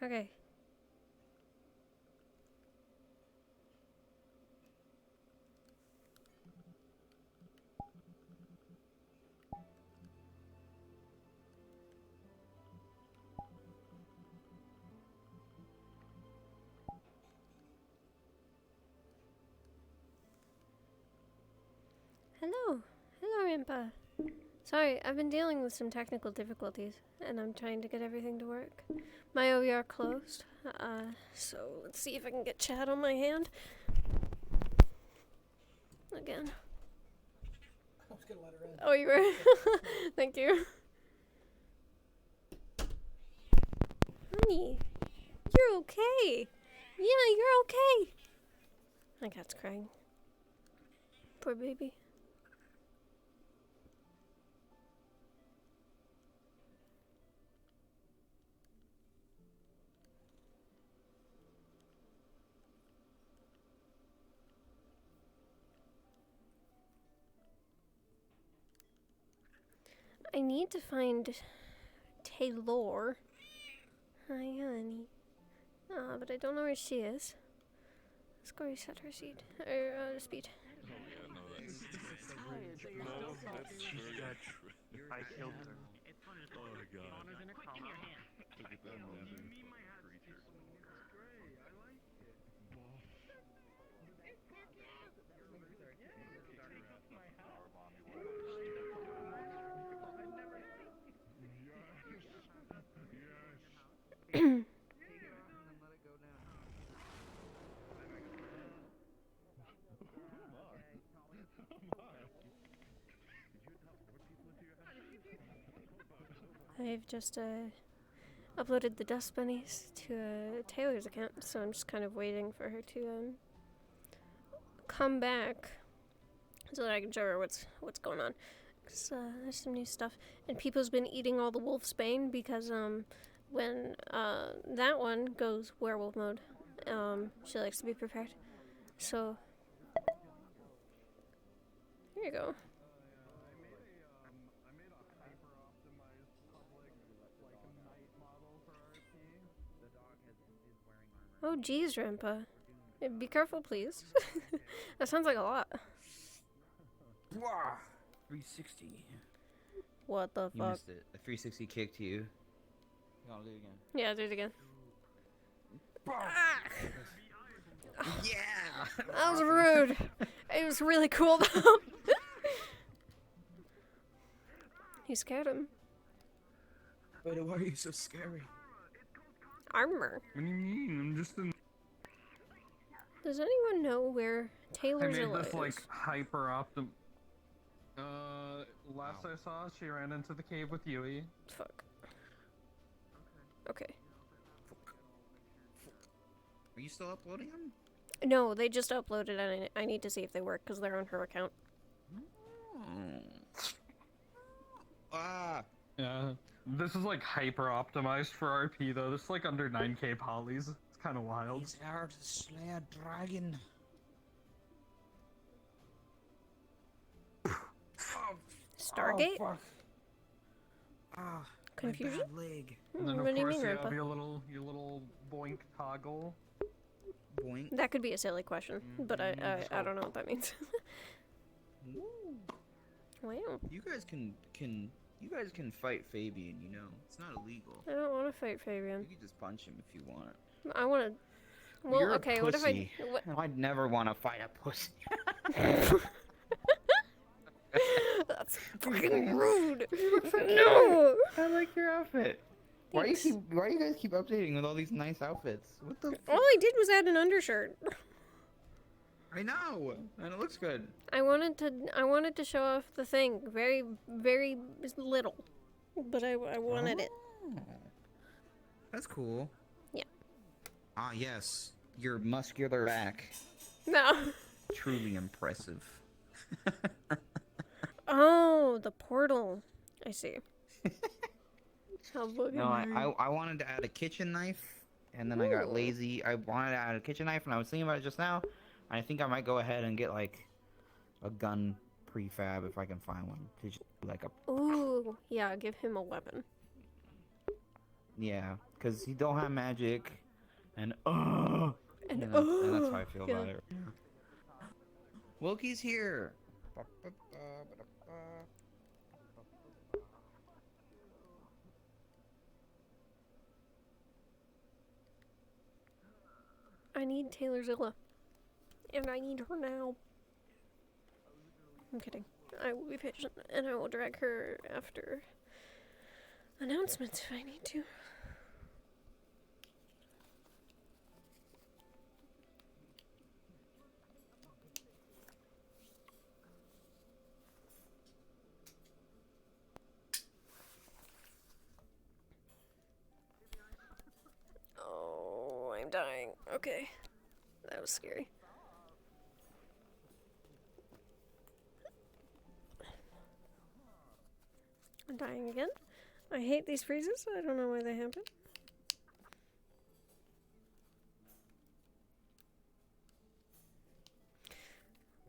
Okay. Hello. Hello, Rimpa. Sorry, I've been dealing with some technical difficulties, and I'm trying to get everything to work. My OER closed, so let's see if I can get chat on my hand. Again. I was gonna let her in. Oh, you were? Thank you. Honey, you're okay. Yeah, you're okay. My cat's crying. Poor baby. I need to find Taylor. Hi, honey. But I don't know where she is. Let's go reset her speed. Speed. I killed her. Oh my god. Look at that moment. I've just uploaded the dust bunnies to Taylor's account, so I'm just kind of waiting for her to come back so that I can show her what's going on. 'Cause there's some new stuff, and people's been eating all the wolf's bane because when that one goes werewolf mode, she likes to be prepared. So here you go. Oh, geez, Rampa. Be careful, please. That sounds like a lot. 360. What the You fuck? missed it. A 360 kick to you. You gotta do it again. Yeah, do it again. Yeah! That was rude. It was really cool, though. You scared him. But why are you so scary? Armor. What do you mean? I'm just in. Does anyone know where I Taylor's made alive this like hyper optim. Last I saw, she ran into the cave with Yui. Fuck. Okay. Are you still uploading them? No, they just uploaded and I need to see if they work because they're on her account. Ah! Yeah. This is like hyper optimized for RP though. This is like under 9k polys. It's kind of wild. It's hard to slay a dragon. Stargate? Oh, fuck. Ah, Confusion? my bad leg. And then What of do you course mean, you have Rampa? your little boink toggle. Boink. That could be a silly question, but I don't know what that means. Ooh. Wow. You guys can fight Fabian, you know. It's not illegal. I don't want to fight Fabian. You can just punch him if you want. I want to. Well, You're okay. a What if I? pussy. What? I'd never want to fight a pussy. That's fucking rude. No. I like your outfit. Why do you guys keep updating with all these nice outfits? What the? All I did was add an undershirt. I know, and it looks good. I wanted to show off the thing, very, very little, but I wanted it. Oh. That's cool. Yeah. Ah, yes, your muscular back. No. Truly impressive. Oh, the portal. I see. How fucking No, rude. I wanted to add a kitchen knife, and then I got Ooh. lazy. I wanted to add a kitchen knife, and I was thinking about it just now. I think I might go ahead and get like a gun prefab if I can find one. To just do, like a. Ooh, yeah. Give him a weapon. Yeah, because you don't have magic, and And and that's how I feel yeah. about it. Wilkie's here. I need Taylor Zilla. And I need her now. I'm kidding. I will be patient, and I will drag her after announcements if I need to. Oh, I'm dying. Okay. That was scary. I'm dying again. I hate these freezes. I don't know why they happen.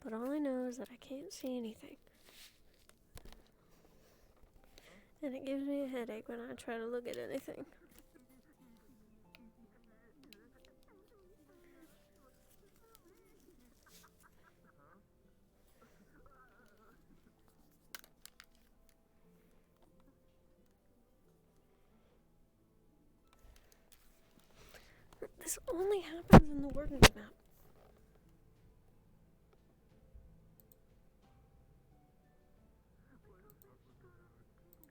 But all I know is that I can't see anything. And it gives me a headache when I try to look at anything. This only happens in the Wardens map.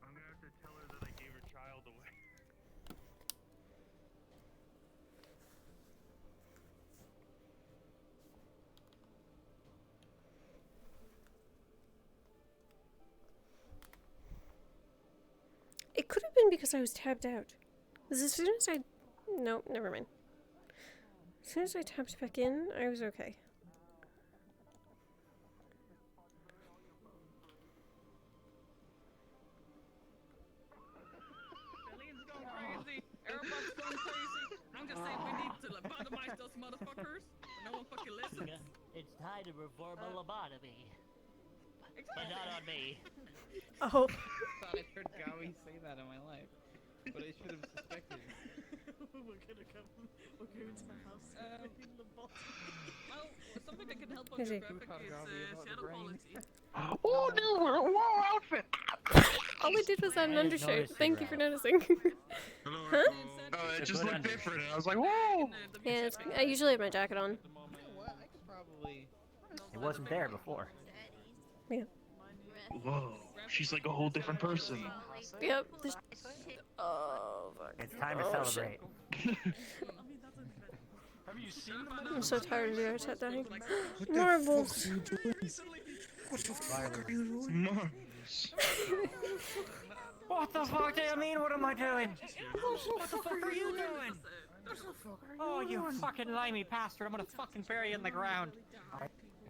I'm gonna have to tell her that I gave her child away. It could have been because I was tapped out. Because as soon as I... No, never mind. As soon as I tapped back in, I was okay. Alien's going crazy. Everybody's going crazy. I'm just saying we need to lobotomize those motherfuckers. No one fucking listens. It's time to perform a lobotomy. And not on me. Oh. I thought I heard Gowie say that in my life, but I should have suspected. We're gonna come to the house. Well, something that can help on Is your he? graphic is shadow quality. Oh, new wow outfit! All I did was add an I didn't undershirt. notice Thank you that. for noticing. Huh? It just looked different. I was like, whoa! Yeah, it's, I usually have my jacket on. You know what? I could probably. It wasn't there before. Yeah. Whoa, she's like a whole different person. Yep. This... Oh, fuck. It's time to Oh, celebrate. Have you seen I'm so tired of the chat dying. Marbles. Marvelous. What the fuck do you mean? What am I doing? What the fuck are you doing? Oh, you fucking limey bastard! I'm gonna fucking bury you in the ground.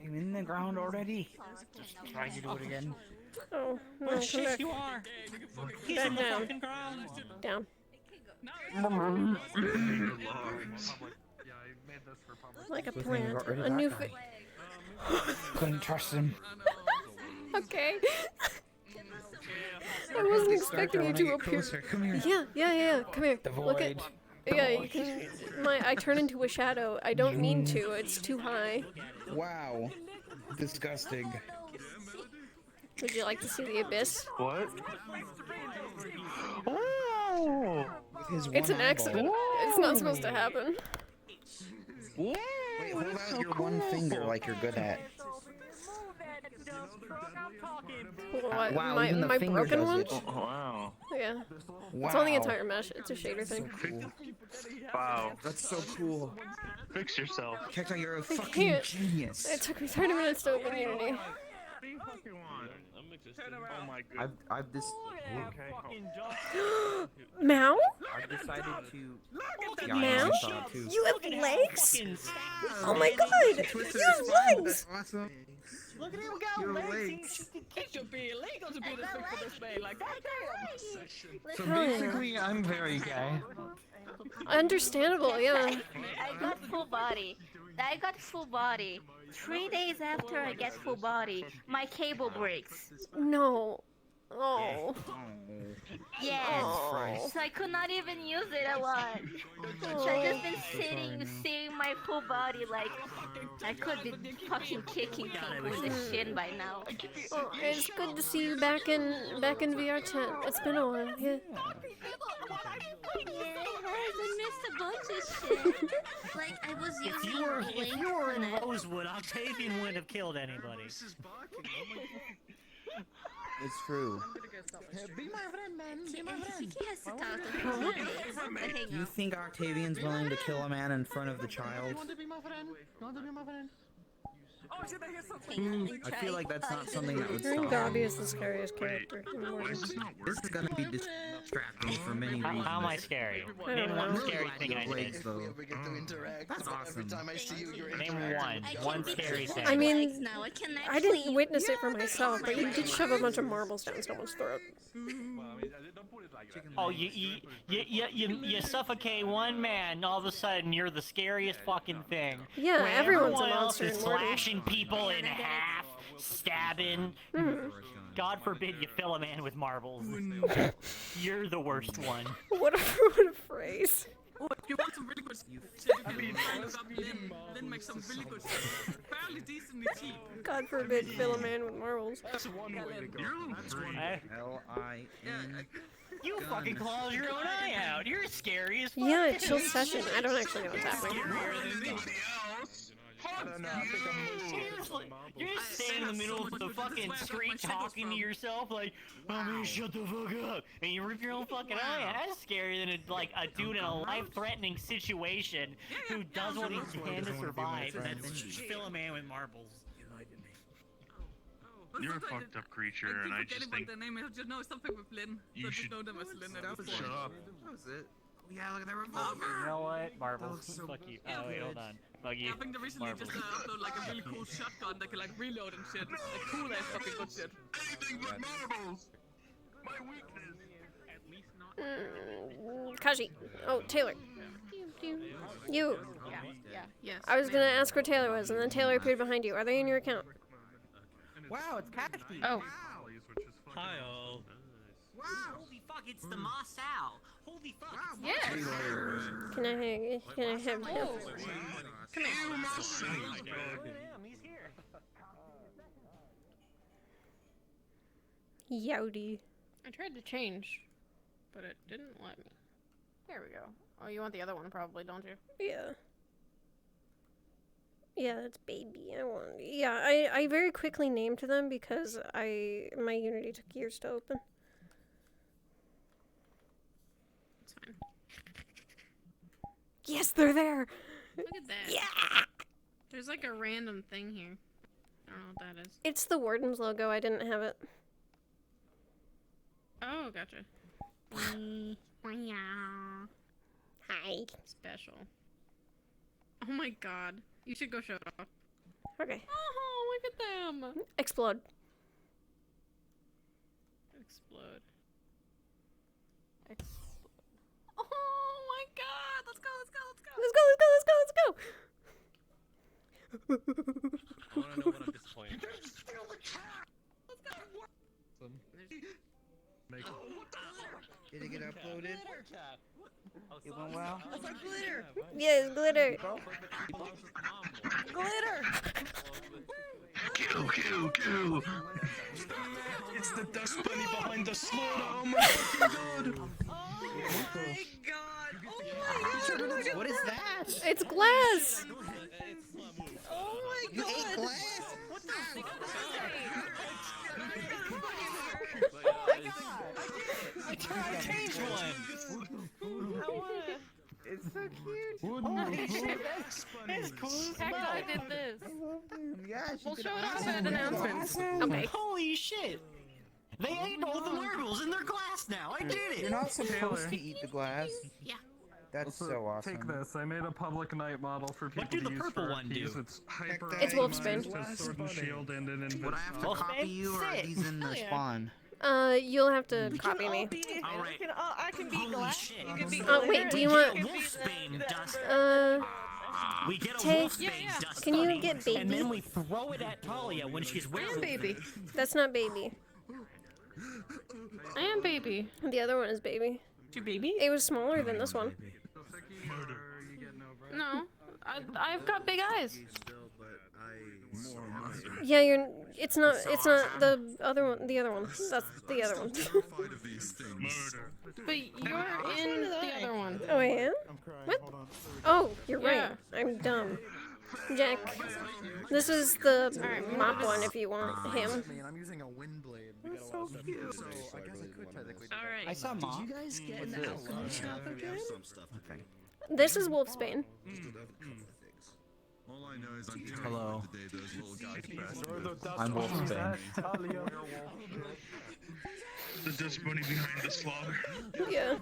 I'm in the ground already. Just try to do it again. Oh, no, Well, come shit, back. you are. He's Back in the down. fucking ground. Down. Yeah, I made this for public. Like a Good thing you plant. got rid of A that new guy. Couldn't trust him. Okay. I wasn't expecting you to appear. Come here. Yeah. Come here. The Look at. void. Yeah, you can. I turn into a shadow. I don't mean to. It's too high. Wow. Disgusting. Would you like to see the abyss? What? Oh! With his It's one an accident. It's not supposed to happen. Whoa! Wait, hold out your one finger like you're good at. What? Wow, my even the my finger broken does one? it. Wow. Yeah. Wow. It's on the entire mesh. It's a shader thing. Cool. Wow. That's so cool. Fix yourself. Check out, you're a I fucking can't. genius. It took me 30 minutes to open Unity. Oh my god. I've this. Mao? I've decided to. Mao? I saw it too. You have legs? Oh my god! You Twisted have his spine, legs! That's awesome. Look at him Your go, legs. It should be illegal to be this big for this man. Like, goddamn. So Hell yeah. basically, I'm very gay. Understandable, yeah. I got full body. I got full body. 3 days after I get full body, my cable breaks. No. Oh. Yes. Oh. So I could not even use it a lot. So I just been sitting, seeing my full body like I could be fucking kicking people in the shin by now. Oh, it's good to see you back in VR chat. It's been a while. Yeah. I missed a bunch of shit. Like I was If using you were Link in on it. Rosewood, Octavian wouldn't have killed anybody. It's true. Be my friend, man. Be my friend. He has to talk to me. You think Octavian's willing to kill a man in front of the child? You want to be my friend? You want to be my friend? Oh shit, I hear something. I feel like that's not something that would I think stop. Dobby is the scariest character in Why is Wardens. this not This working? is gonna be distracting for many reasons. How am I scary? I Name don't one know. scary thing I did. Blades, though. We get to interact. That's Every awesome. time I see you, you're Name interacting. one scary thing. I mean, now. I can I didn't witness it for myself, but you did shove a bunch of marbles down someone's throat. Oh, you suffocate one man, all of a sudden you're the scariest fucking thing. Yeah, When everyone's a everyone else monster is in Wardens. slashing people in half, stabbing. God forbid you fill a man with marbles. You're the worst one. What a phrase. Oh, you want some really good shit? I mean, Lynn makes some really good shit. Fairly decently cheap. God forbid fill a man with marbles. That's one way to go. That's one Eh? L-I-N. You fucking claws your own eye out. You're scary as fuck. Yeah, chill session. I don't actually know what's happening. Seriously, you're just standing in the middle of the fucking street talking to yourself like, I'm gonna shut the fuck up, and you rip your own fucking eye out. That's scarier than a dude in a life-threatening situation who does what he can to survive and then fill a man with marbles. You're a fucked up creature, and I just think the name. I just know something with Lynn. you I should just know them as Lynn. shut up. That was it. Yeah, look at that revolver. You know what? Marbles. so Fuck you. Oh, wait, hold on. Fuck you. I think they recently just uploaded like a really cool shotgun that can like reload and shit. Like cool ass fucking good shit. Anything but marbles. My weakness. At least not. Kaji. Oh, Taylor. You. Yes. I was gonna ask where Taylor was, and then Taylor appeared behind you. Are they in your account? Wow, it's Cashy. Oh. Hi, all. Wow. Holy fuck, it's the Moss Owl. Holy fuck. Yes. Can I have him? Damn, he's here. Yowdy. I tried to change, but it didn't let me. There we go. Oh, you want the other one probably, don't you? Yeah. Yeah, that's baby. I want. Yeah, I very quickly named them because my Unity took years to open. It's fine. Yes, they're there. Look at that. Yeah. There's like a random thing here. I don't know what that is. It's the Wardens logo. I didn't have it. Oh, gotcha. Hi. Special. Oh my god. You should go show it off. Okay. Oh, look at them. Explode. Explode. Oh my god. Let's go, let's go, let's go. Let's go. Let's go. Let's go. Let's go. I wanna know what I'm disappointed. Did it get uploaded? It went well? Yes, glitter. Kill. It's the dust bunny behind the slaughter. Oh my fucking god. What is that? It's glass. You ate glass? I changed one. It's so cute. Holy shit, that's cool as Heck, fuck. I did this. Yeah, she We'll could show it off awesome. at announcements. Okay. Holy shit! They ate all the marbles in their glass now. I did it. You're not supposed to eat the glass. Yeah. That's so awesome. Take this. I made a public night model for people What did to the use purple for one RPs. do? It's hyper. It's wolf optimized spin. to Sword and shield and an Would I have to Well, copy you, or are sit. these in the spawn? You'll have to copy me. All right. I can be Holy glass. shit. You can be Oh, wait, do you want... Wolfsbane dust. We get a Take- Wolfsbane dust Can you bunny, get and baby? then we throw it at Talia when she's wearing baby. That's not baby. I am baby. The other one is baby. Your baby? It was smaller than this one. No, I've got big eyes. Yeah, you're. It's not. It's not the other one. The other one. That's the other one. But you're in the other one. Oh, I am. What? Oh, you're right. Yeah. I'm dumb. Jack, this is the Alright, mop one if you want him. Man, I'm using a wind blade. We gotta so watch that. cute. So I guess I could technically. do Alright. I saw mom. Did you guys get What's in the this? alchemy shop again? Okay. This is Wolfsbane. All I know is I'm Hello. the day those little guys I'm Wolfsbane. The dust bunny behind the slaughter. Yeah.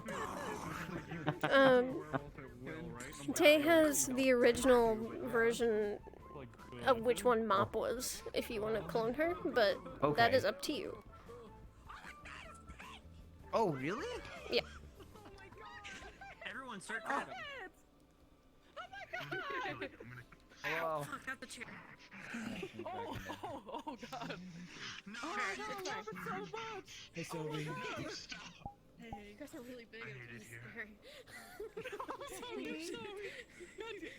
Tay has the original version of which one Mop was, if you want to clone her, but that Okay. is up to you. Oh, really? Yeah. Everyone start grabbing. Hello. Fuck, got the chair. Oh god. No, I love it so much. Hey, Sylvie. Hey, You guys are really big and it's scary.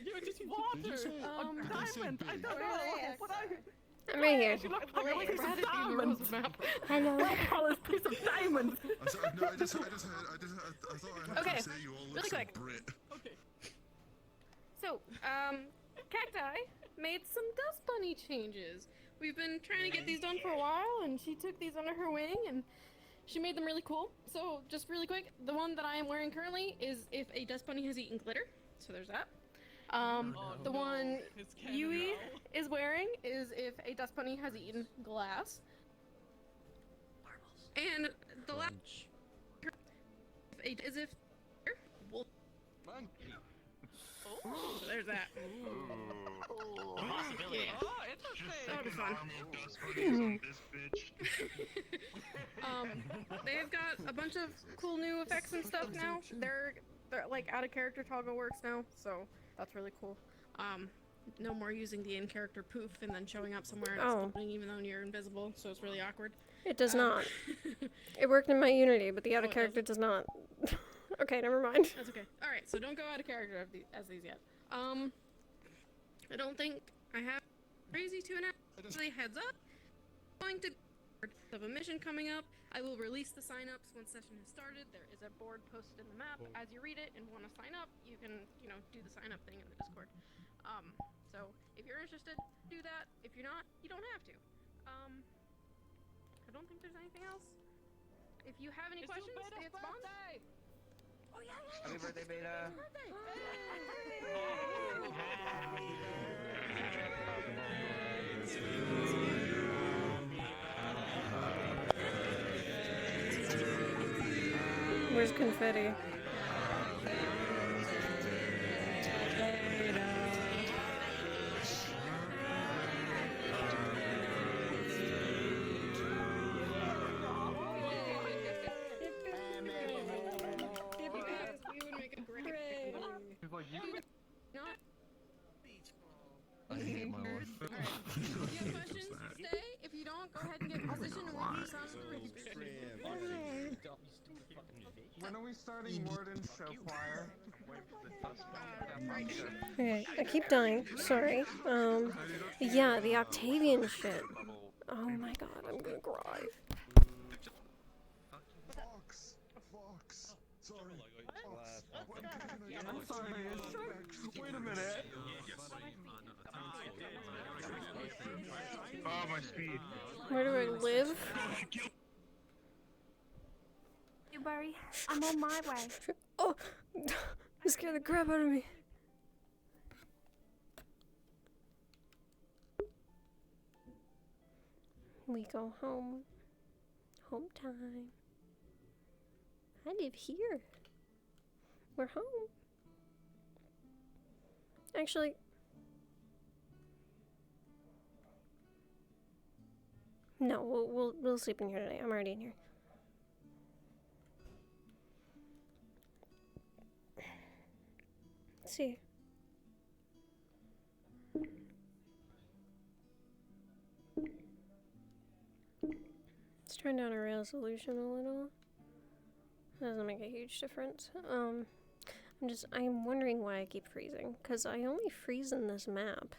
you're just water. Diamond. I don't know what I'm right here. She looked like a piece of diamond. Hello. Call this piece of diamond. I thought I heard Okay, you say you all look really so quick. Brit. Okay. So, Cacti made some dust bunny changes. We've been trying to get these done for a while, and she took these under her wing, and she made them really cool. So, just really quick, the one that I am wearing currently is if a dust bunny has eaten glitter. So there's that. The one Yui is wearing is if a dust bunny has eaten glass. And the last is if wolf. Oh, so there's that. Possibility. Yeah. Oh, interesting. That'll be fun. Dust bunnies on this bitch. They've got a bunch of cool new effects and stuff now. They're like out of character toggle works now, so that's really cool. No more using the in-character poof and then showing up somewhere and Oh. exploding even though you're invisible, so it's really awkward. It does not. It worked in my Unity, but the out of Oh, it character does not. Okay, never mind. That's okay. Alright, so don't go out of character as these yet. I don't think I have crazy to announce. Actually, heads up. Going to of a mission coming up. I will release the sign-ups once session has started. There is a board posted in the map. As you read it and want to sign up, you can, do the sign-up thing in the Discord. So if you're interested, do that. If you're not, you don't have to. I don't think there's anything else. If you have any questions, stay at spawn. Oh yeah, Happy birthday, Beta. Where's confetti? We would make a great. He's like, you Not. I hate my life. If you have questions, stay. If you don't, go ahead and get in position and we'll do some. when are we starting Wardens show choir? Okay, I keep dying. Sorry. Yeah, the Octavian shit. Oh my god, I'm gonna cry. Fox. Fox. Sorry. I'm sorry, wait a minute. Oh, my speed. Where do I live? You worry, I'm on my way. Oh, you scared the crap out of me. We go home. Home time. I live here. We're home. Actually, no, we'll sleep in here today. I'm already in here. Let's see. Let's turn down our resolution a little. Doesn't make a huge difference. I'm wondering why I keep freezing, because I only freeze in this map.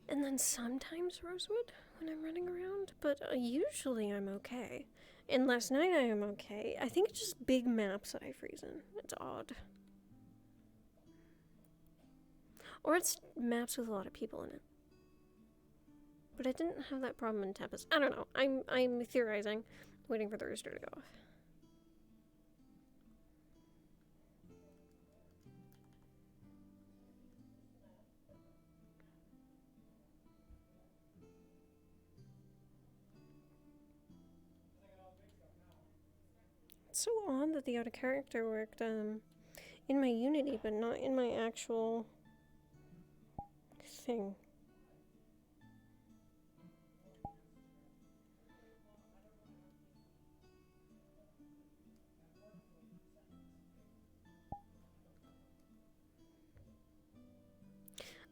And then sometimes Rosewood when I'm running around, but usually I'm okay. And last night I am okay. I think it's just big maps that I freeze in. It's odd. Or it's maps with a lot of people in it. But I didn't have that problem in Tempest. I don't know. I'm theorizing, waiting for the rooster to go off. It's so odd that the auto character worked in my Unity, but not in my actual thing.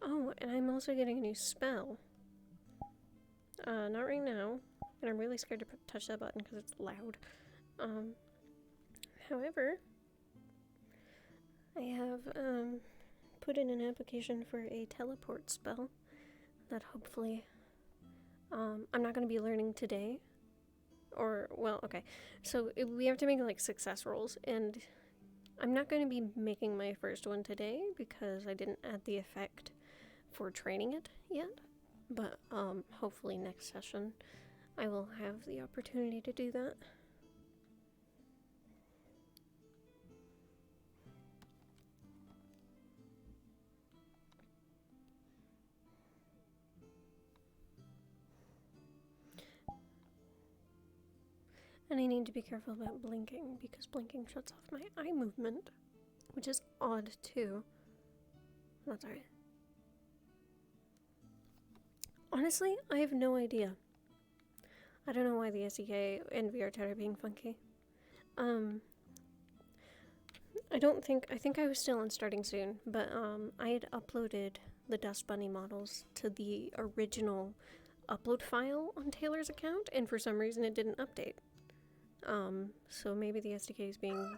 Oh, and I'm also getting a new spell. Not right now, and I'm really scared to touch that button because it's loud. However, I have put in an application for a teleport spell that hopefully I'm not going to be learning today. Or, well, okay. So we have to make like success rolls, and I'm not going to be making my first one today because I didn't add the effect for training it yet. But hopefully next session I will have the opportunity to do that. And I need to be careful about blinking, because blinking shuts off my eye movement, which is odd too. That's alright. Honestly, I have no idea. I don't know why the SDK and VRChat are being funky. I think I was still on starting soon, but I had uploaded the Dust Bunny models to the original upload file on Taylor's account, and for some reason it didn't update. So maybe the SDK is being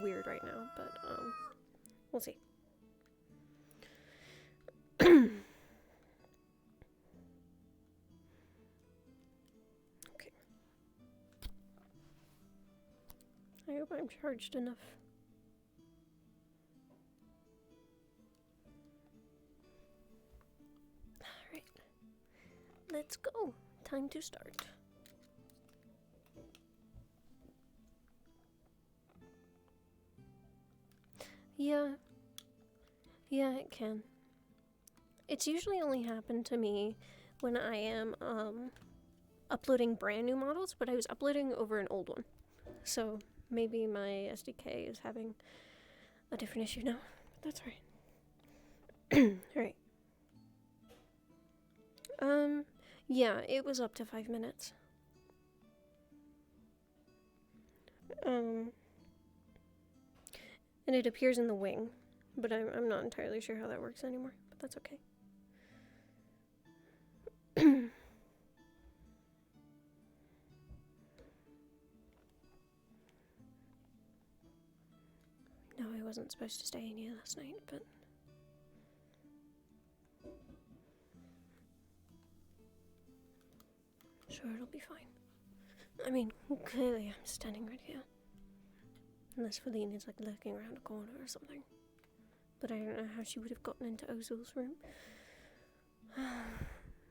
weird right now, but, we'll see. Okay. I hope I'm charged enough. Alright. Let's go. Time to start. Yeah, it can. It's usually only happened to me when I am, uploading brand new models, but I was uploading over an old one. So maybe my SDK is having a different issue now. That's right. Alright. Yeah, it was up to 5 minutes. And it appears in the wing, but I'm not entirely sure how that works anymore, but that's okay. No, I wasn't supposed to stay in here last night, but sure, it'll be fine. I mean, clearly I'm standing right here. Unless Feline is like lurking around a corner or something. But I don't know how she would have gotten into Ozil's room.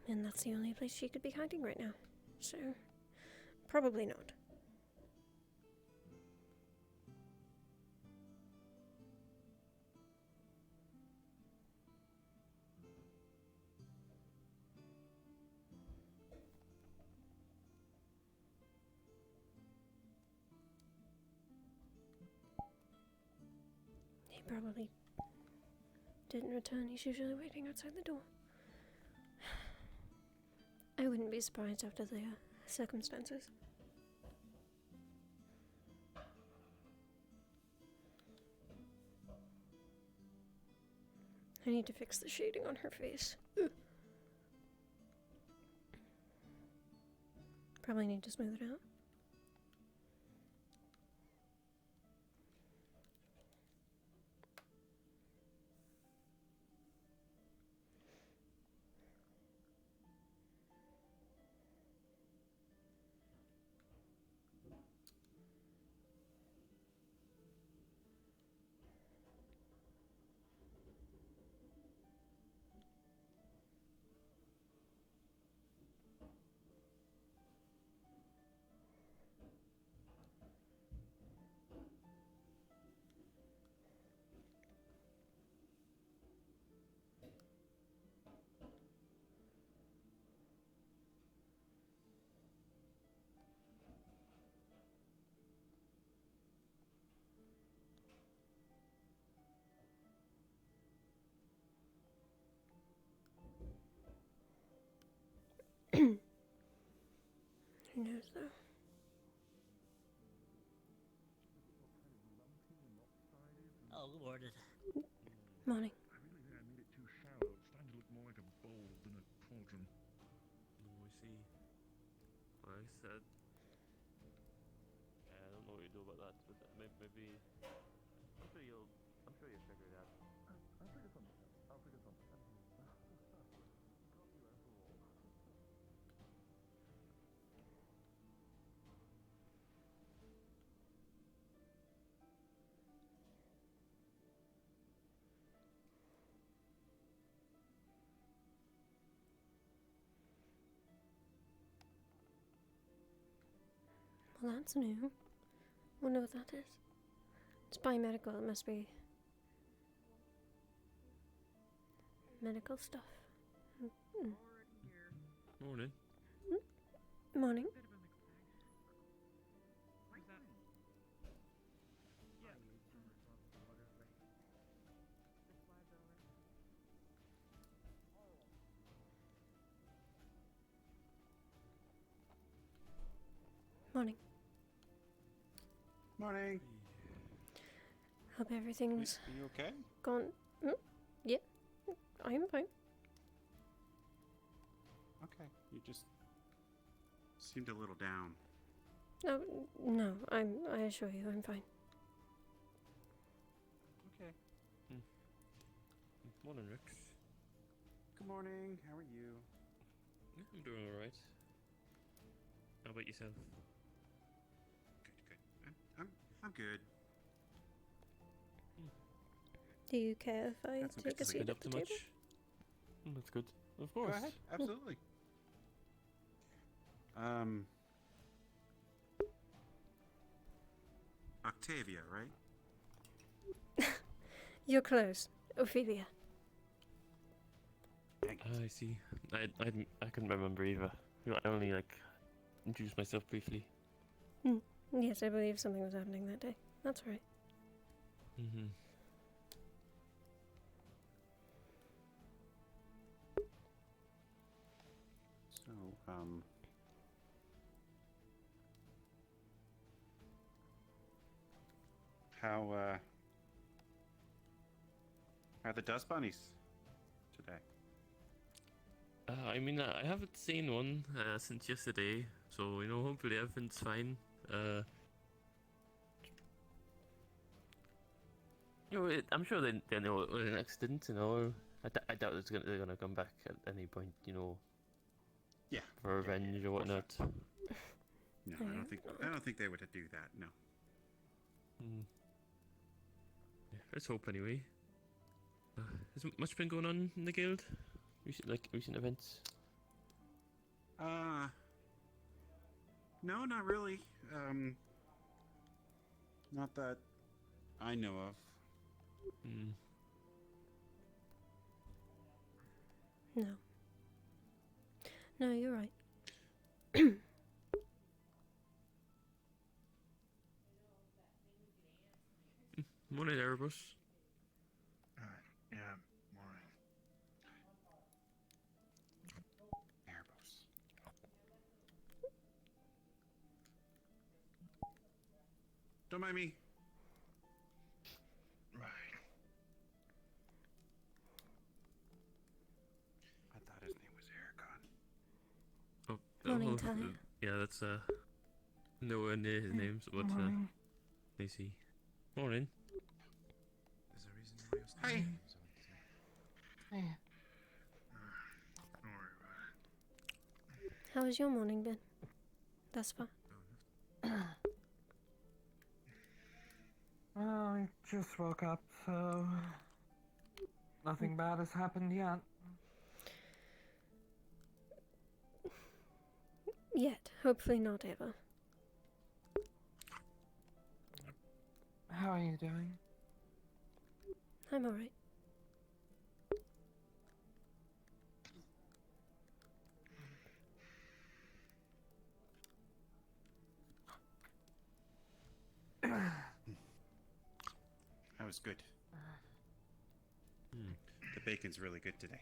And that's the only place she could be hiding right now. So, probably not. He probably didn't return. He's usually waiting outside the door. I wouldn't be surprised after the circumstances. I need to fix the shading on her face. Ugh. Probably need to smooth it out. Who knows though? Oh, Lord. Morning. I really think I made it too shallow. It's starting to look more like a bowl than a cauldron. Oh, I see. Like I said, I don't know what you do about that, but maybe I'm sure you'll figure it out. I'll figure something out. I'll figure something out. Well, that's new. Wonder what that is. It's biomedical. It must be medical stuff. Morning. Morning. Morning. Morning. Hope everything's Are you okay? gone. Yeah, I am fine. Okay. You just seemed a little down. No, no, I assure you, I'm fine. Okay. Morning, Rex. Good morning. How are you? Yeah, I'm doing alright. How about yourself? Good. I'm good. Do you care if I That's some take a good seat Been at up the to table? much? That's good. Of Go course. ahead. Absolutely. Octavia, right? You're close, Ophelia. I see. I couldn't remember either. I only introduced myself briefly. Yes, I believe something was happening that day. That's right. Mm-hmm. So, how are the dust bunnies today? I mean, I haven't seen one since yesterday, so hopefully everything's fine. I'm sure they know it was an accident. I doubt they're gonna come back at any point. Yeah. For revenge or whatnot. No, I don't think they would do that. No. Yeah, let's hope anyway. Has much been going on in the guild? Recent events? No, not really. Not that I know of. No. No, you're right. Morning, Erebus. Yeah, morning. Erebus. Don't mind me. Right. I thought his name was Ericon. Oh, Morning, oh, Talia. Yeah, that's nowhere near his name, so what's Morning. Macy. Morning. There's a reason why you're still Hi. Hey. How has your morning been? Thus far? Well, I just woke up, so nothing bad has happened yet. Yet. Hopefully not ever. How are you doing? I'm alright. That was good. Hmm. The bacon's really good today.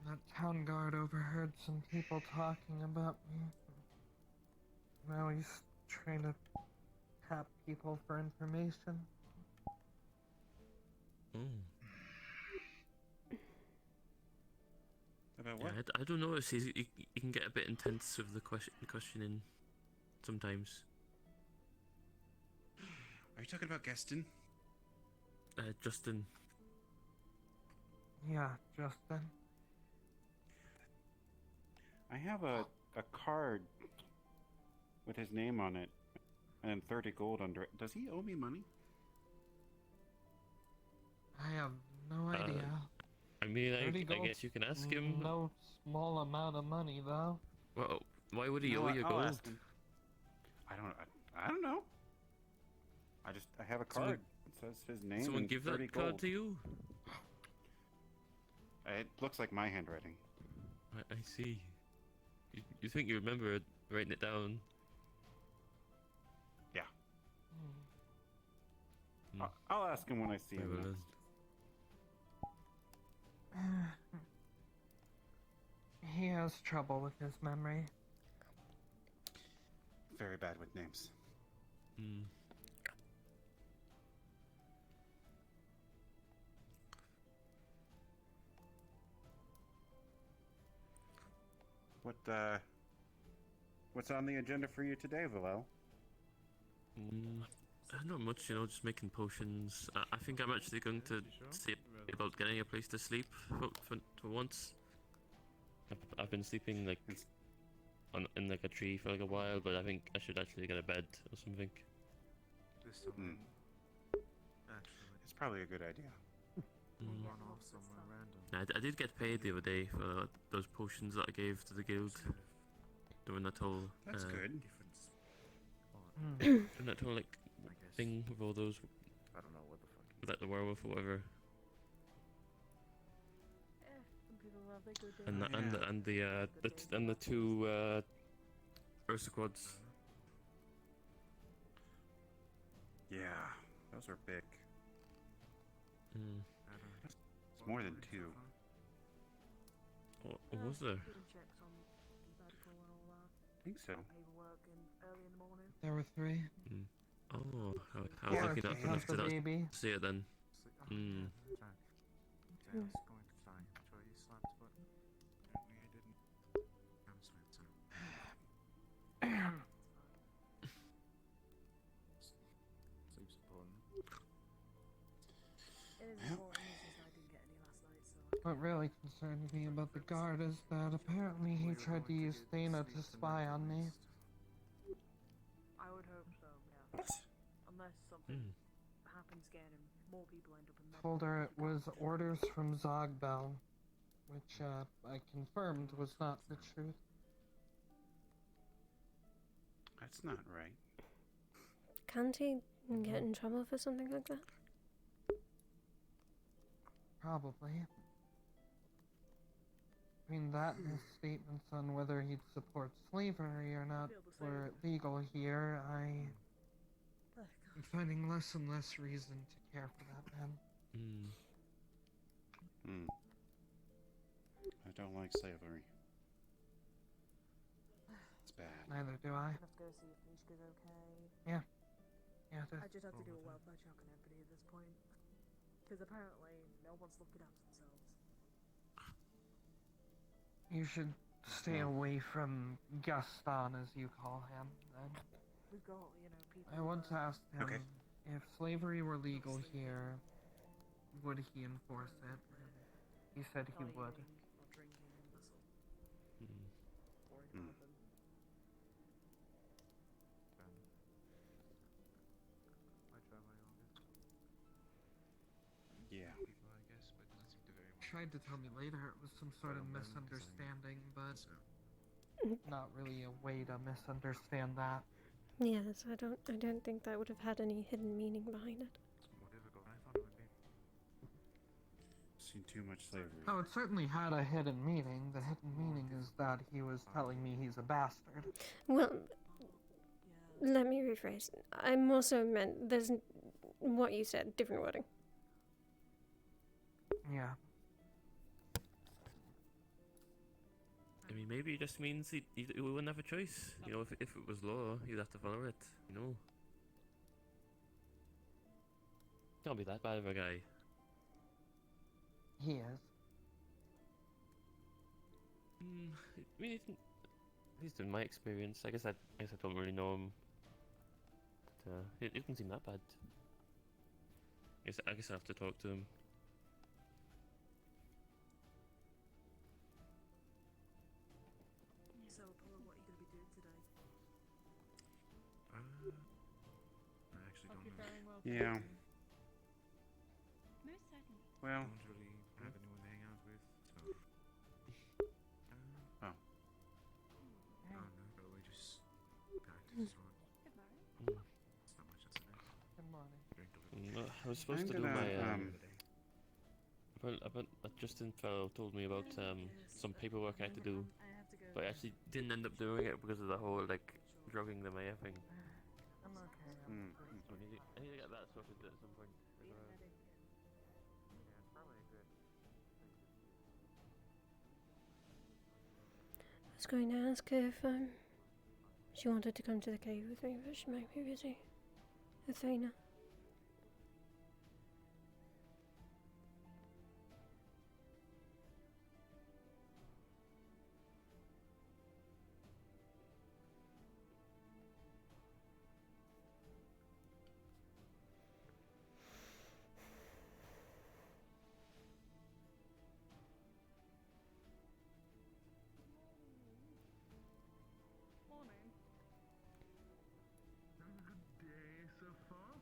That town guard overheard some people talking about me. Now he's trying to tap people for information. Oh. About Yeah, what? I don't know. He can get a bit intense with the questioning sometimes. Are you talking about Gaston? Justin. Yeah, Justin. I have a card with his name on it and 30 gold under it. Does he owe me money? I have no idea. I mean, 30 I gold? guess you can ask him. No small amount of money, though. Well, why would he No, owe you I'll gold? ask him. I don't know. I have a card. It says his name Someone and give 30 that card gold. to you? It looks like my handwriting. I see. You think you remember writing it down? Yeah. Hmm. I'll ask him when I see him Very well next. He has trouble with his memory. Very bad with names. Hmm. What's on the agenda for you today, Valel? Not much, just making potions. I think I'm actually going to see about getting a place to sleep for once. I've been sleeping like in like a tree for like a while, but I think I should actually get a bed or something. It's probably a good idea. Mm. I did get paid the other day for those potions that I gave to the guild during that whole. That's good. During that whole like thing with all those. I don't know what the fuck. With like the werewolf or whatever. And the two Ursa quads. Yeah, those are big. Mm. It's more than two. What was there? I think so. There were 3. Mm. Oh, I was lucky enough How's the to baby? see it then. Mm. What really concerned me about the guard is that apparently he tried to use Thana to spy on me. I would hope so, yeah. What? Unless something happens again and more people end up in medical. Told her it was orders from Zogbel, which I confirmed was not the truth. That's not right. Can't he get in trouble for something like that? Probably. Between that and his statements on whether he'd support slavery or not were legal here, I'm finding less and less reason to care for that man. I don't like slavery. It's bad. Neither do I. Let's go see if Mishka's okay. Yeah. Yeah, I just have to do a welfare check on everybody at this point. Because apparently no one's looking after themselves. You should stay away from Gaston, as you call him, then. We've got, you know, people. I once asked him Okay. if slavery were legal here, would he enforce it? He said he would. Or drinking and bustle. Worried Hmm. about them. Yeah. Tried to tell me later it was some sort of misunderstanding, but not really a way to misunderstand that. Yes, I don't think that would have had any hidden meaning behind it. Seen too much slavery. Oh, it certainly had a hidden meaning. The hidden meaning is that he was telling me he's a bastard. Well, let me rephrase. I'm also meant there's what you said, different wording. Yeah. I mean, maybe it just means he wouldn't have a choice. You know, if it was law, he'd have to follow it. You know. Can't be that bad of a guy. He is. I mean, at least in my experience, I guess I don't really know him. But, it didn't seem that bad. I guess I have to talk to him. So, Apollo, what are you going to be doing today? I actually don't know. Yeah. Most certainly. Well. I don't really have anyone to hang out with, so. Oh. I don't know, probably just practice on. Good morning. It's not much else to do. Good morning. Drink a little. I was supposed to do my Justin fellow told me about some paperwork I had to do, but I actually didn't end up doing it because of the whole like drugging the Maya thing. I'm okay. So I need to get that sorted at some point. I was going to ask her if she wanted to come to the cave with me, but she might be busy. Athena. Morning. Having a good day so far?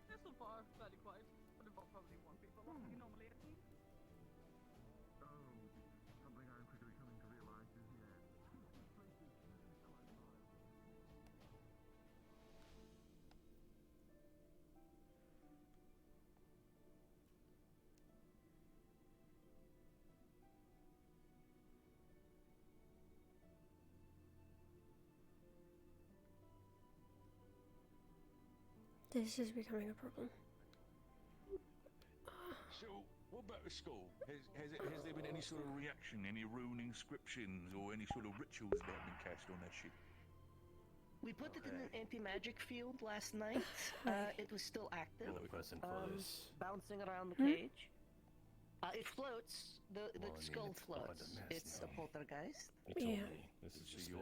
Yeah, so far, fairly quiet. But about probably more people than you normally see. Oh, something I'm quickly coming to realize is, yeah. This is becoming a problem. So, what about the skull? Has there been any sort of reaction, any rune inscriptions, or any sort of rituals that have been cast on that shit? We put it in an anti-magic field last night. It was still active. Bouncing around the cage. It floats. The skull floats. It's a poltergeist. Yeah. This is So just your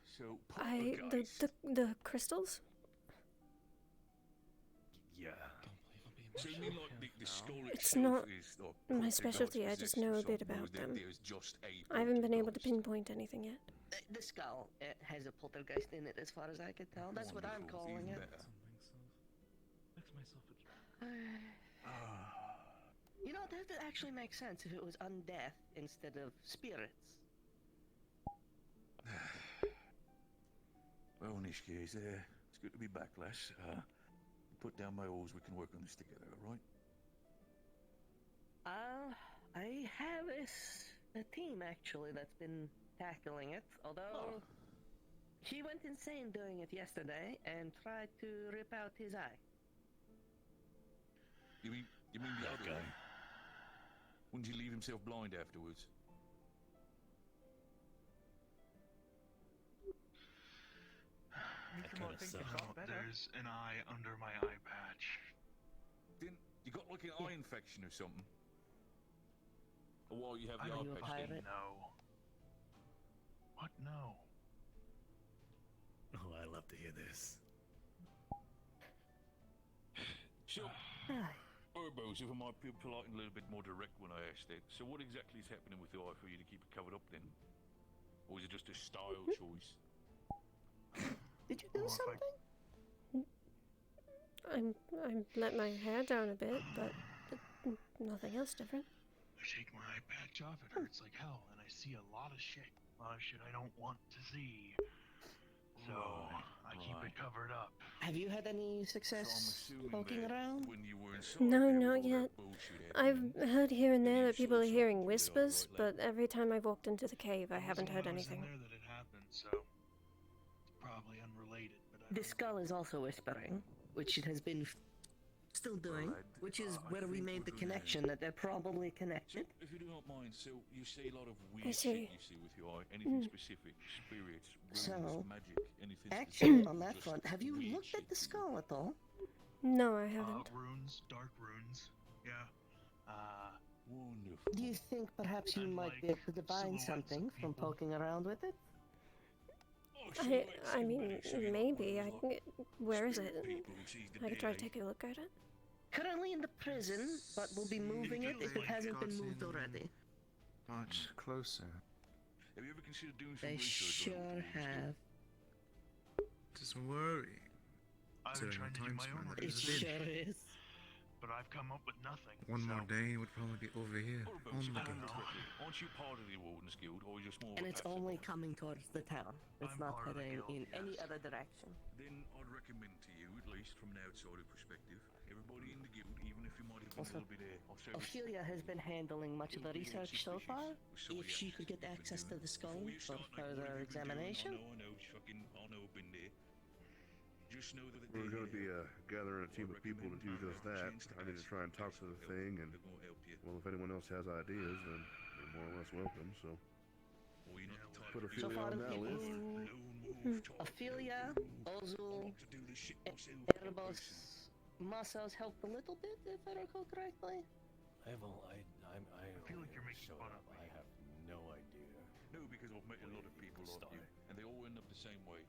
specialty. so The crystals? Yeah. So you mean like the skull It's itself not is like, my properly specialty, I just know a bit possessed or about them. There's just a I haven't been able to poltergeist? pinpoint anything yet. The skull has a poltergeist in it, as far as I can tell. That's what I'm Wonderful, calling even it. better. You know, that actually makes sense if it was undeath instead of spirits. Well, in this case, it's good to be back, lass. Put down my oars, we can work on this together, alright? I have a team, actually, that's been tackling it, although he went insane doing it yesterday and tried to rip out his eye. You mean the other guy? Wouldn't he leave himself blind afterwards? There's an eye under my eye patch. Didn't you got like an eye infection or something? Or while you have Are the eye you a patch thing? pirate? No. What? No. Oh, I love to hear this. So, Urbos, if I might be polite and a little bit more direct when I ask that. So what exactly is happening with the eye for you to keep it covered up then? Or is it just a style choice? Did you do something? I'm let my hair down a bit, but nothing else different. I take my eye patch off, it hurts like hell, and I see a lot of shit. A lot of shit I don't want to see. So, I keep it covered up. Have you had any success poking around? No, not yet. I've heard here and there that people are hearing whispers, but every time I've walked into the cave, I haven't heard anything. There that it happened, so it's probably unrelated. But The skull is also whispering, which it has been still doing, which is where we made the connection that they're probably connected. If you do not mind, so you see a lot of I weird see. shit you see with your eye. Anything specific? Spirits, runes, So, magic, anything actually, specific? on that Just front, have you weird looked at the skull at all? No, I haven't. Runes, dark runes. Yeah. Wonderful. Do you think perhaps you might be able to divine something from poking around with it? I mean, maybe. Where is it? I could try to take a look at it. Currently in the prison, but we'll be moving it if it hasn't been moved already. Much closer. Have you ever considered doing some They research on sure it? have. Just worry. I've been trying to do my own It research, sure is. but I've come up with nothing. One so. more day would probably be over here. Urbos, On the if I gate. remember correctly, aren't you part of the Wardens Guild, or are you just more of And a it's passive only one? coming towards the town. It's I'm not part of the heading guild, in any yes. other direction. Then I'd recommend to you, at least from an outsider perspective, everybody in the guild, even if you might have been Also, a little bit of service. Ophelia has been handling much of the research so far. If she could get access to the skull for further examination. I know, I've been there. Just know that We're going to be gathering a team of people to do just that. I need to try and talk to the thing, and well, if anyone else has ideas, then they're more or less welcome. So put So Ophelia far, on the that people list. Ophelia, Ozul, Erebos, Masa's helped a little bit, if I recall correctly. I feel like you're making fun of me. I have no idea. No, because I've met a lot of people like you, and they all end up the same way.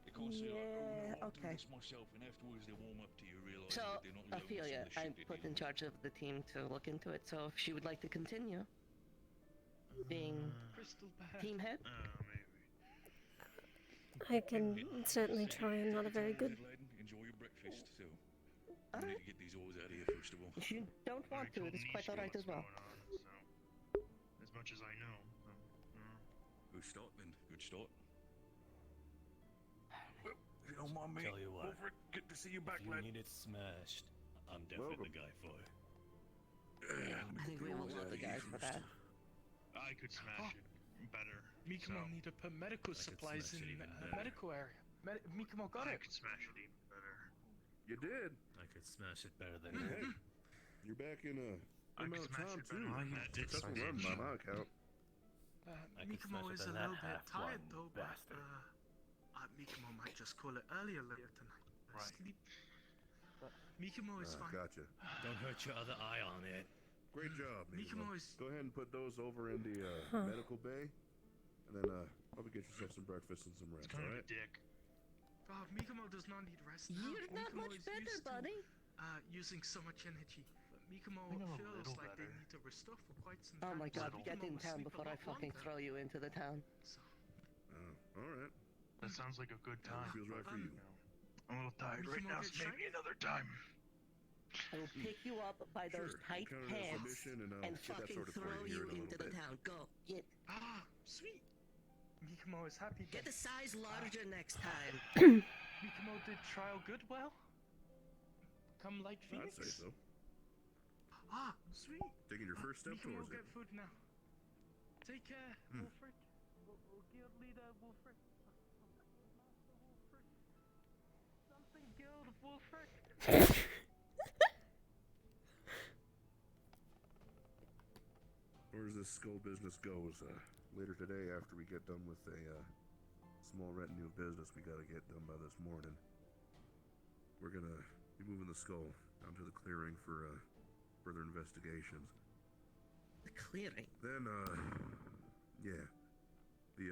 They constantly like, oh no, I'll do this myself, and afterwards they warm up to you, realizing So, that they're not alone in Ophelia, the I shit they put deal in with. charge of the team to look into it, so if she would like to continue being Crystal bath. team head. Maybe. I can certainly try. I'm not a very good. Enjoy your breakfast, so I Alright. need to get these oars out of here first of all. If you don't want to, it is quite alright as well. As much as I know. Good start, then. Good start. Well, if you don't mind me, Tell you what, Wilfred, good to see you back, if you lad. need it smashed, I'm definitely the guy for it. I think we will love the guys for that. I could smash it better. Mikumo need to put medical I could supplies smash it in even the better. medical area. Mikumo got I it. could smash it even better. You did. I could smash it better than Hey, you. you're back in I amount could of smash time it too. better than that. Successful run by my account. I could Mikumo smash it is a better than little that bit tired half-blood though, but bastard. Mikumo might just call it earlier later tonight. Right. Sleep. But Mikumo is fine. Gotcha. Don't hurt your other eye on it. Great job, Mikumo Mikumo. is- Go ahead and put those over in the medical bay, and then probably get yourself some breakfast and some rest. Kind All of right. a dick. Mikumo does not need rest now. You're not Mikumo much is better, used buddy. To, using so much energy. But Mikumo I think I'm a feels little like they better. need to restore for quite some Oh time. my so god, Mikumo get in will town sleep a before I lot fucking longer. throw you into the town. So, All right. That sounds like a good That time. feels right for you. I'm a little tired right Mikumo now, get so maybe shiny? another time. I will pick you up by those Sure. tight Count it as pants submission, and I'll and get that fucking sorted for throw you here you in a into little the bit. town. Go, get. sweet. Mikumo is happy. Get a size larger next time. Mikumo did trial good well. Come like I'd Phoenix. say so. Sweet. Taking your first step Mikumo towards will it. get food now. Take care, Wilfred. Guild leader Wilfred. Something guild Wilfred. Where does this skull business goes? Later today, after we get done with a small retinue of business we gotta get done by this morning, we're gonna be moving the skull down to the clearing for further investigations. The clearing. Then, yeah. The,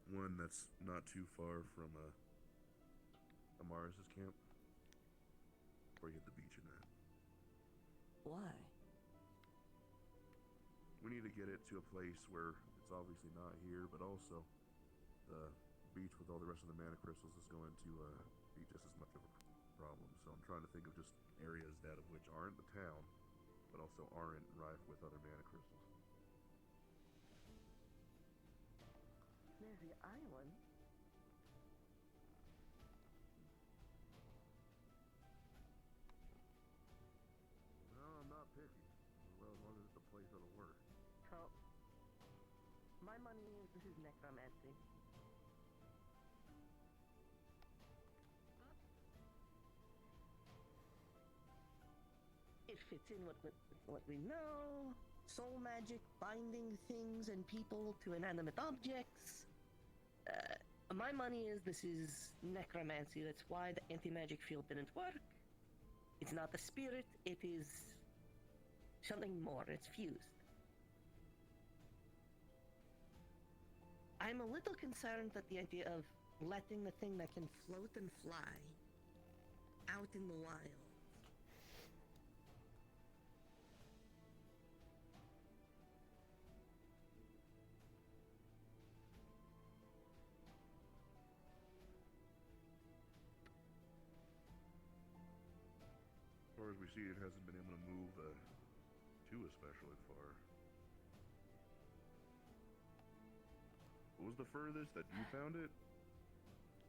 one that's not too far from, Amaris's camp. Where you hit the beach in that. Why? We need to get it to a place where it's obviously not here, but also the beach with all the rest of the mana crystals is going to be just as much of a problem. So I'm trying to think of just areas that of which aren't the town, but also aren't rife with other mana crystals. There's the island. No, I'm not picky. Well, as long as it's a place that'll work. So, my money is this is necromancy. It fits in what we know. Soul magic, binding things and people to inanimate objects. My money is this is necromancy. That's why the anti-magic field didn't work. It's not the spirit, it is something more. It's fused. I'm a little concerned that the idea of letting the thing that can float and fly out in the wild. As far as we see, it hasn't been able to move too especially far. What was the furthest that you found it?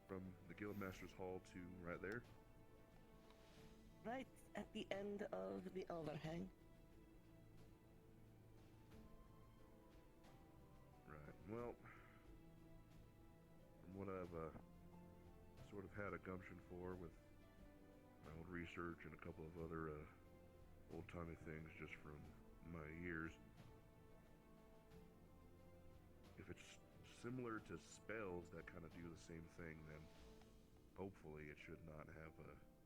From the Guildmaster's Hall to right there? Right at the end of the overhang. Right. Well, from what I've sort of had a gumption for with my old research and a couple of other old-timey things just from my years, if it's similar to spells that kind of do the same thing, then hopefully it should not have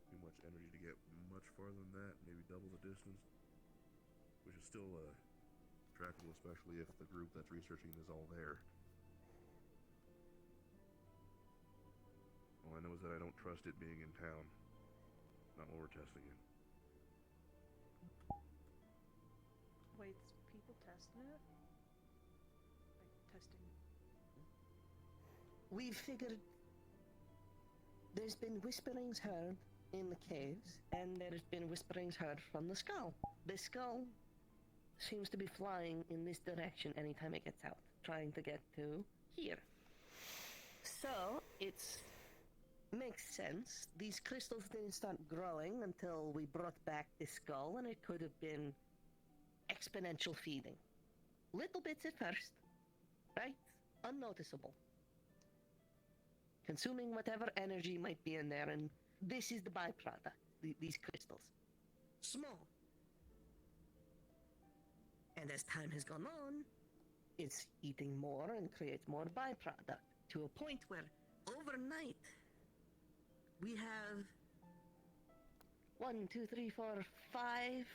too much energy to get much farther than that, maybe double the distance, which is still trackable, especially if the group that's researching is all there. All I know is that I don't trust it being in town, not while we're testing it. Wait, people testing it? Like, testing. We've figured there's been whisperings heard in the caves, and there's been whisperings heard from the skull. The skull seems to be flying in this direction anytime it gets out, trying to get to here. So, makes sense. These crystals didn't start growing until we brought back this skull, and it could have been exponential feeding. Little bits at first, right? Unnoticeable. Consuming whatever energy might be in there, and this is the byproduct, these crystals. Small. And as time has gone on, it's eating more and creates more byproduct, to a point where overnight we have 1, 2, 3, 4, 5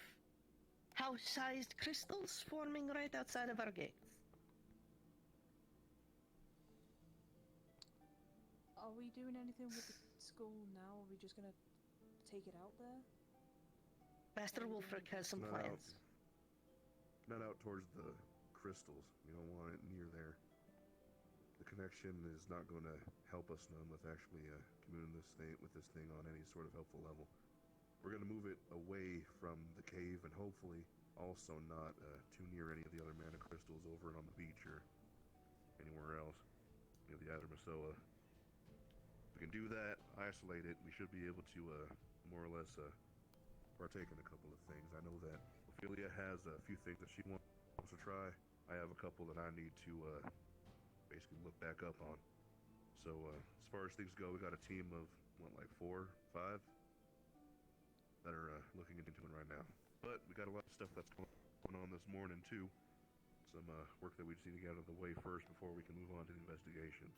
house-sized crystals forming right outside of our gates. Are we doing anything with the school now? Are we just gonna take it out there? Master Wolfric has some plans. Not out towards the crystals. We don't want it near there. The connection is not going to help us none with actually communing with this thing on any sort of helpful level. We're going to move it away from the cave and hopefully also not too near any of the other mana crystals over on the beach or anywhere else. You know, the Adamasoa. If we can do that, isolate it, we should be able to more or less partake in a couple of things. I know that Ophelia has a few things that she wants to try. I have a couple that I need to basically look back up on. So as far as things go, we got a team of what, like 4, 5 that are looking into it right now. But we got a lot of stuff that's going on this morning too. Some work that we just need to get out of the way first before we can move on to the investigation.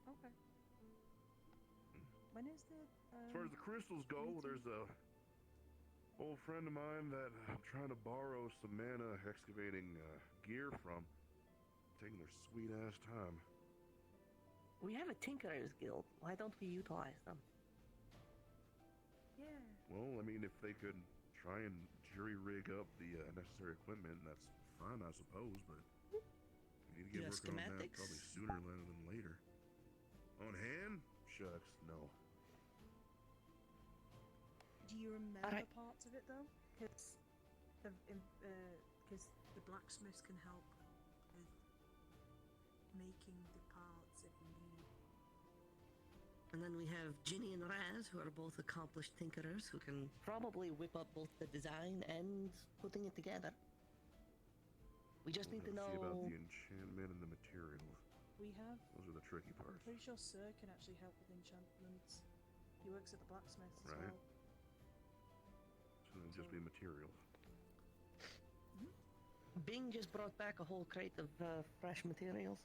Okay. When is the As far as the crystals go, meeting? there's a old friend of mine that I'm trying to borrow some mana excavating gear from. Taking their sweet ass time. We have a Tinkerers Guild. Why don't we utilize them? Yeah. Well, I mean, if they could try and jury rig up the necessary equipment, that's fine, I suppose, but we need to get Yeah, working on that schematics? probably sooner rather than later. On hand? Shucks, no. Do you remember Alright. parts of it though? Because the blacksmiths can help with making the parts if you need. And then we have Ginny and Raz, who are both accomplished tinkerers, who can probably whip up both the design and putting it together. We just need to See about know. the enchantment and the materials. We have. Those are the tricky I'm parts. pretty sure Sir can actually help with enchantments. He works at the blacksmith as Right. well. So it'll just be materials. Bing just brought back a whole crate of fresh materials.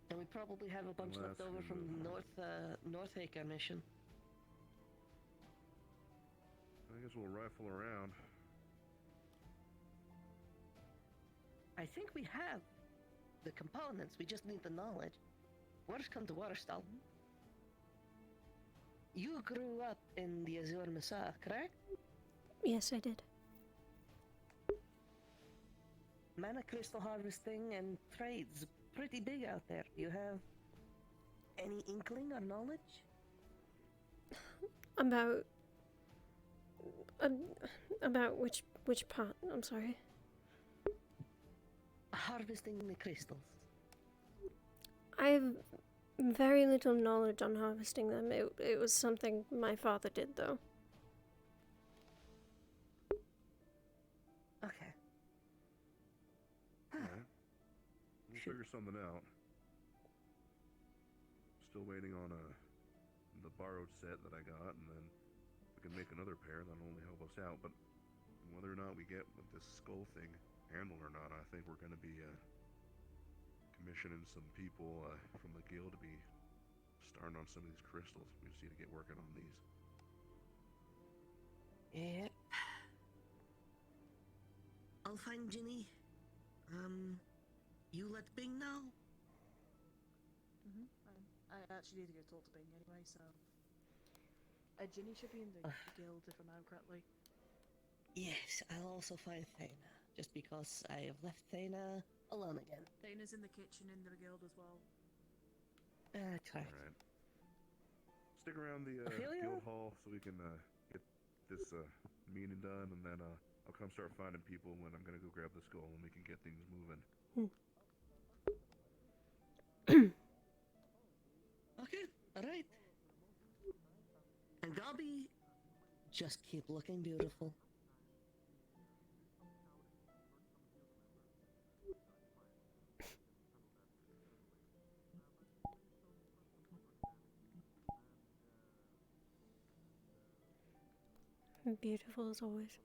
And we probably have a bunch Well, left that's over from good. the North Acre mission. I guess we'll rifle around. I think we have the components, we just need the knowledge. Worst come to worst, You grew up in the Azure Mesa, correct? Yes, I did. Mana crystal harvesting and trades pretty big out there. Do you have any inkling or knowledge? About which part? I'm sorry. Harvesting the crystals. I have very little knowledge on harvesting them. It was something my father did, though. Okay. Alright. We'll figure something out. Still waiting on the borrowed set that I got, and then we can make another pair that'll only help us out. But whether or not we get with this skull thing handled or not, I think we're going to be commissioning some people from the guild to be starting on some of these crystals. We just need to get working on these. Yep. I'll find Ginny. You let Bing know. I actually need to go talk to Bing anyway, so. Ginny should be in the guild if I remember correctly. Yes, I'll also find Thana, just because I have left Thana alone again. Dana's in the kitchen in the guild as well. That's right. Alright. Stick around the Ophelia? guild hall so we can get this meeting done, and then I'll come start finding people when I'm gonna go grab the skull and we can get things moving. Okay, alright. And Gobby, just keep looking beautiful. Beautiful as always.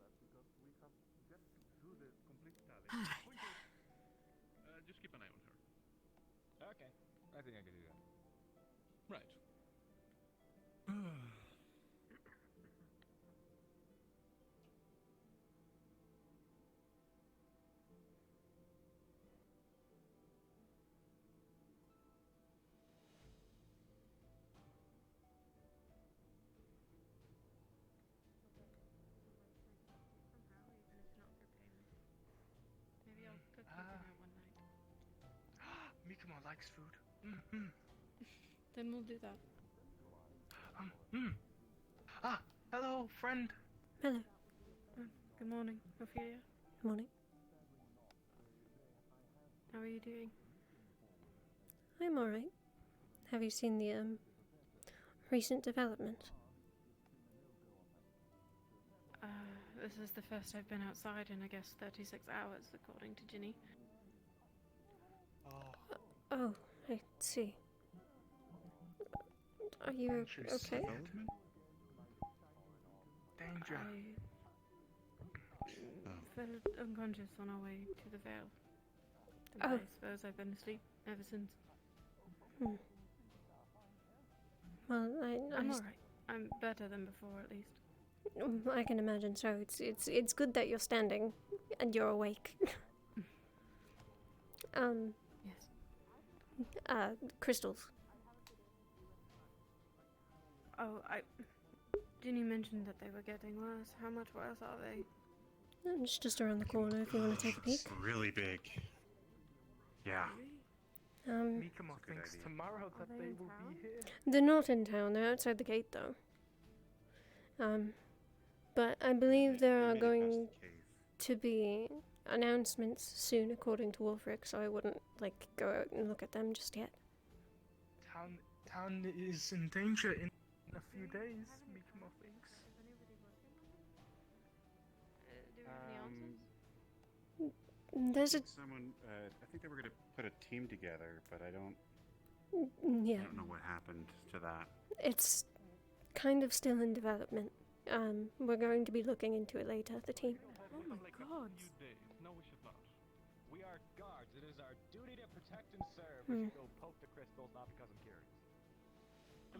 Just keep an eye on her. Okay, I think I can do that. Right. Maybe I'll cook you dinner one night. Mikamo likes food. Then we'll do that. Hello, friend. Hello. Good morning, Ophelia. Good morning. How are you doing? I'm alright. Have you seen the recent development? This is the first I've been outside in, I guess, 36 hours, according to Ginny. Oh, I see. Are you okay? Danger. I fell unconscious on our way to the Vale. And Oh. I suppose I've been asleep ever since. Well, I'm alright. I'm better than before, at least. I can imagine so. It's good that you're standing and you're awake. Yes. Crystals. Oh, Ginny mentioned that they were getting worse. How much worse are they? It's just around the corner if you want to take a peek. Really big. Yeah. Mikamo thinks tomorrow that they will be here. They're not in town. They're outside the gate, though. But I believe there are going to be announcements soon, according to Wolfric. So I wouldn't go out and look at them just yet. Town is in danger in a few days, Mikamo thinks. There's a Someone, I think they were going to put a team together, but I don't yeah. I don't know what happened to that. It's kind of still in development. We're going to be looking into it later, the team. Oh my god. No, we should not. We are guards. It is our duty to protect and serve. Hmm. We should go poke the crystals, not because I'm curious.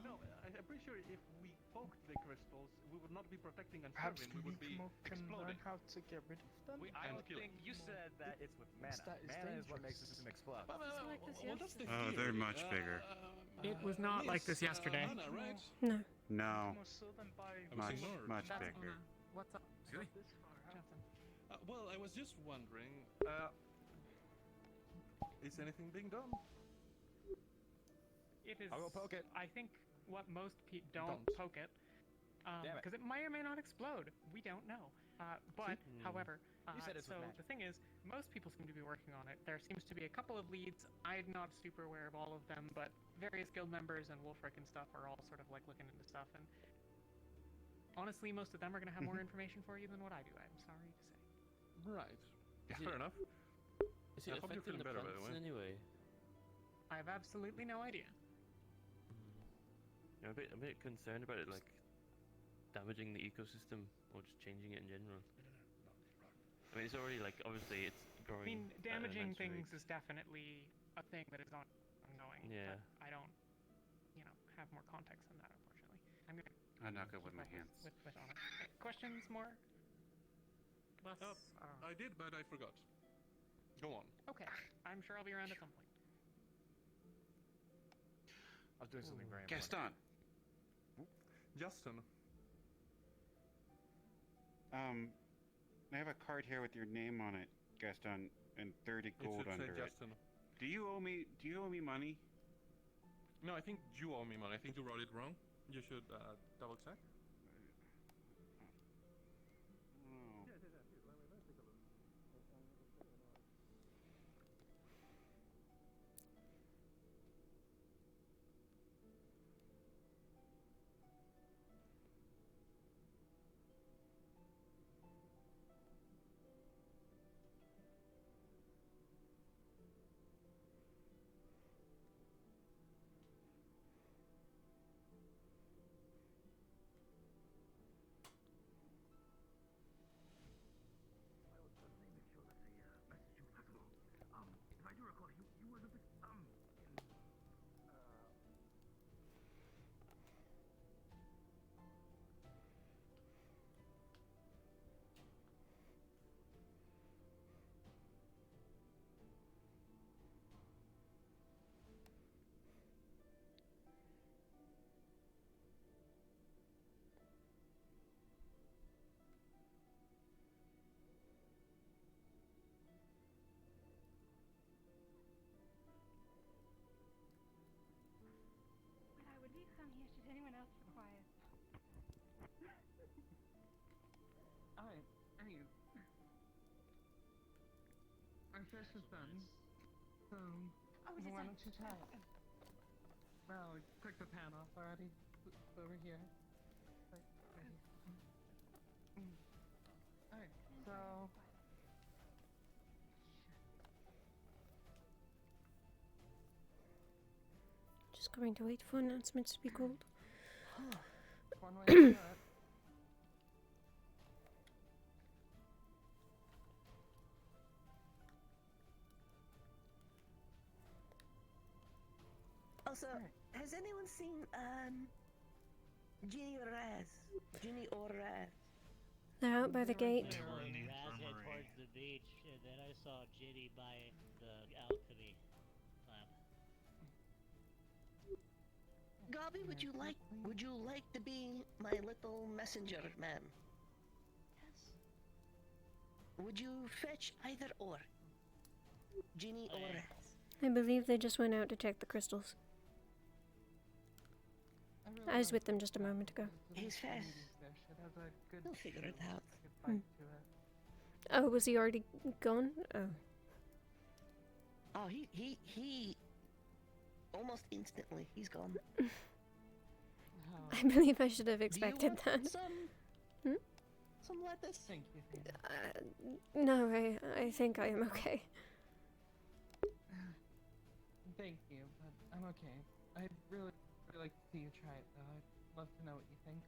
No, I'm pretty sure if we poked the crystals, we would not be protecting and Perhaps serving. We would be Mikamo can learn exploding. how to get rid of them. I don't think you said that it's with mana. That is Mana is what makes dangerous. them explode. Oh, they're much bigger. It was not like this yesterday. No. No. Much, ignored. much bigger. What's up? Really? This far, Jonathan. Well, I was just wondering, is anything being done? It is. I'll go poke it. I think what most people don't poke it, Damn it. because it may or may not explode. We don't know. But however, You said it's so with magic. the thing is, most people seem to be working on it. There seems to be a couple of leads. I'm not super aware of all of them, but various guild members and Wolfric and stuff are all sort of looking into stuff. And honestly, most of them are going to have more information for you than what I do. I'm sorry to say. Right. Is Fair it- enough. Is it I hope you're affecting feeling the better, by the plants way. in any way? I have absolutely no idea. Yeah, I'm a bit concerned about it, damaging the ecosystem or just changing it in general. I mean, it's already obviously it's growing. I mean, at an damaging immense things rate. is definitely a thing that is ongoing. Yeah. But I don't, have more context than that, unfortunately. I'm gonna. I'm not good with keep my up hands. With honor. Questions more? Less. I did, but I forgot. Go on. Okay. I'm sure I'll be around at some point. I was doing something very important. Gaston. Justin. I have a card here with your name on it, Gaston, and 30 gold It should under say it. Justin. Do you owe me money? No, I think you owe me money. I think you wrote it wrong. You should double check. But I would leave some here should anyone else require. Alright, anyway. Our fish is done. So, why don't you try it? Well, we took the pan off already. It's over here. Right here. Alright, so... Just going to wait for announcements to be called. One way to do it. Also, has anyone seen Ginny or Raz? Ginny or Raz? They're out by the gate. Raz head towards the beach, and then I saw Ginny by the alchemy lab. Gobby, would you like to be my little messenger man? Yes. Would you fetch either or? Ginny or Raz? I believe they just went out to check the crystals. I was with them just a moment ago. He's fast. He'll figure it out. Oh, was he already gone? Oh. Oh, he almost instantly, he's gone. I believe I should have expected that. Some lettuce? Thank you. No, I think I am okay. Thank you, but I'm okay. I'd really like to see you try it, though. I'd love to know what you think.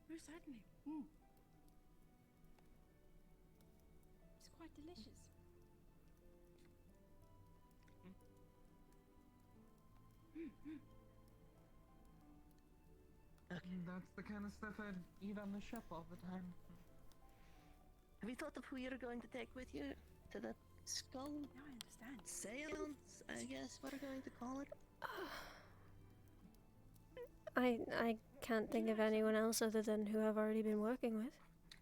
Most certainly. It's quite delicious. That's the kind of stuff I'd eat on the ship all the time. Have you thought of who you're going to take with you to the skull? Now I understand. Seance, I guess we're going to call it. I can't think of anyone else other than who I've already been working with,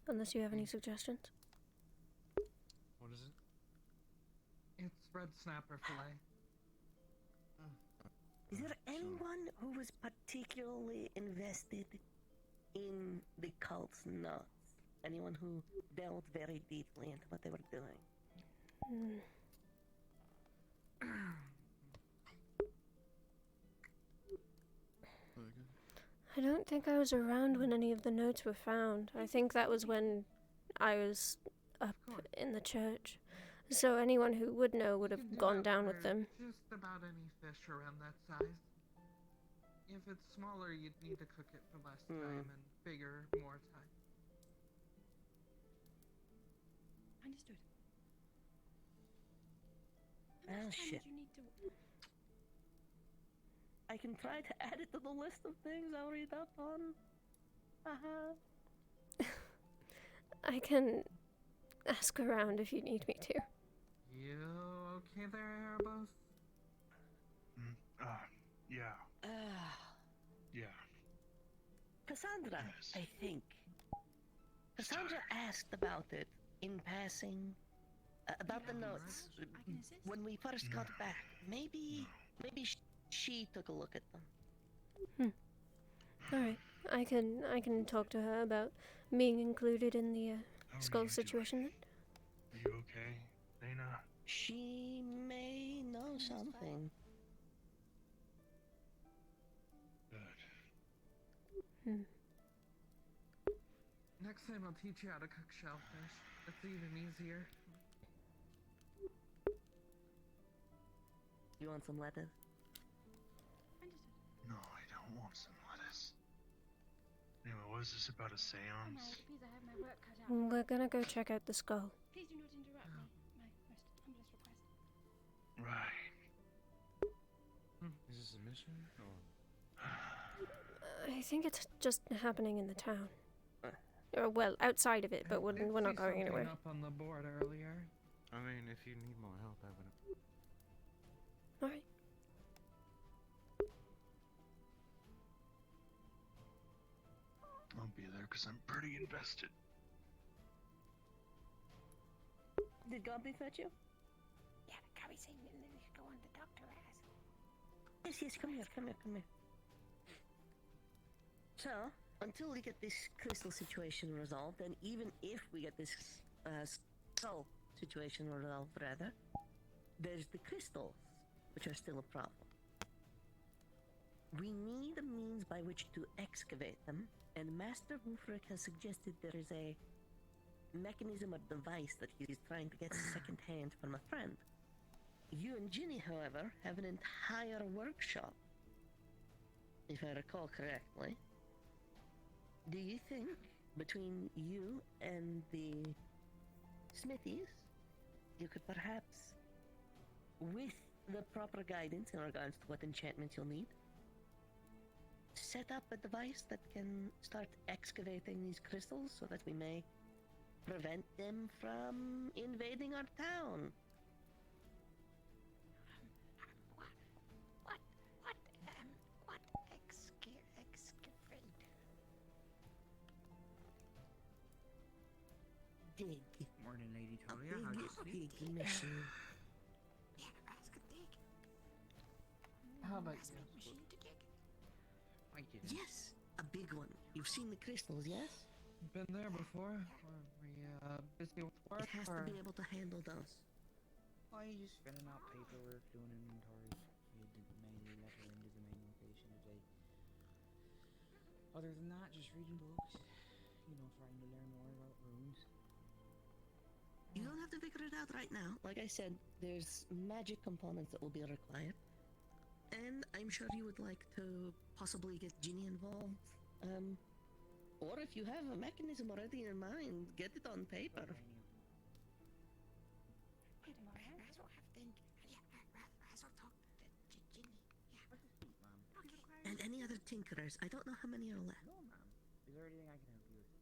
unless you have any suggestions. What is it? It's red snapper fillet. Is there anyone who was particularly invested in the cult's nuts? Anyone who delved very deeply into what they were doing? I don't think I was around when any of the notes were found. I think that was when I was up in the church. So anyone who would know would have gone down with them. Just about any fish around that size. If it's smaller, you'd need to cook it for less time, and bigger, more time. Understood. Oh, shit. You need to... I can try to add it to the list of things I'll read up on. I can ask around if you need me to. You okay there, Erebos? Yeah. Yeah. Cassandra, I think. Cassandra asked about it in passing. About the notes. When we first got back. Maybe she took a look at them. Alright. I can talk to her about being included in the skull situation then. Are you okay, Dana? She may know something. Good. Next time I'll teach you how to cook shellfish. It's even easier. You want some lettuce? No, I don't want some lettuce. Anyway, what is this about a seance? Please, I have my work cut out. We're gonna go check out the skull. Please do not interrupt me. My most humblest request. Right. Is this a mission? Or... I think it's just happening in the town. Or, well, outside of it, but we're not going anywhere. Up on the board earlier. I mean, if you need more help, I would. Alright. I'll be there because I'm pretty invested. Did Gobby fetch you? Yeah, Gabby's saying that we should go on to Dr. Ass. Yes, come here. So, until we get this crystal situation resolved, and even if we get this skull situation resolved, rather, there's the crystals, which are still a problem. We need a means by which to excavate them, and Master Wulfric has suggested there is a mechanism or device that he's trying to get secondhand from a friend. You and Ginny, however, have an entire workshop, if I recall correctly. Do you think, between you and the smithies, you could perhaps, with the proper guidance in regards to what enchantments you'll need, set up a device that can start excavating these crystals so that we may prevent them from invading our town? What excavate? Dig. Morning, Lady A Talia. How'd you sleep? big mission. Yeah, ask a dig. How about Ask you? a machine to dig. I didn't. Yes, a big one. You've seen the crystals, yes? Been there before. Were we busy with work? It has to be able to handle those. Why are you just filling out paperwork, doing inventory? You did mainly letter into the main location today. Other than that, just reading books. You know, trying to learn more about runes. You don't have to figure it out right now. Like I said, there's magic components that will be required. And I'm sure you would like to possibly get Ginny involved. Or if you have a mechanism already in mind, get it on paper. Razzle have think. Yeah, Razzle talk to Ginny. Yeah. And any other tinkerers. I don't know how many are left. No, ma'am. Is there anything I can help you with?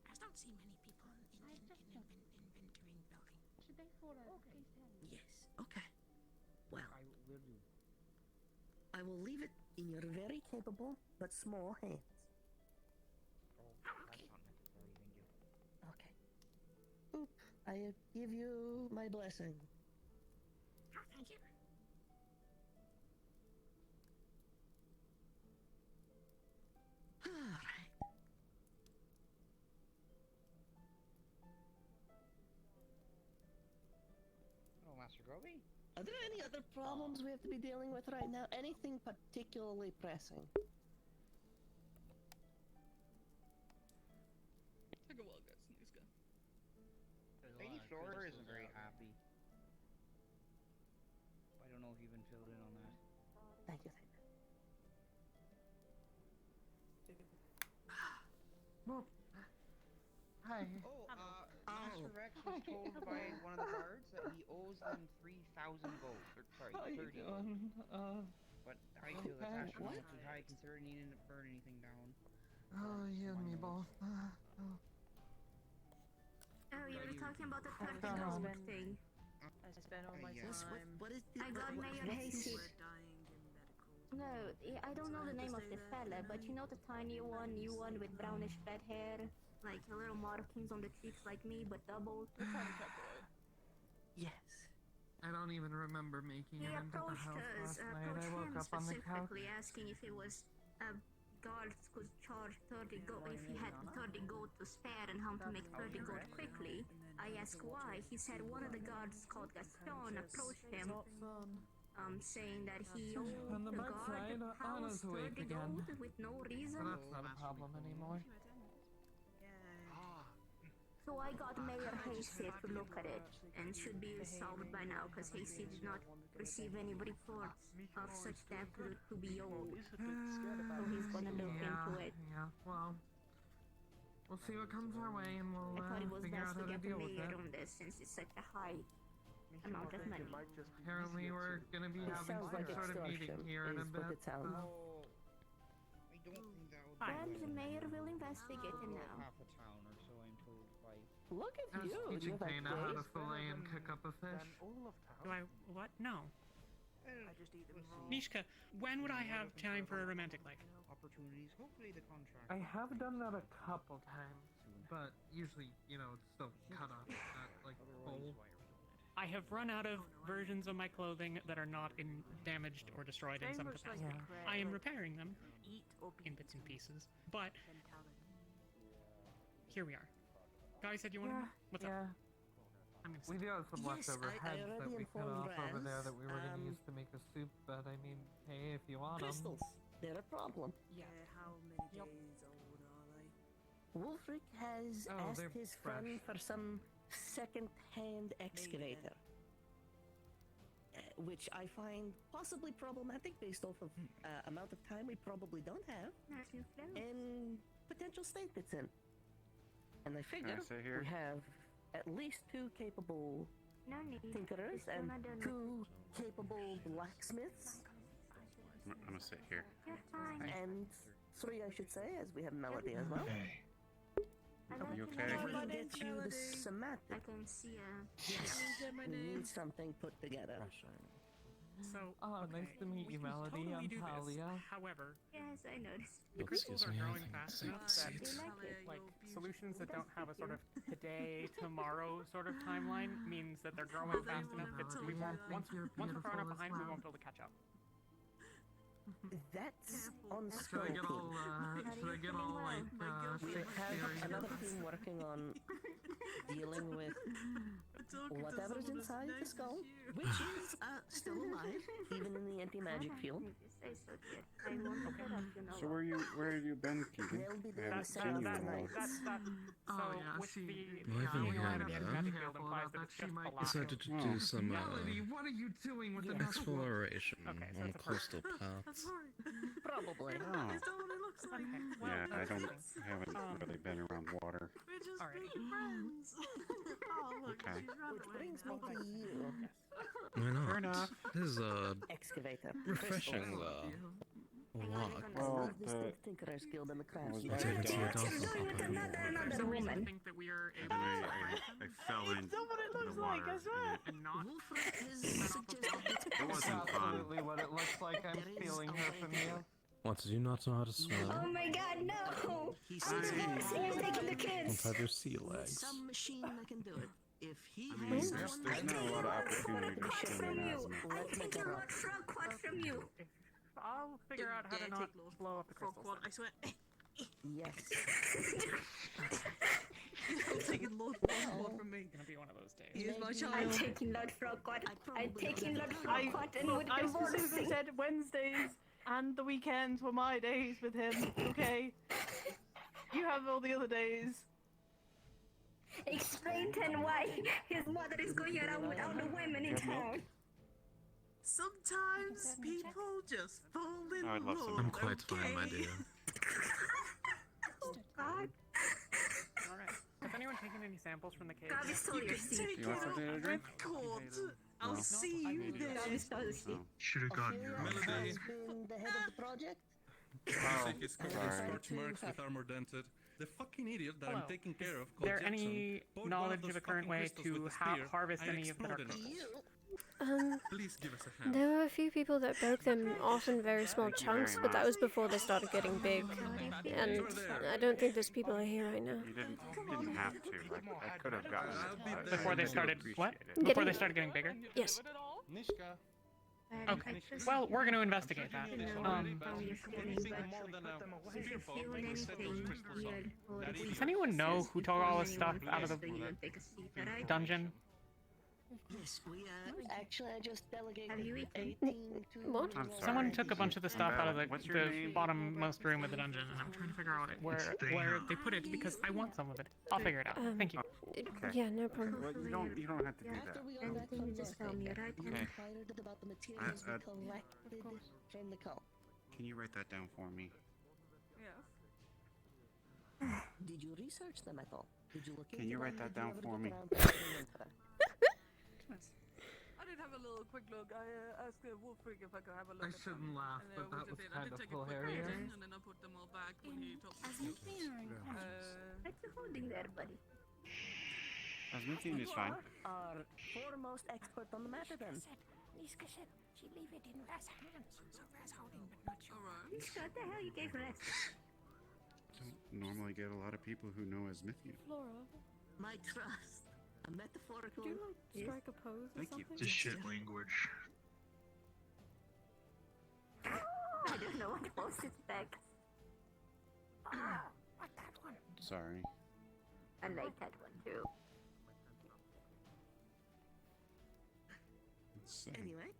I don't see many people in inventorying building. Should they for Yes. Okay. Well, I will do. I will leave it in your very capable but small hands. Oh, that's not necessary, thank you. Okay. Oop. I give you my blessing. Oh, thank you. Alright. Oh, Master Groby? Are there any other problems we have to be dealing with right now? Anything particularly pressing? Take a while, guys. Let's go. Lady Flora isn't very happy. I don't know if you've been filled in on that. Thank you. Well, hi. Oh, Master Rex was told by one of the guards that he owes them 3,000 gold. Sorry, How you 30 gold. doing? But I feel that's okay. astronomically high considering he didn't burn anything down. Oh, you and me both. Oh, you were talking about the 30 Come on. gold thing. I spent all my Yes, time. what is the... I got Mayor Hasty. We're dying in medical. No, I don't know the name of the fella, but you know the tiny one, you one with brownish red hair, like little markings on the cheeks like me, but double. Which one's that boy? Yes. I don't even remember making He it into the approached house us, last night. I approached woke him up on the couch. specifically, asking if it was guards could charge 30 gold, if he had 30 gold to spare and how to make 30 gold quickly. I asked why. He said one of the guards called Gaston approached him, saying that he owed On the the backside, guard Anna's house awake 30 again. gold with no reason. So that's not a problem anymore. So I got Mayor Hasty to look at it, and should be solved by now, because Hasty did not receive any reports of such debt to be owed. So he's gonna look into it. Yeah, well, we'll see what comes our way and we'll I thought it was figure out best how to to get the deal with mayor it. on this, since it's such a high amount of money. Apparently we're gonna be It having sounds some like sort of meeting extortion, here in a is what bit. it sounds. Oh, I don't think that would Well, be the mayor will investigate it now. half a town or so, I'm told by... Look at I was you. teaching You have Kana how to days. fillet and cook up a fish. Do I what? No. I just eat them raw. Nishka, when would I have time for a romantic life? Opportunities, hopefully the contract. I have done that a couple times, but usually, you know, it's still cut off at, like, full. I have run out of versions of my clothing that are not damaged or destroyed in some capacity. I am repairing them in bits and pieces, but here we are. Guy said you wanted me? What's up? I'm gonna We do have some Yes, leftover I heads that already we cut informed off over there Raz, that we were going to use to make a soup, but I mean, hey, if you want them. Crystals. They're a problem. Yeah, how many days old are they? Wolfric has Oh, asked they're his fresh. friend for some second-hand excavator. Which I find possibly problematic based off of amount of time we probably don't have and potential state it's in. And I figure say here? we have at least 2 capable tinkerers and 2 capable blacksmiths. I'm gonna sit here. And 3, I should say, as we have Melody as well. You okay? We can get you the somatic. I can see Yes. We need something put together. So, nice to meet you, Melody. Totally I'm do this. Talia. However, Yes, I noticed. the crystals are Excuse me, growing I fast think enough it's that safe. like solutions that don't have a sort of today, tomorrow sort of timeline means that they're growing fast enough that we won't once we're far enough behind we won't be able to catch up. That's on Should I get all, we have another team working on dealing with whatever's inside the skull, which is still alive, even in the anti-magic field. So where have you been, Keegan? They'll be I doing haven't the seen you in a same while. So with the Well, I've been here outside of in the a magic bit. field implies that it's just alive. Decided to do some Melody, what are you doing with the exploration Okay, so on it's a coastal paths. Probably. Oh. Is that what it looks like? Yeah, I haven't really been around water. We're just big friends. Oh, look, Okay. she's run Which away brings now. me to you. Why not? Fair enough. This is Excavator. refreshing walk. Well, This Tinkerer's Guild and the Craftsman. It's a tear off the top of the There's no reason to think that we are able to I fell in That's what it looks the like, water. I swear. and not It wasn't fun. Absolutely what it looks like. I'm feeling her from you. What, do you not know how to swim? Oh my god, no! I'm taking the kids! Don't have your sea legs. Some machine that can do it. If he I mean, has there's someone not a lot of opportunity to swim in asthma. I take your Lord Frog quad from you! I'll figure out how to not blow up the crystals. I swear. Yes. I'm taking Lord Frog from me. It's gonna be one of those days. He is my child. I'm taking Lord Frog quad. I'm taking Lord Frog I quad and with the specifically said Wednesdays and the weekends were my days with him, okay? You have all the other days. Explain to him why his mother is going around with all the women in town. Sometimes people just fall in I would love some. I'm quite fine, my dear. Oh god. Alright. Has anyone taken any samples from the cave? Gabi stole your seat. Take You want it something to off drink? record. I'll No. see you there. Gabi stole the seat. Should have gotten your own. Has been the head of the project. Oh, His sorry. scorch marks with armor dented. The fucking idiot that Hello. I'm taking care of. Is called there any Jackson, poured one knowledge those of a current fucking way crystals to with a spear. harvest I any of the dark exploded. crystals? Please give us a hand. There were a few people that broke them off in very small chunks, but that was before they started getting big. And I don't think those people are here right now. You didn't have to. I could have gotten it. Before they started what? Getting- Before they started getting bigger? Yes. Nishka. Okay. Well, we're going to investigate that. Does anyone know who took all this stuff out of the dungeon? Yes, we actually I just delegated Have you 18 to. What? I'm sorry. Someone took a bunch of the stuff out of What's your the name? bottommost room of the dungeon, and I'm trying to figure out where they put it because I want some of it. I'll figure it out. Thank you. Yeah, no problem. Well, you don't have to do After that. we got back from work, I Okay. inquired about the materials we collected from the cult. Can you write that down for me? Did you research them at all? Did you look Can into you write them? that Did you down ever for look me? around for them? I did have a little quick look. I asked Wolfric if I could have a look. I at them. shouldn't laugh, And, but we that just was did. I kind did of take it quick hilarious. reading, and then I put them all back when he told me. What you holding there, buddy? Asminthian is fine. Our foremost expert on the matter then. Niska said she leave it in Raz's hands, so Raz holding but not sure. What the hell you gave her? Don't normally get a lot of people who know Asminthian. Flora, My trust. A metaphorical. do you like strike a pose or Thank you. something? It's a shit language. I don't know what post it's back. What that one? Sorry. I like that one too. Let's see. Anyway,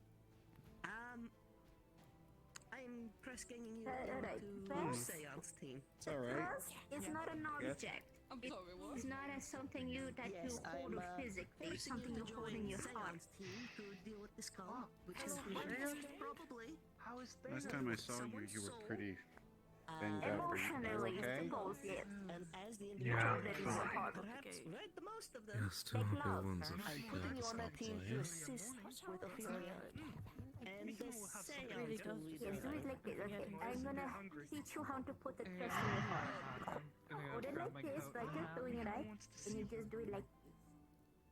I am I'm press ganging you right. into Press? seance team. It's alright. Press is not an Yes. object. I'm sorry, what? It's not as something you that Yes, you hold I'm physically. It's forcing something you you to hold join in your seance heart. team to deal with this skull, which is probably. How is Last time I saw you, you were pretty banged up. Are you Emotionally, okay? bullshit. And as the Yeah, individual that I'm is fine. perhaps read the most of them, Yes, two of the ones of I'm putting you on that team to yeah. assist with Ophelia. And the seance will lead Yes, do it like this. Okay, I'm gonna teach you how to put the crest in your heart. Hold it like this, like you're doing it right, and you just do it like this.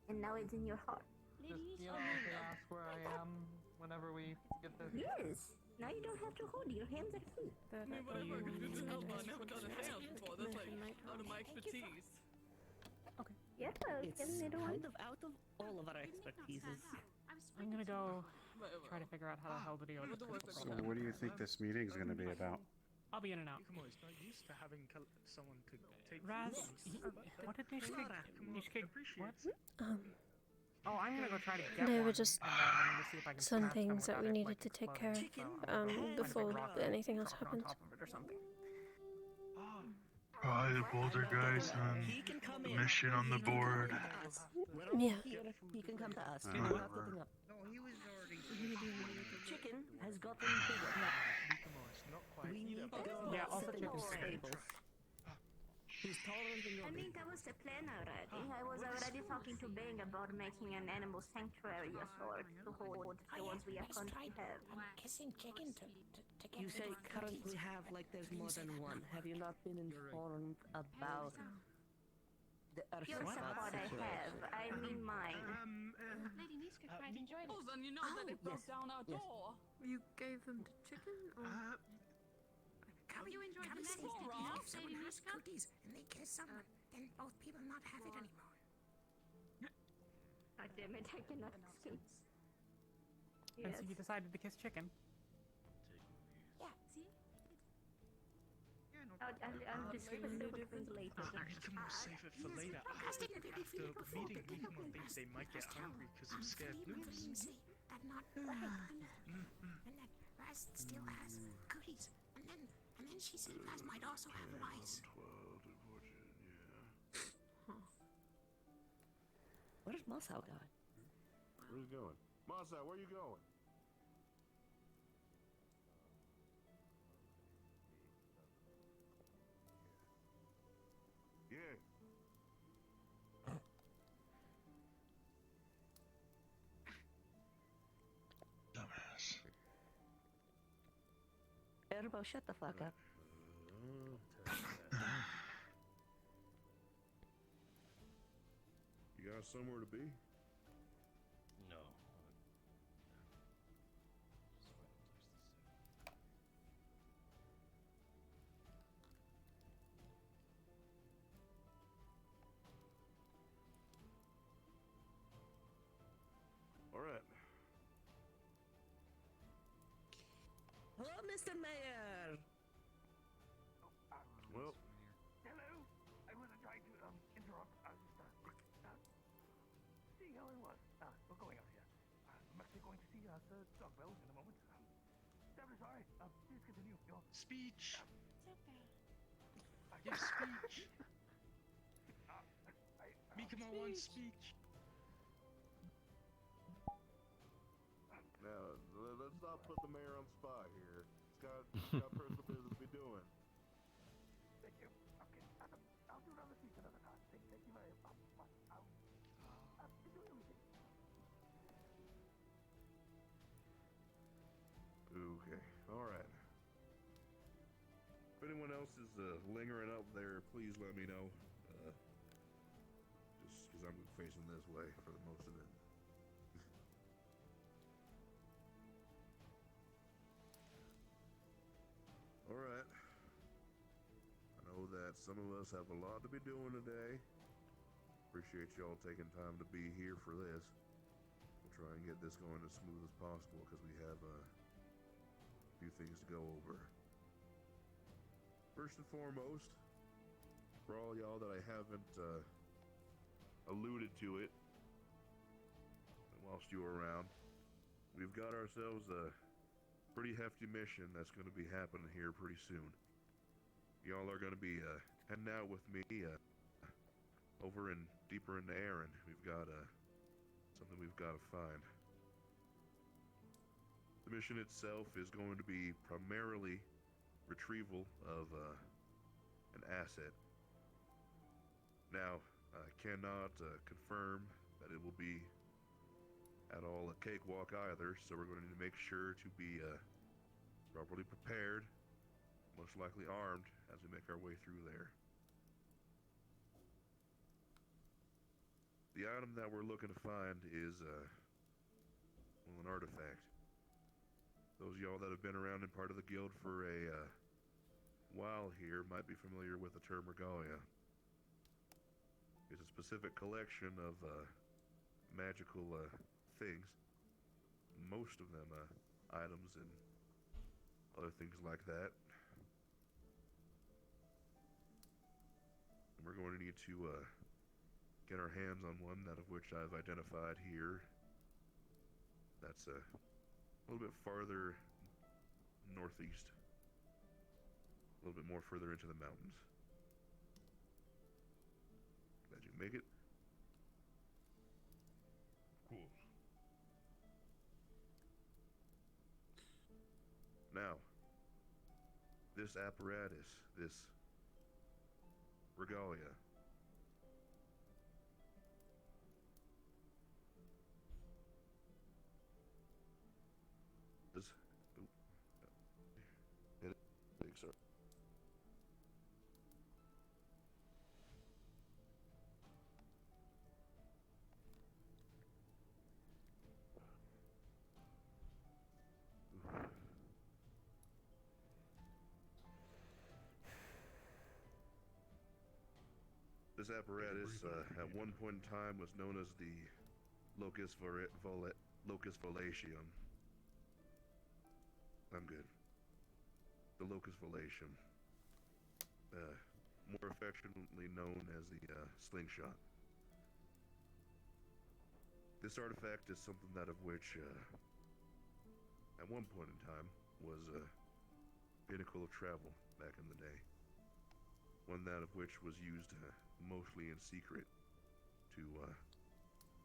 And now it's in your heart. Just, you know, they ask where I am whenever we get this. Yes. Now you don't have to hold it. Your hands are free. I mean, whatever I can do to help, I've never done a seance before. That's like out of my expertise. Yeah, It's kind of out of all of our expertises. I'm gonna go try to figure out how the hell to deal with this. So what do you think this meeting's going to be about? I'll be in and out. Come on, it's not used to having someone to take Raz, what did Nishkig, what? Oh, I'm gonna go try to get There one. were just and then I need to see if I can some smash them things that without we it, needed like, to take care exploding, of so, before anything else drop it on happened. top of it or something. Probably the Boulder guys and mission on the board. Yeah. He can come to us. Uh, We're not getting up. Chicken has gotten bigger. We need to go Yeah, and also set him in chicken's strange. stables. He's taller than I mean, that was the plan already. I was already talking to Bang about making an animal sanctuary of sorts to hold the ones we are currently have. Kissing chicken to get You say rid of the currently cookies. have like there's more than one. Have you not been informed about the Your support I have. I mean mine. Lady Niska quite enjoyed it. Oh, then you know that it broke down our door. You gave them to chicken? Or? You enjoyed the Say next that door, if someone Lady has Niska? cookies and they kiss someone, then both people not have it anymore. God damn it, I cannot escape. And so you decided to kiss chicken. Yeah, see? I'll discuss it with things later. Come on, save it for later. After the meeting, Mikamo thinks they might get hungry because of scared noodles. That not and then Raz still has cookies. And then she said Raz might also have rice. Where's Mossau going? Where's he going? Masa, where you going? Yeah. Dumbass. Erbo, shut the fuck up. You got somewhere to be? No. All right. Hello, Mr. Mayor. Well, Hello. I wasn't trying to interrupt. Seeing how it was. We're going out here. I'm actually going to see the dog bells in a moment. Terribly sorry. Please continue. Your Speech. Give speech. Mikamo wants speech. now let's not put the mayor on the spot here. He's got personal business to be doing. Thank you. Okay. I'll do another speech another time. Thank you very much. I'll do everything. Okay. All right. If anyone else is lingering up there, please let me know. Just because I'm facing this way for the most of it. All right. I know that some of us have a lot to be doing today. Appreciate y'all taking time to be here for this. We'll try and get this going as smooth as possible because we have a few things to go over. First and foremost, for all y'all that I haven't alluded to it whilst you were around, we've got ourselves a pretty hefty mission that's going to be happening here pretty soon. Y'all are going to be heading out with me over and deeper into Aaron. We've got something we've got to find. The mission itself is going to be primarily retrieval of an asset. Now, I cannot confirm that it will be at all a cakewalk either, so we're going to need to make sure to be properly prepared, most likely armed, as we make our way through there. The item that we're looking to find is, well, an artifact. Those of y'all that have been around in part of the guild for a while here might be familiar with the term regalia. It's a specific collection of magical things, most of them items and other things like that. And we're going to need to get our hands on one, that of which I've identified here. That's a little bit farther northeast, a little bit more further into the mountains. Glad you can make it. Cool. Now, this apparatus, this regalia, this, hit it, big sir. This apparatus, at one point in time, was known as the Locus Volatium. I'm good. The Locus Volatium. More affectionately known as the slingshot. This artifact is something that of which, at one point in time, was a pinnacle of travel back in the day. One that of which was used mostly in secret to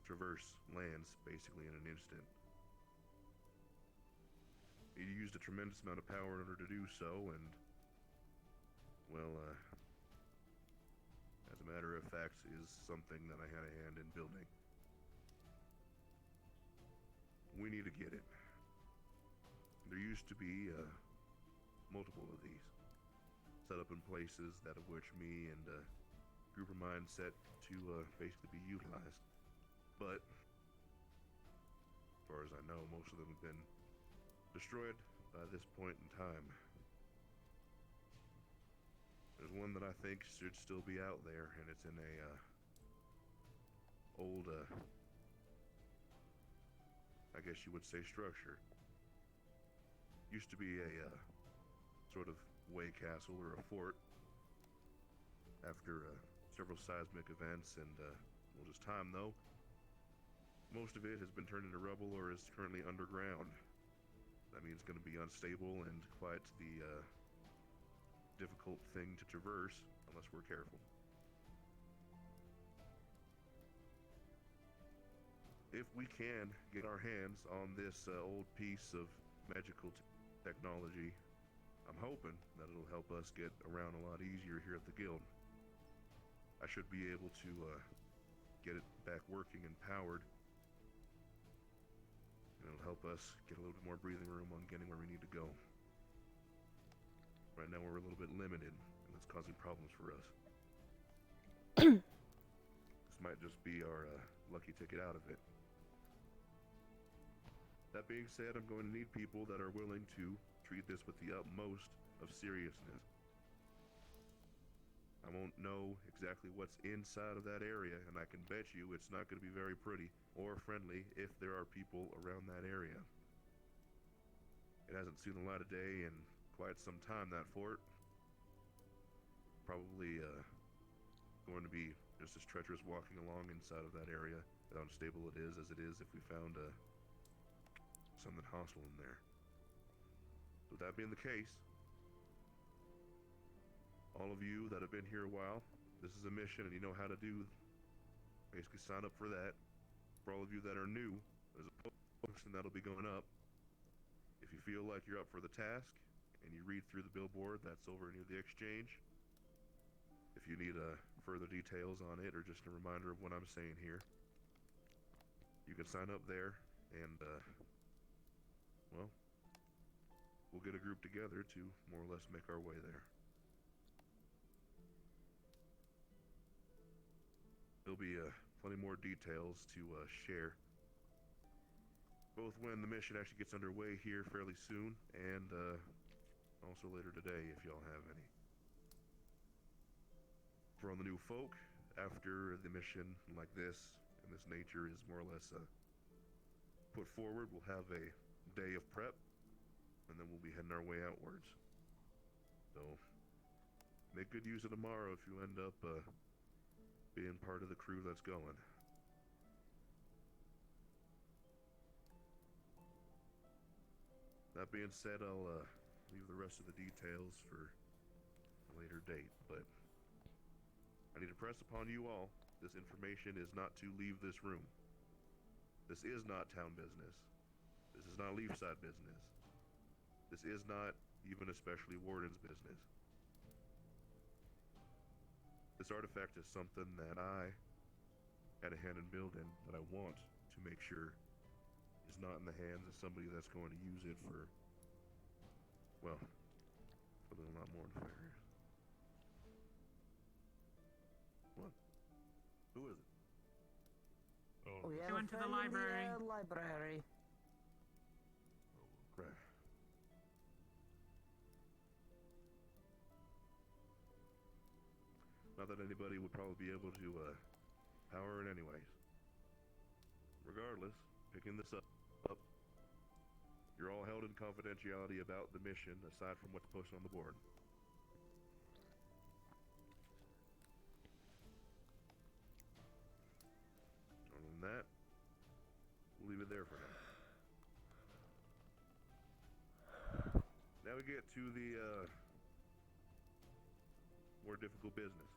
traverse lands basically in an instant. He used a tremendous amount of power in order to do so, and, well, as a matter of fact, is something that I had a hand in building. We need to get it. There used to be multiple of these set up in places that of which me and a group of mine set to basically be utilized. But as far as I know, most of them have been destroyed by this point in time. There's one that I think should still be out there, and it's in a old, I guess you would say, structure. Used to be a sort of way castle or a fort after several seismic events, and well, just time though. Most of it has been turned into rubble or is currently underground. That means it's going to be unstable and quite the difficult thing to traverse unless we're careful. If we can get our hands on this old piece of magical technology, I'm hoping that it'll help us get around a lot easier here at the guild. I should be able to get it back working and powered. And it'll help us get a little bit more breathing room on getting where we need to go. Right now we're a little bit limited, and it's causing problems for us. This might just be our lucky ticket out of it. That being said, I'm going to need people that are willing to treat this with the utmost of seriousness. I won't know exactly what's inside of that area, and I can bet you it's not going to be very pretty or friendly if there are people around that area. It hasn't seen the light of day in quite some time, that fort. Probably going to be just as treacherous walking along inside of that area, how unstable it is as it is if we found something hostile in there. With that being the case, all of you that have been here a while, this is a mission and you know how to do, basically sign up for that. For all of you that are new, there's a potion that'll be going up. If you feel like you're up for the task and you read through the billboard that's over near the exchange, if you need further details on it or just a reminder of what I'm saying here, you can sign up there and, well, we'll get a group together to more or less make our way there. There'll be plenty more details to share, both when the mission actually gets underway here fairly soon and also later today if y'all have any. For all the new folk, after the mission like this and this nature is more or less put forward, we'll have a day of prep and then we'll be heading our way outwards. So make good use of tomorrow if you end up being part of the crew that's going. That being said, I'll leave the rest of the details for a later date, but I need to press upon you all, this information is not to leave this room. This is not town business. This is not Leafside business. This is not even especially Warden's business. This artifact is something that I had a hand in building that I want to make sure is not in the hands of somebody that's going to use it for, well, something a lot more nefarious. What? Who is it? Oh, yeah, She went to the library. Library. Right. Not that anybody would probably be able to power it anyways. Regardless, picking this up, you're all held in confidentiality about the mission aside from what's posted on the board. Other than that, we'll leave it there for now. Now we get to the more difficult business.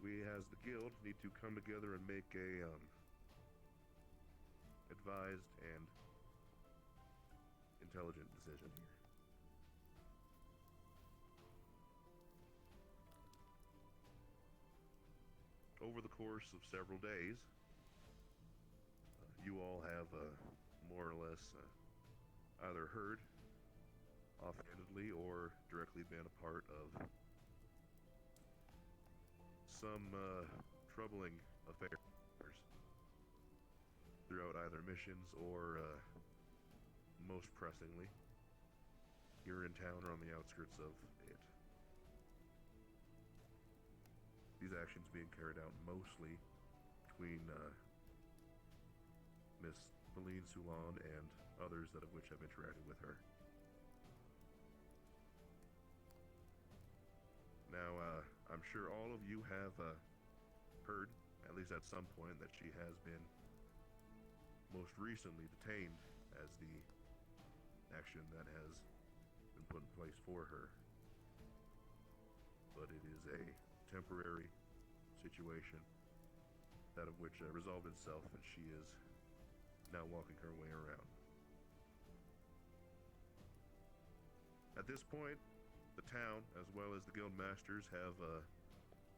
We, as the guild, need to come together and make a advised and intelligent decision here. Over the course of several days, you all have more or less either heard offhandedly or directly been a part of some troubling affairs throughout either missions or, most pressingly, here in town or on the outskirts of it. These actions being carried out mostly between Miss Feline Soulon and others that of which have interacted with her. Now, I'm sure all of you have heard, at least at some point, that she has been most recently detained as the action that has been put in place for her. But it is a temporary situation, that of which resolved itself, and she is now walking her way around. At this point, the town, as well as the guild masters, have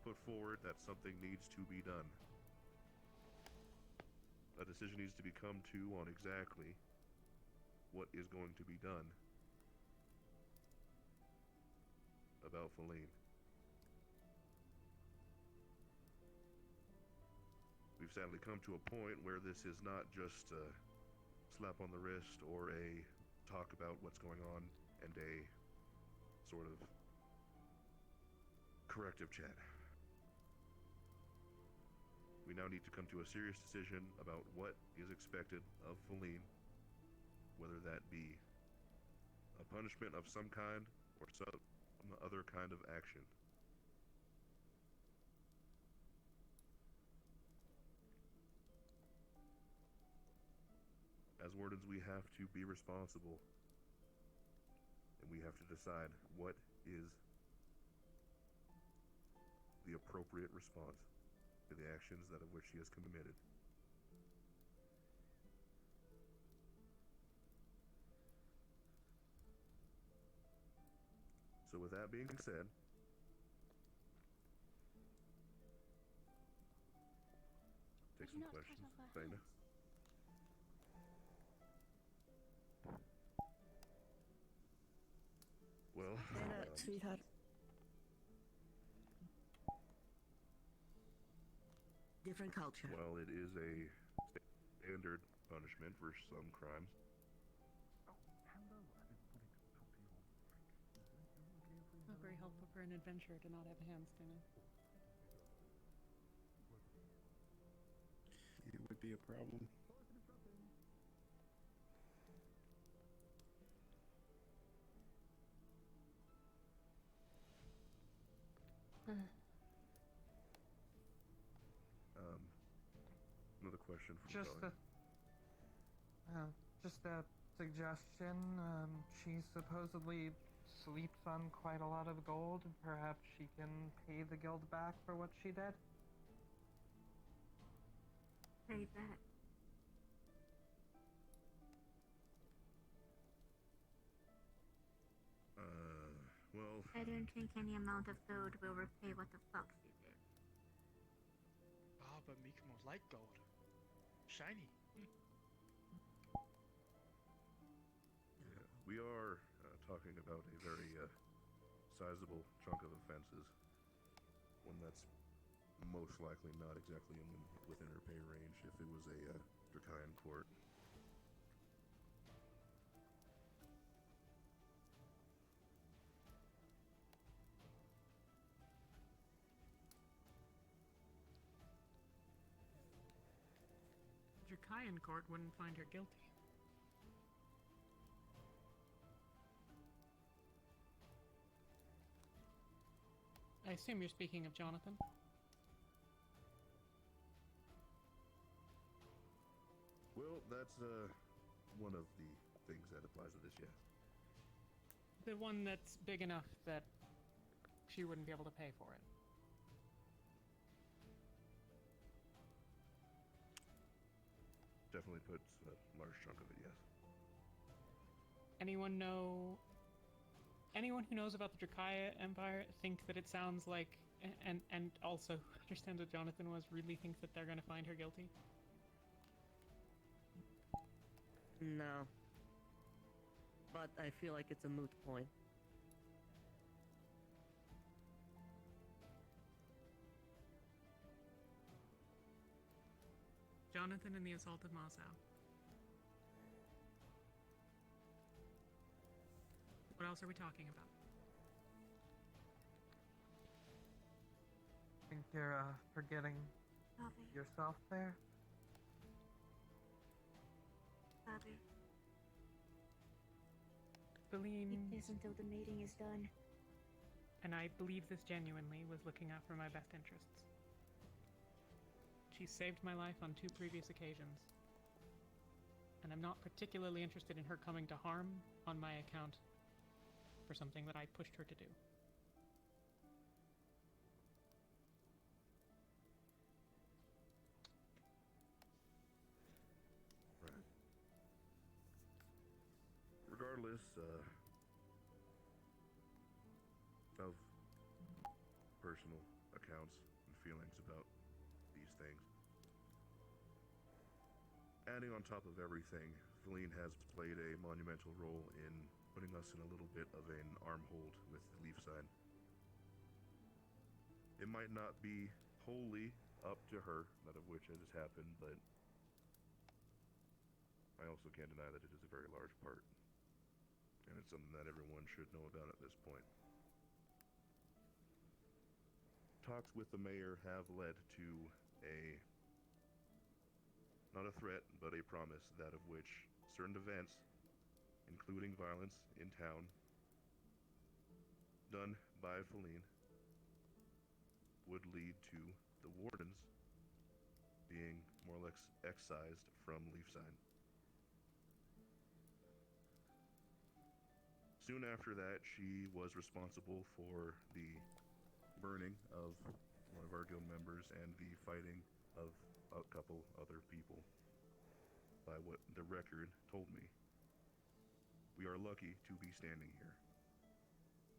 put forward that something needs to be done. A decision needs to be come to on exactly what is going to be done about Feline. We've sadly come to a point where this is not just a slap on the wrist or a talk about what's going on and a sort of corrective chat. We now need to come to a serious decision about what is expected of Feline, whether that be a punishment of some kind or some other kind of action. As wardens, we have to be responsible. And we have to decide what is the appropriate response to the actions that of which she has committed. So with that being said, take some questions. Dana? Well, sweetheart. Different culture. Well, it is a standard punishment for some crimes. Not very helpful for an adventurer to not have hands, Dana. It would be a problem. Another question from Just Kelly. just a suggestion. She supposedly sleeps on quite a lot of gold. Perhaps she can pay the guild back for what she did. Pay back. Well, I don't think any amount of gold will repay what the fuck she did. Ah, but Mikimo's like gold. Shiny. yeah, we are talking about a very sizable chunk of offenses. One that's most likely not exactly within her pay range if it was a Dracayan court. Dracayan court wouldn't find her guilty. I assume you're speaking of Jonathan? Well, that's one of the things that applies to this, yes. The one that's big enough that she wouldn't be able to pay for it. Definitely puts a large chunk of it, yes. Anyone who knows about the Drakaya Empire think that it sounds like, and also understand what Jonathan was, really think that they're gonna find her guilty? No. But I feel like it's a moot point. Jonathan and the assault of Masao. What else are we talking about? I think you're forgetting Bobby. yourself there. Bobby. Feline, It is until the meeting is done. and I believe this genuinely, was looking out for my best interests. She saved my life on 2 previous occasions, and I'm not particularly interested in her coming to harm on my account for something that I pushed her to do. Right. Regardless of personal accounts and feelings about these things, adding on top of everything, Feline has played a monumental role in putting us in a little bit of an armhold with the Leaf Side. It might not be wholly up to her, that of which it has happened, but I also can't deny that it is a very large part. And it's something that everyone should know about at this point. Talks with the mayor have led to not a threat, but a promise that of which certain events, including violence in town, done by Feline, would lead to the Wardens being more or less excised from Leafside. Soon after that, she was responsible for the burning of one of our guild members and the fighting of a couple other people, by what the record told me. We are lucky to be standing here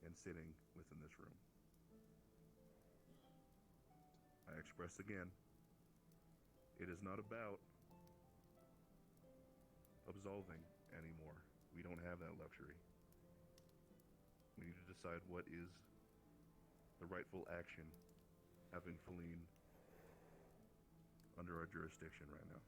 and sitting within this room. I express again, it is not about absolving anymore. We don't have that luxury. We need to decide what is the rightful action having Feline under our jurisdiction right now.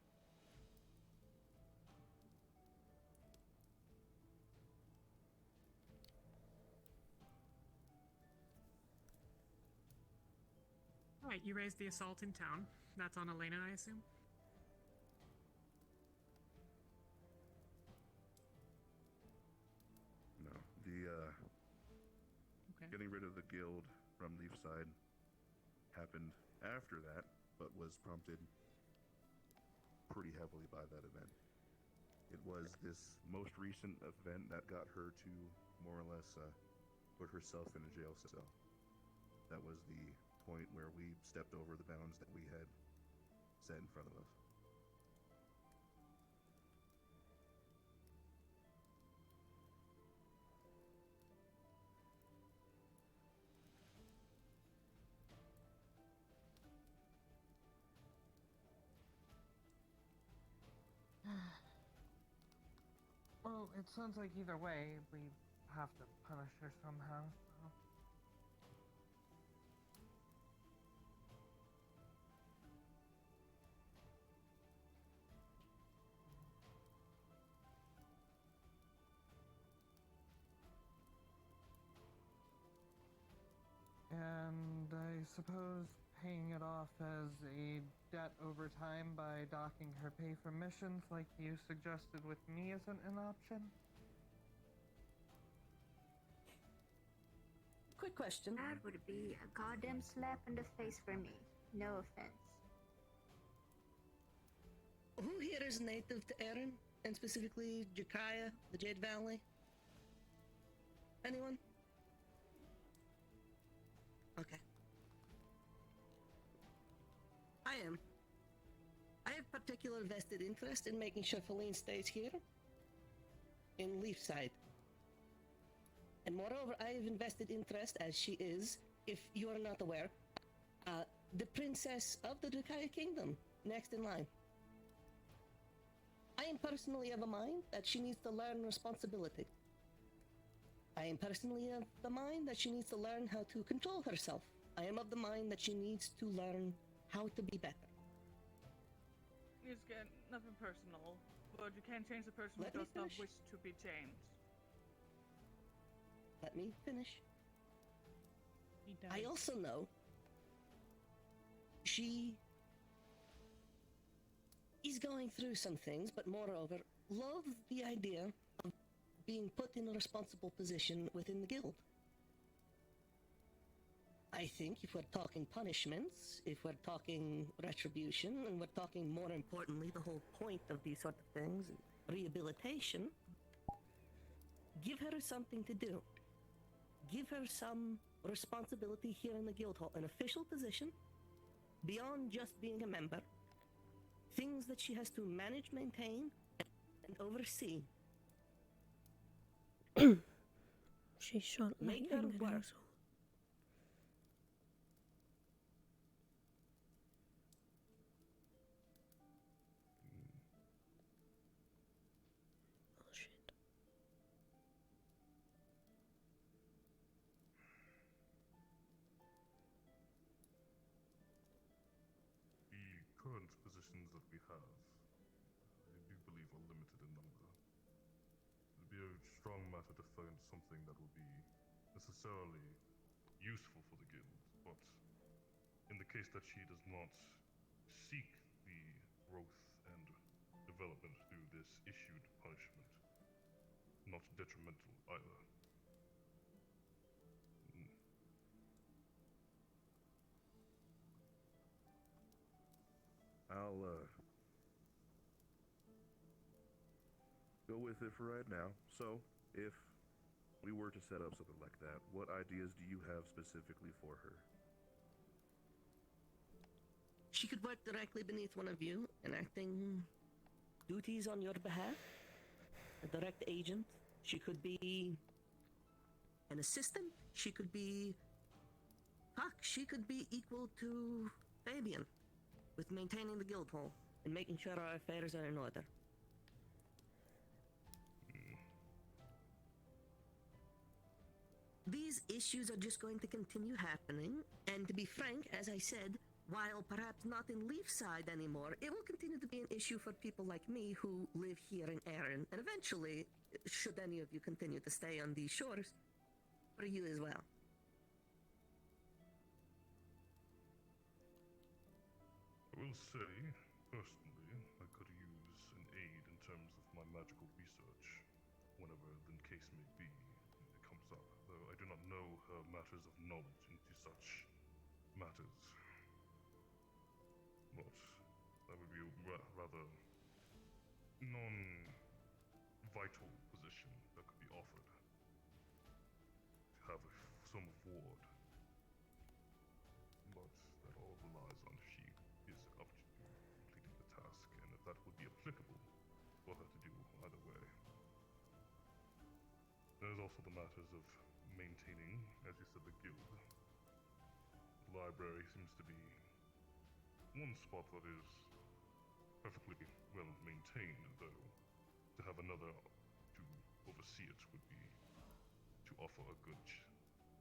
Alright, you raised the assault in town. That's on Elena, I assume? No. Getting rid of the guild from Leafside happened after that, but was prompted pretty heavily by that event. It was this most recent event that got her to more or less put herself in a jail cell. That was the point where we stepped over the bounds that we had set in front of us. Well, it sounds like either way, we have to punish her somehow, so... And I suppose paying it off as a debt over time by docking her pay for missions like you suggested with me isn't an option? Quick question. That would be a goddamn slap in the face for me. No offense. Who here is native to Erin, and specifically Jakaya, the Jade Valley? Anyone? Okay. I am. I have particular vested interest in making sure Feline stays here, in Leafside. And moreover, I have invested interest, as she is, if you are not aware, the princess of the Jakaya Kingdom, next in line. I am personally of a mind that she needs to learn responsibility. I am personally of the mind that she needs to learn how to control herself. I am of the mind that she needs to learn how to be better. It's nothing personal, but you can't change the person Let who me does not finish. wish to be changed. Let me finish. I also know she is going through some things, but moreover, loves the idea of being put in a responsible position within the guild. I think if we're talking punishments, if we're talking retribution, and we're talking, more importantly, the whole point of these sort of things, rehabilitation, give her something to do. Give her some responsibility here in the guild hall, an official position, beyond just being a member. Things that she has to manage, maintain, and oversee. She shot Make lightning her at work. us all. Bullshit. The current positions that we have, I do believe, are limited in number. It would be a strong matter to find something that would be necessarily useful for the guild, but in the case that she does not seek the growth and development through this issued punishment, not detrimental either. I'll go with it for right now. So, if we were to set up something like that, what ideas do you have specifically for her? She could work directly beneath one of you, enacting duties on your behalf. A direct agent. She could be an assistant. She could be... Fuck, she could be equal to Fabian with maintaining the guild hall and making sure our affairs are in order. These issues are just going to continue happening, and to be frank, as I said, while perhaps not in Leafside anymore, it will continue to be an issue for people like me who live here in Erin, and eventually, should any of you continue to stay on these shores, for you as well. I will say, personally, I could use an aid in terms of my magical research, whenever the case may be, it comes up, though I do not know her matters of knowledge into such matters. But that would be a rather non-vital position that could be offered. To have some ward. But that all relies on if she is up to completing the task, and if that would be applicable for her to do either way. There's also the matters of maintaining, as you said, the guild. The library seems to be one spot that is perfectly well maintained, though to have another to oversee it would be to offer a good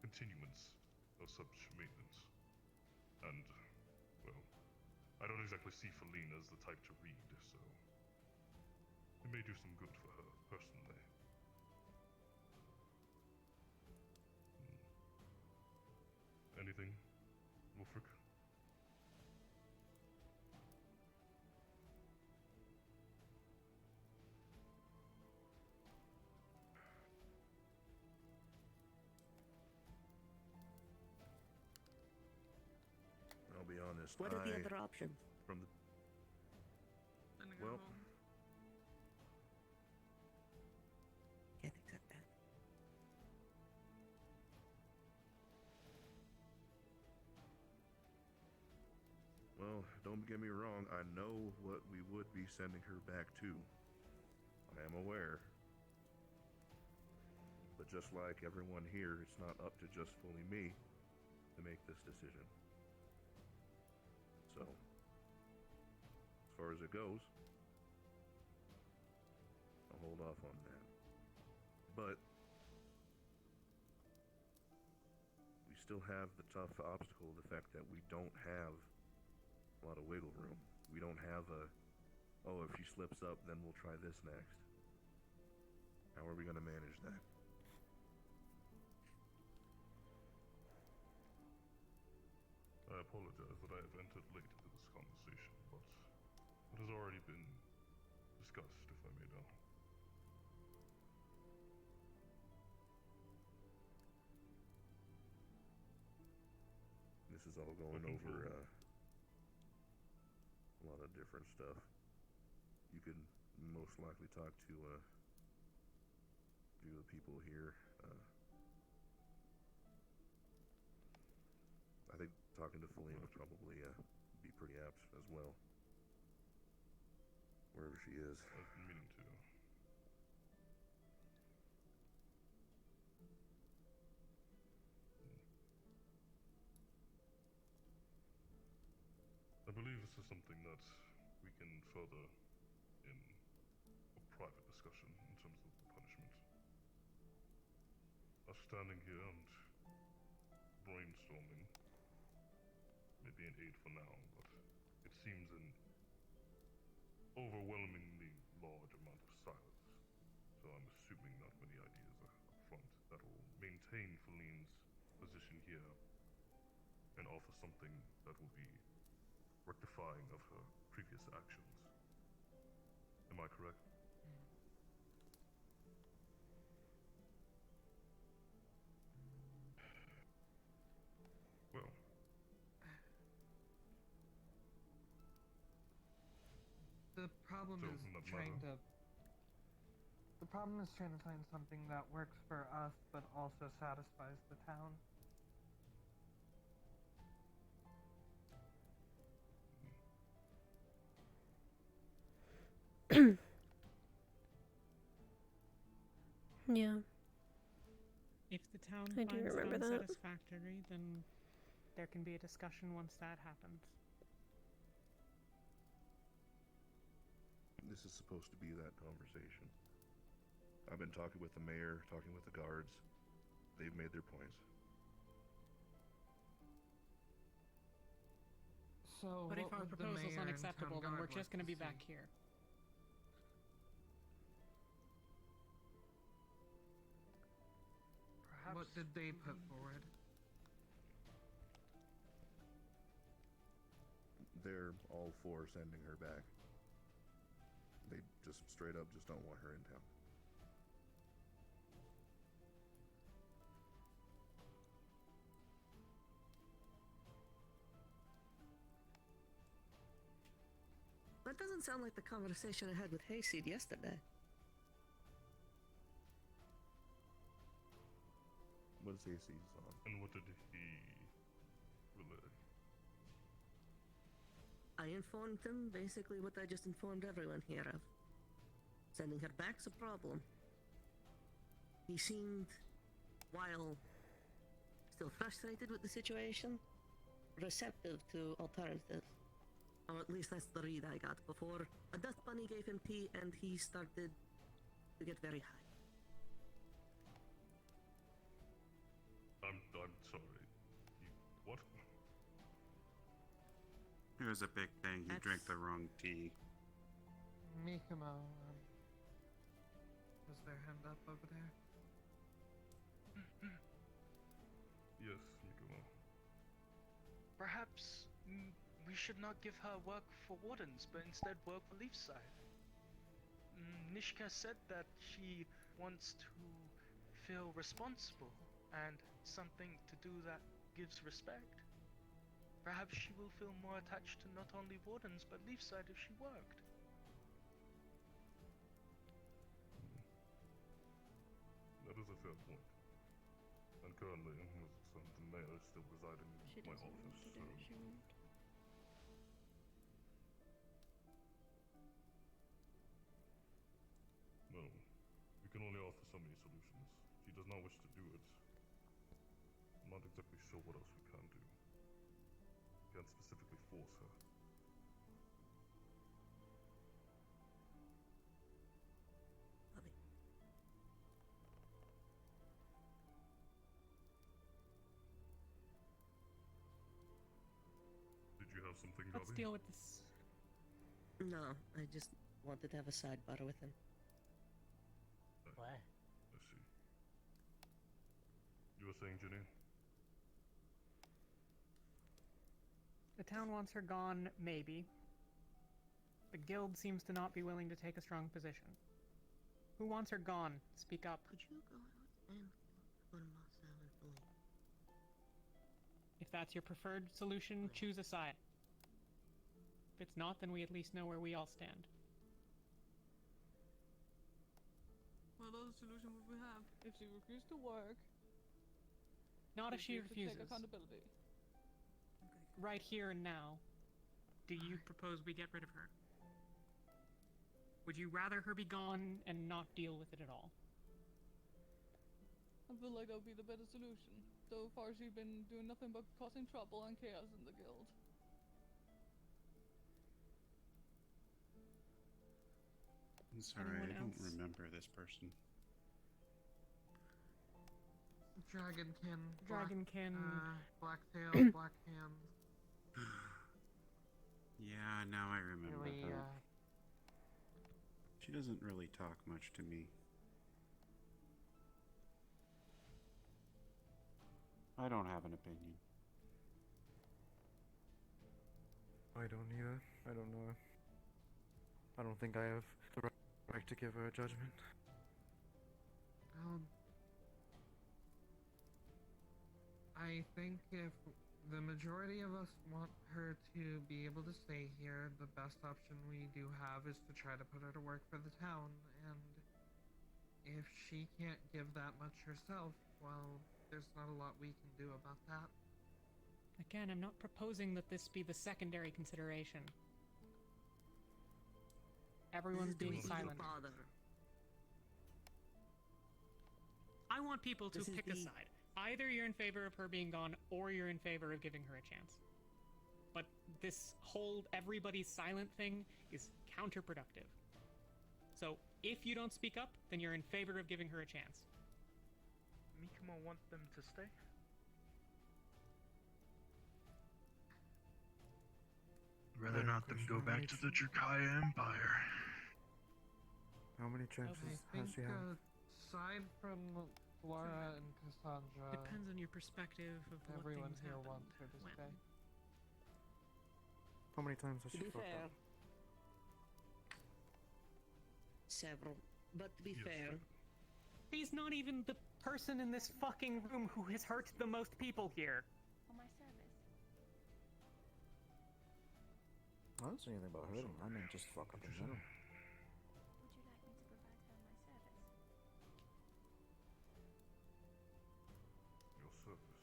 continuance of such maintenance. And, well, I don't exactly see Feline as the type to read, so it may do some good for her, personally. Anything, Wolfric? I'll be honest. What are the other options? From the Then I go well, home. Can't accept that. well, don't get me wrong. I know what we would be sending her back to. I am aware. But just like everyone here, it's not up to just fully me to make this decision. So, as far as it goes, I'll hold off on that. But we still have the tough obstacle, the fact that we don't have a lot of wiggle room. We don't have a, oh, if she slips up, then we'll try this next. How are we going to manage that? I apologize that I have entered late into this conversation, but it has already been discussed, if I may know. This is all going over a lot of different stuff. You could most likely talk to a few of the people here. I think talking to Feline would probably be pretty apt as well. Wherever she is. I've been meaning to. I believe this is something that we can further in a private discussion in terms of the punishment. Us standing here and brainstorming may be an aid for now, but it seems an overwhelmingly large amount of silence. So I'm assuming not many ideas are up front that will maintain Feline's position here and offer something that will be rectifying of her previous actions. Am I correct? Well, the problem So, is in that trying matter- to The problem is trying to find something that works for us, but also satisfies the town. Yeah. If the town I do finds it remember that. unsatisfactory, then there can be a discussion once that happens. This is supposed to be that conversation. I've been talking with the mayor, talking with the guards. They've made their points. So, But if what our would the proposal's mayor and unacceptable, town then we're guard just like going to be see? back here. Perhaps what did they put forward? They're all for sending her back. They just straight up just don't want her in town. That doesn't sound like the conversation I had with Hayseed yesterday. What is Hayseed's on? And what did he relay? I informed him basically what I just informed everyone here of. Sending her back's a problem. He seemed, while still frustrated with the situation, receptive to alternatives. Or at least that's the read I got before a dust bunny gave him tea and he started to get very high. I'm sorry. What? It was a big thing. He drank the wrong tea. Mikamo, was their hand up over there? Yes, Mikamo. Perhaps we should not give her work for Wardens, but instead work for Leafside. Nishka said that she wants to feel responsible and something to do that gives respect. Perhaps she will feel more attached to not only Wardens, but Leafside if she worked. That is a fair point. And currently, the mayor is still residing in my office, so... Well, we can only offer so many solutions. She does not wish to do it. I'm not exactly sure what else we can do. We can't specifically force her. Did you have something, Gabi? Let's deal with this. No, I just wanted to have a sidebar with him. What? I see. You were saying, Janine? The town wants her gone, maybe. The guild seems to not be willing to take a strong position. Who wants her gone? Speak up. Could you go out and go to Moscow and Philippe? If that's your preferred solution, choose a side. If it's not, then we at least know where we all stand. What other solution would we have if she refused to work? Not if she refused to refuses. take accountability. Right here and now, do you propose we get rid of her? Would you rather her be gone and not deal with it at all? I feel like that would be the better solution. So far she's been doing nothing but causing trouble and chaos in the guild. I'm sorry, I don't remember this person. Dragonkin. Dragonkin. Blacktail, Black Hand. Yeah, now I remember Really, her. She doesn't really talk much to me. I don't have an opinion. I don't either. I don't know. I don't think I have the right to give her a judgment. I think if the majority of us want her to be able to stay here, the best option we do have is to try to put her to work for the town, and if she can't give that much herself, well, there's not a lot we can do about that. Again, I'm not proposing that this be the secondary consideration. Everyone's being silent. I want people to pick a side. Either you're in favor of her being gone, or you're in favor of giving her a chance. But this whole everybody's silent thing is counterproductive. So, if you don't speak up, then you're in favor of giving her a chance. Mikimo want them to stay? Rather not them go back to the Jukaya Empire. How many chances has she had? Aside from Laura and Cassandra, Depends on your perspective of what everyone things here happened. wants her to stay. How many times has To she be fucked fair, up? several. But to be fair, She's not even the person in this fucking room who has hurt the most people here. For my service. I don't say anything about hurting. I mean just fuck up in general. Would you like me to provide her my service? Your service.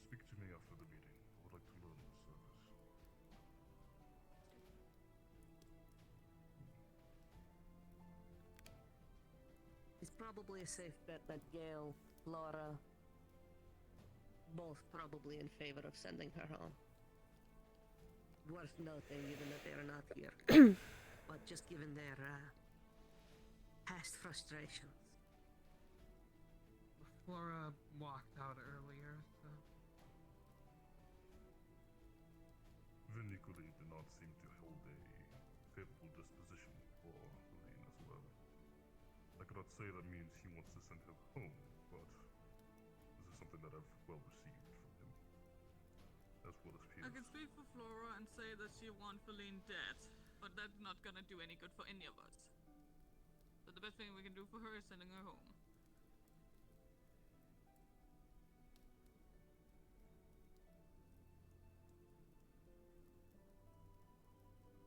Speak to me after the meeting. I would like to learn the service. it's probably a safe bet that Gail, Laura, both probably in favor of sending her home. Worth noting, given that they're not here. But just given their past frustrations. Flora walked out earlier, so... Viniculi did not seem to hold a favorable disposition for Helene as well. I cannot say that means he wants to send her home, but this is something that I've well received from him, as well as I peers. can speak for Flora and say that she wants Feline dead, but that's not gonna do any good for any of us. So the best thing we can do for her is sending her home.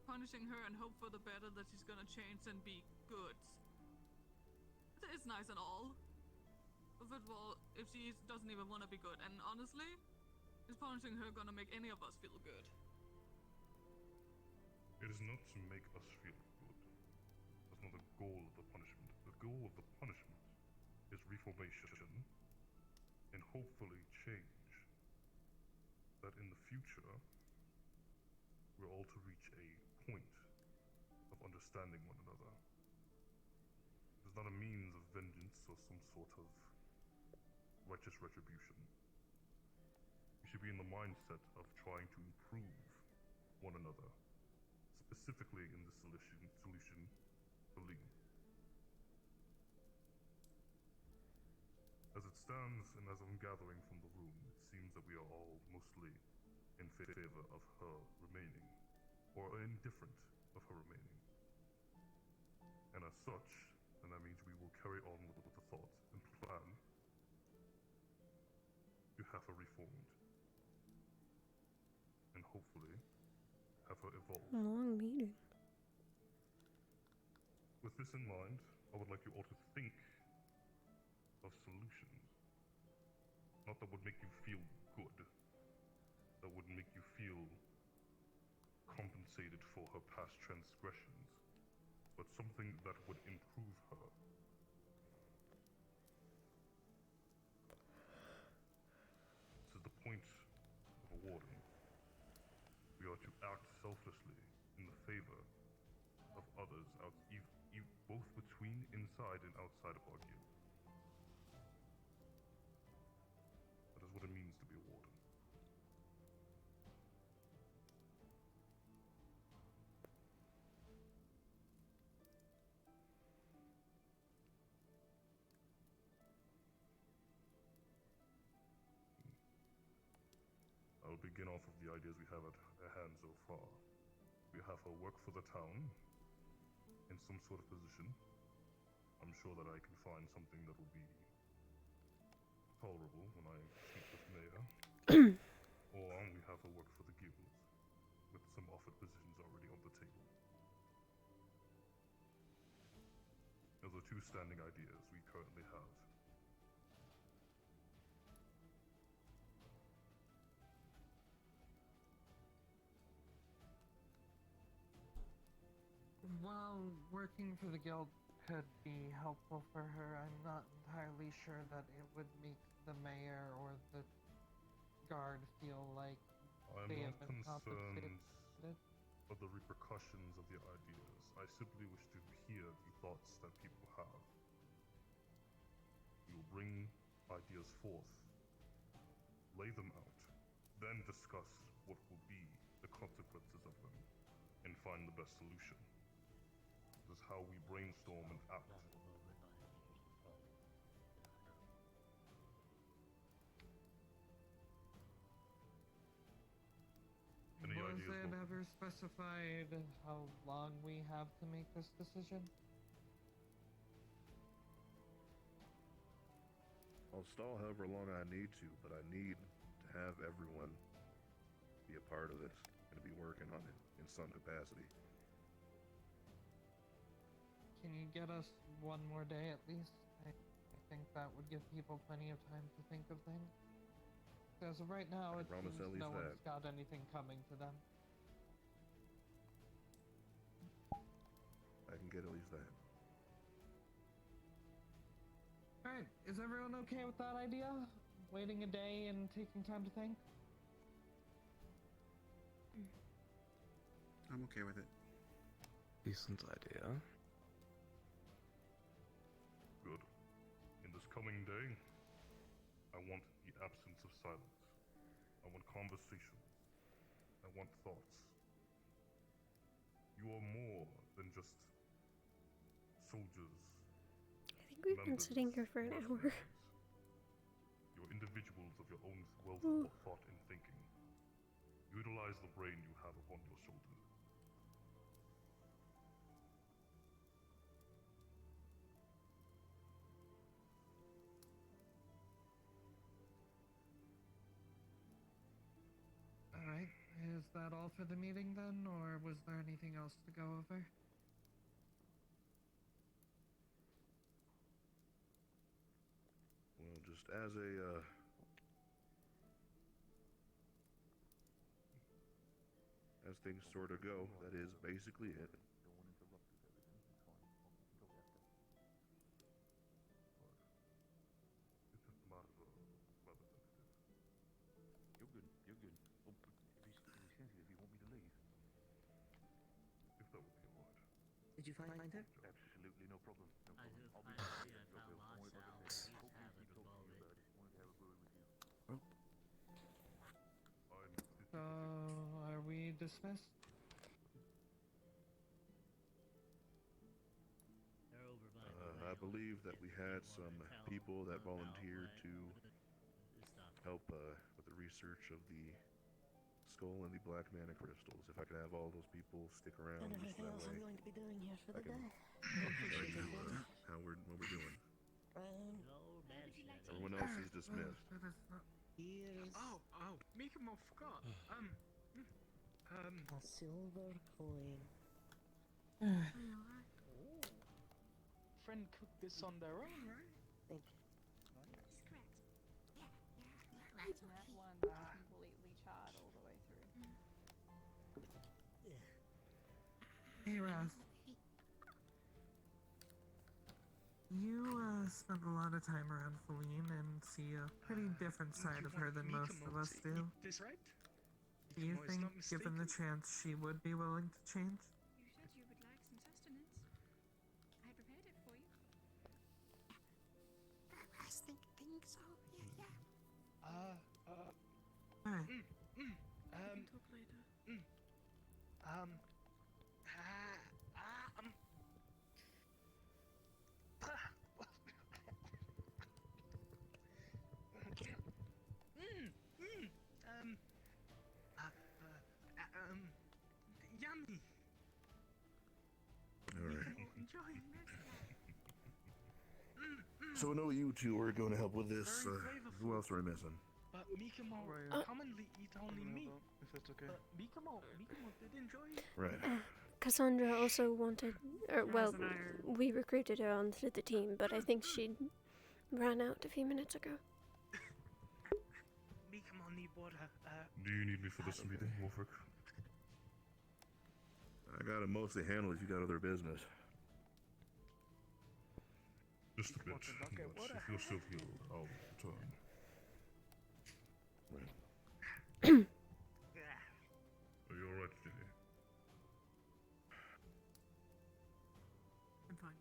Punishing her and hope for the better that she's gonna change and be good. It's nice and all. But first of all, if she doesn't even want to be good, and honestly, is punishing her gonna make any of us feel good? It is not to make us feel good. That's not the goal of the punishment. The goal of the punishment is reformation and hopefully change. That in the future, we're all to reach a point of understanding one another. It is not a means of vengeance or some sort of righteous retribution. We should be in the mindset of trying to improve one another, specifically in the solution for Lee. As it stands, and as I'm gathering from the room, it seems that we are all mostly in favor of her remaining, or indifferent of her remaining. And as such, then that means we will carry on with the thought and plan to have her reformed. And hopefully, have her evolve. Long meeting. With this in mind, I would like you all to think of solutions. Not that would make you feel good, that would make you feel compensated for her past transgressions, but something that would improve her. This is the point of a warden. We are to act selflessly in the favor of others, both between, inside, and outside of our guild. That is what it means to be a warden. I'll begin off of the ideas we have at hand so far. We have her work for the town in some sort of position. I'm sure that I can find something that will be tolerable when I speak with the mayor. Or we have her work for the guild, with some offered positions already on the table. Those are two standing ideas we currently have. While working for the guild could be helpful for her, I'm not entirely sure that it would make the mayor or the guard feel like I'm they not have been compensated. concerned of the repercussions of your ideas. I simply wish to hear the thoughts that people have. We will bring ideas forth, lay them out, then discuss what will be the consequences of them, and find the best solution. This is how we brainstorm and act. Any Was ideas, it welcome. ever specified how long we have to make this decision? I'll stall however long I need to, but I need to have everyone be a part of this and be working on it in some capacity. Can you get us one more day at least? I think that would give people plenty of time to think of things. As of right now, it promise seems at least no one's that. got anything coming to them. I can get at least that. Alright, is everyone okay with that idea? Waiting a day and taking time to think? I'm okay with it. Decent idea. Good. In this coming day, I want the absence of silence. I want conversation. I want thoughts. You are more than just soldiers. I think we've been sitting here for an hour. You're individuals of your own wealth Ooh. of thought and thinking. Utilize the brain you have upon your shoulders. Alright, is that all for the meeting then, or was there anything else to go over? Well, just as a, as things sort of go, that is basically it. It's just a matter of representative. You're good. You're good. Oh, if he's sensitive, you want me to leave? If that would be alright. Did you find her? Absolutely no problem. No I problem. do I'll be finally back. see I found myself in this habit of already. Wanted to have a word with you. So, are we dismissed? They're over by I believe that we had some people that volunteered to help with the research of the skull and the black mana crystals. If I could have all those people stick around, And just everything that else way, I'm going to be doing here for I the can day. tell you what we're doing. Everyone else is dismissed. Here's Oh, Mikamo forgot. a silver coin. Friend cooked this on their own, right? Thank you. That's correct. Yeah, That one completely charred all the way through. Hey, Raz. You spent a lot of time around Feline and see a pretty different side of her than most of us do. This right? Do you Mikamo is think, not given the chance, she would be willing to change? You said you would like some sustenance. I prepared it for you. I think so. Yeah. Alright. We can talk later. Yummy. Alright. Enjoy. So I know you two are going to help with this. Very Who else are we missing? But Mikamo commonly eat only meat. If that's okay. Mikamo did enjoy it. Right. Cassandra also wanted, we recruited her onto the team, but I think she ran out a few minutes ago. Mikamo need water. Do you need me for this meeting, Wolfric? I got it mostly handled if you got other business. Just a bit. But if you're still healed, I'll return. Are you alright, Jenny? I'm fine.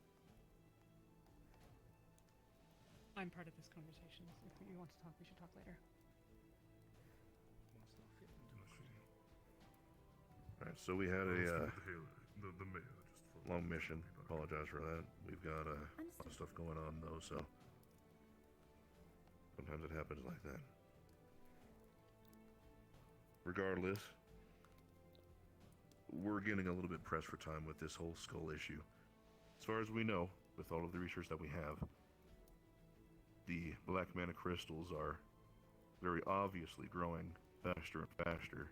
I'm part of this conversation. If you want to talk, we should talk later. Alright, so we had a the mayor, just long mission. Apologize for that. We've got a lot of stuff going on though, so sometimes it happens like that. Regardless, we're getting a little bit pressed for time with this whole skull issue. As far as we know, with all of the research that we have, the black mana crystals are very obviously growing faster and faster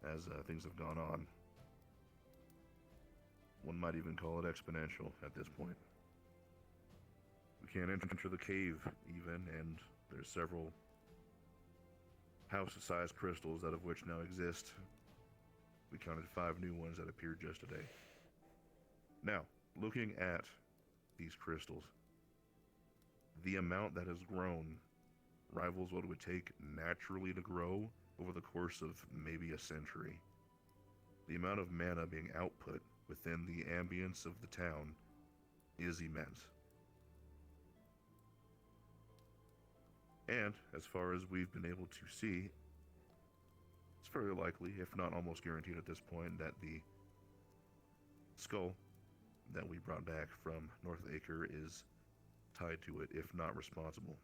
as things have gone on. One might even call it exponential at this point. We can't enter the cave even, and there's several house-sized crystals out of which now exist. We counted 5 new ones that appeared just today. Now, looking at these crystals, the amount that has grown rivals what it would take naturally to grow over the course of maybe a century. The amount of mana being output within the ambience of the town is immense. And as far as we've been able to see, it's very likely, if not almost guaranteed at this point, that the skull that we brought back from North Acre is tied to it, if not responsible.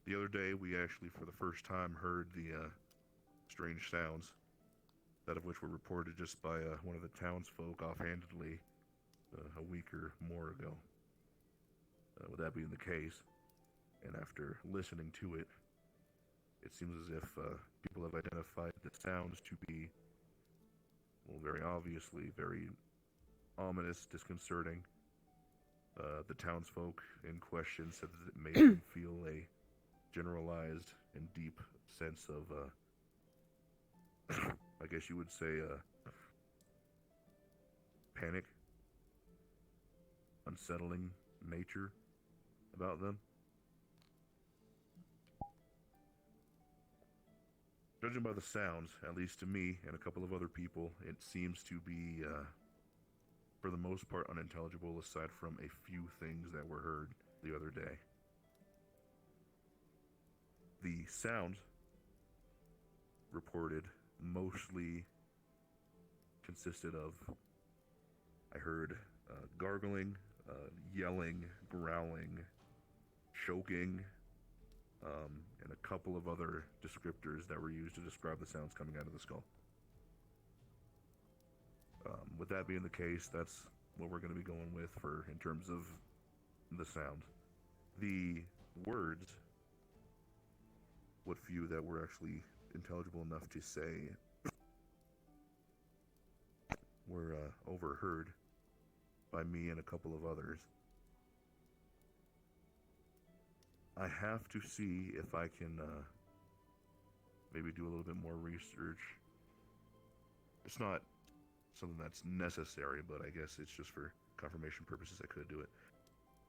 The other day, we actually, for the first time, heard the strange sounds, that of which were reported just by one of the townsfolk offhandedly a week or more ago. With that being the case, and after listening to it, it seems as if people have identified the sounds to be, well, very obviously, very ominous, disconcerting. The townsfolk in question said that it made them feel a generalized and deep sense of, I guess you would say, panic, unsettling nature about them. Judging by the sounds, at least to me and a couple of other people, it seems to be, for the most part, unintelligible aside from a few things that were heard the other day. The sounds reported mostly consisted of, I heard gargling, yelling, growling, choking, and a couple of other descriptors that were used to describe the sounds coming out of the skull. With that being the case, that's what we're going to be going with for in terms of the sound. The words, what few that were actually intelligible enough to say, were overheard by me and a couple of others. I have to see if I can maybe do a little bit more research. It's not something that's necessary, but I guess it's just for confirmation purposes I could do it.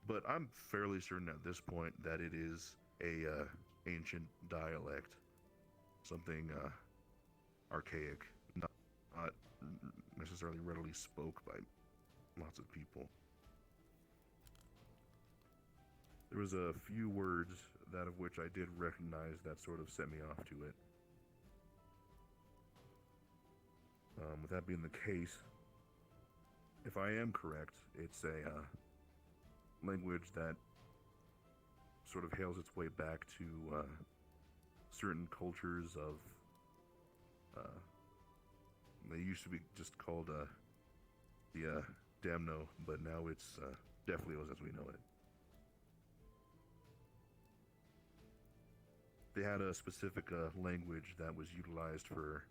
But I'm fairly certain at this point that it is a ancient dialect, something archaic, not necessarily readily spoke by lots of people. There was a few words, that of which I did recognize, that sort of set me off to it. With that being the case, if I am correct, it's a language that sort of hails its way back to certain cultures of, they used to be just called the Damno, but now it's definitely as we know it. they had a specific language that was utilized for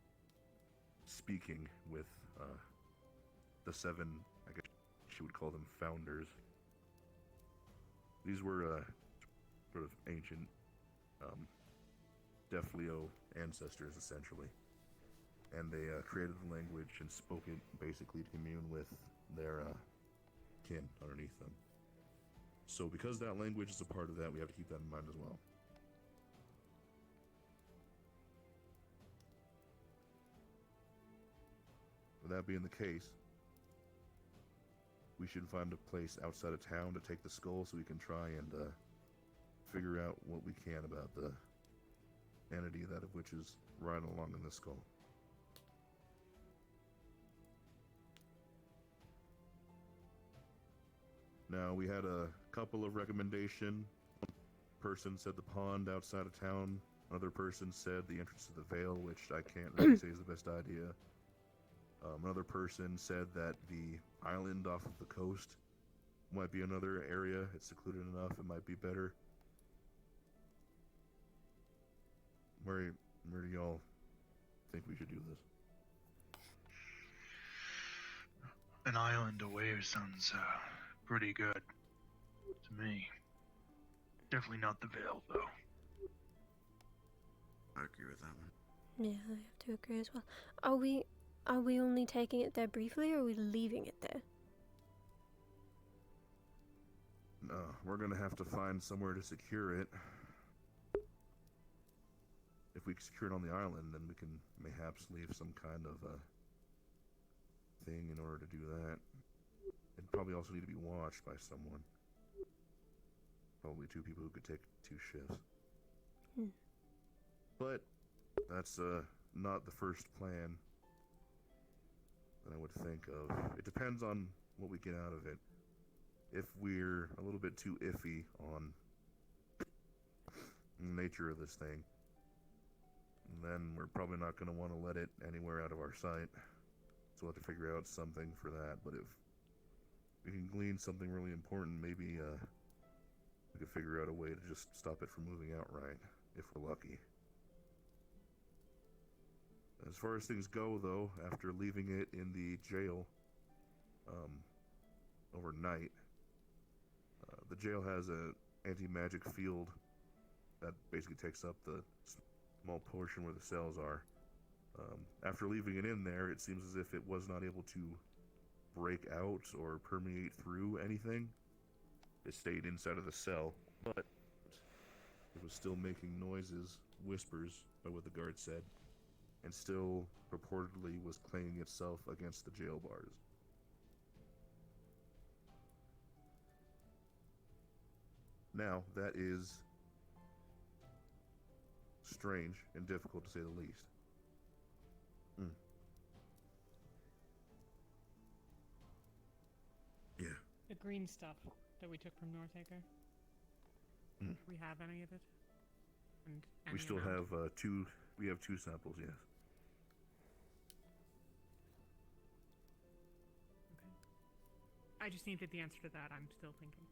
speaking with the 7, I guess she would call them founders. These were sort of ancient Defleo ancestors, essentially. And they created the language and spoke it basically to commune with their kin underneath them. So because that language is a part of that, we have to keep that in mind as well. With that being the case, we should find a place outside of town to take the skull so we can try and figure out what we can about the entity that of which is riding along in the skull. Now, we had a couple of recommendations. One person said the pond outside of town. Another person said the entrance to the Vale, which I can't really say is the best idea. Another person said that the island off of the coast might be another area. It's secluded enough, it might be better. Where do y'all think we should do this? An island away sounds pretty good to me. Definitely not the Vale, though. I agree with that one. Yeah, I have to agree as well. Are we only taking it there briefly, or are we leaving it there? We're gonna have to find somewhere to secure it. If we secure it on the island, then we can mayhaps leave some kind of thing in order to do that. It'd probably also need to be watched by someone. Probably 2 people who could take 2 shifts. But that's not the first plan that I would think of. It depends on what we get out of it. If we're a little bit too iffy on the nature of this thing, then we're probably not going to want to let it anywhere out of our sight. So we'll have to figure out something for that. But if we can glean something really important, maybe we could figure out a way to just stop it from moving outright, if we're lucky. As far as things go, though, after leaving it in the jail overnight, the jail has an anti-magic field that basically takes up the small portion where the cells are. After leaving it in there, it seems as if it was not able to break out or permeate through anything. It stayed inside of the cell, but it was still making noises, whispers, by what the guard said, and still purportedly was clanging itself against the jail bars. Now, that is strange and difficult to say the least. Yeah. The green stuff that we took from Northaker. Do we have any of it? And We any still amount? have 2. We have 2 samples, yes. I just needed the answer to that. I'm still thinking.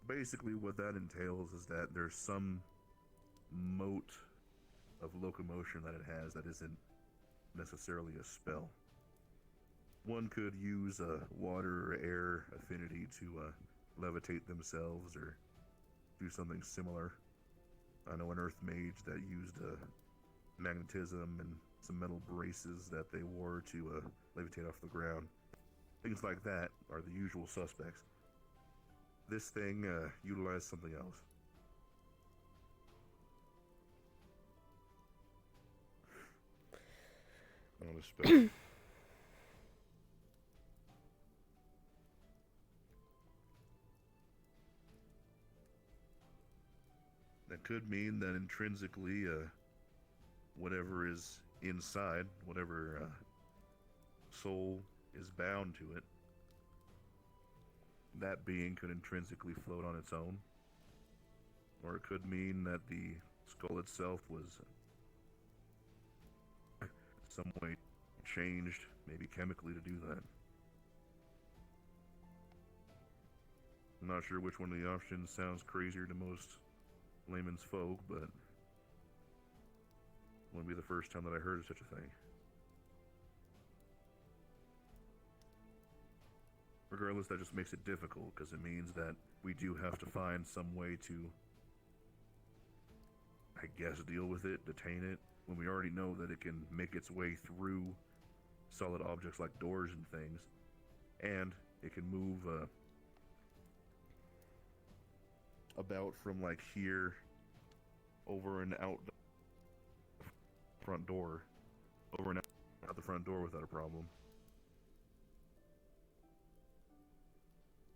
Basically, what that entails is that there's some mote of locomotion that it has that isn't necessarily a spell. One could use a water or air affinity to levitate themselves or do something similar. I know an earth mage that used magnetism and some metal braces that they wore to levitate off the ground. Things like that are the usual suspects. This thing utilized something else. Not a spell. That could mean that intrinsically, whatever is inside, whatever soul is bound to it, that being could intrinsically float on its own. Or it could mean that the skull itself was some way changed, maybe chemically to do that. I'm not sure which one of the options sounds crazier to most layman's folk, but it wouldn't be the first time that I heard of such a thing. Regardless, that just makes it difficult, because it means that we do have to find some way to, I guess, deal with it, detain it, when we already know that it can make its way through solid objects like doors and things, and it can move about from like here over and out the front door, over and out the front door without a problem.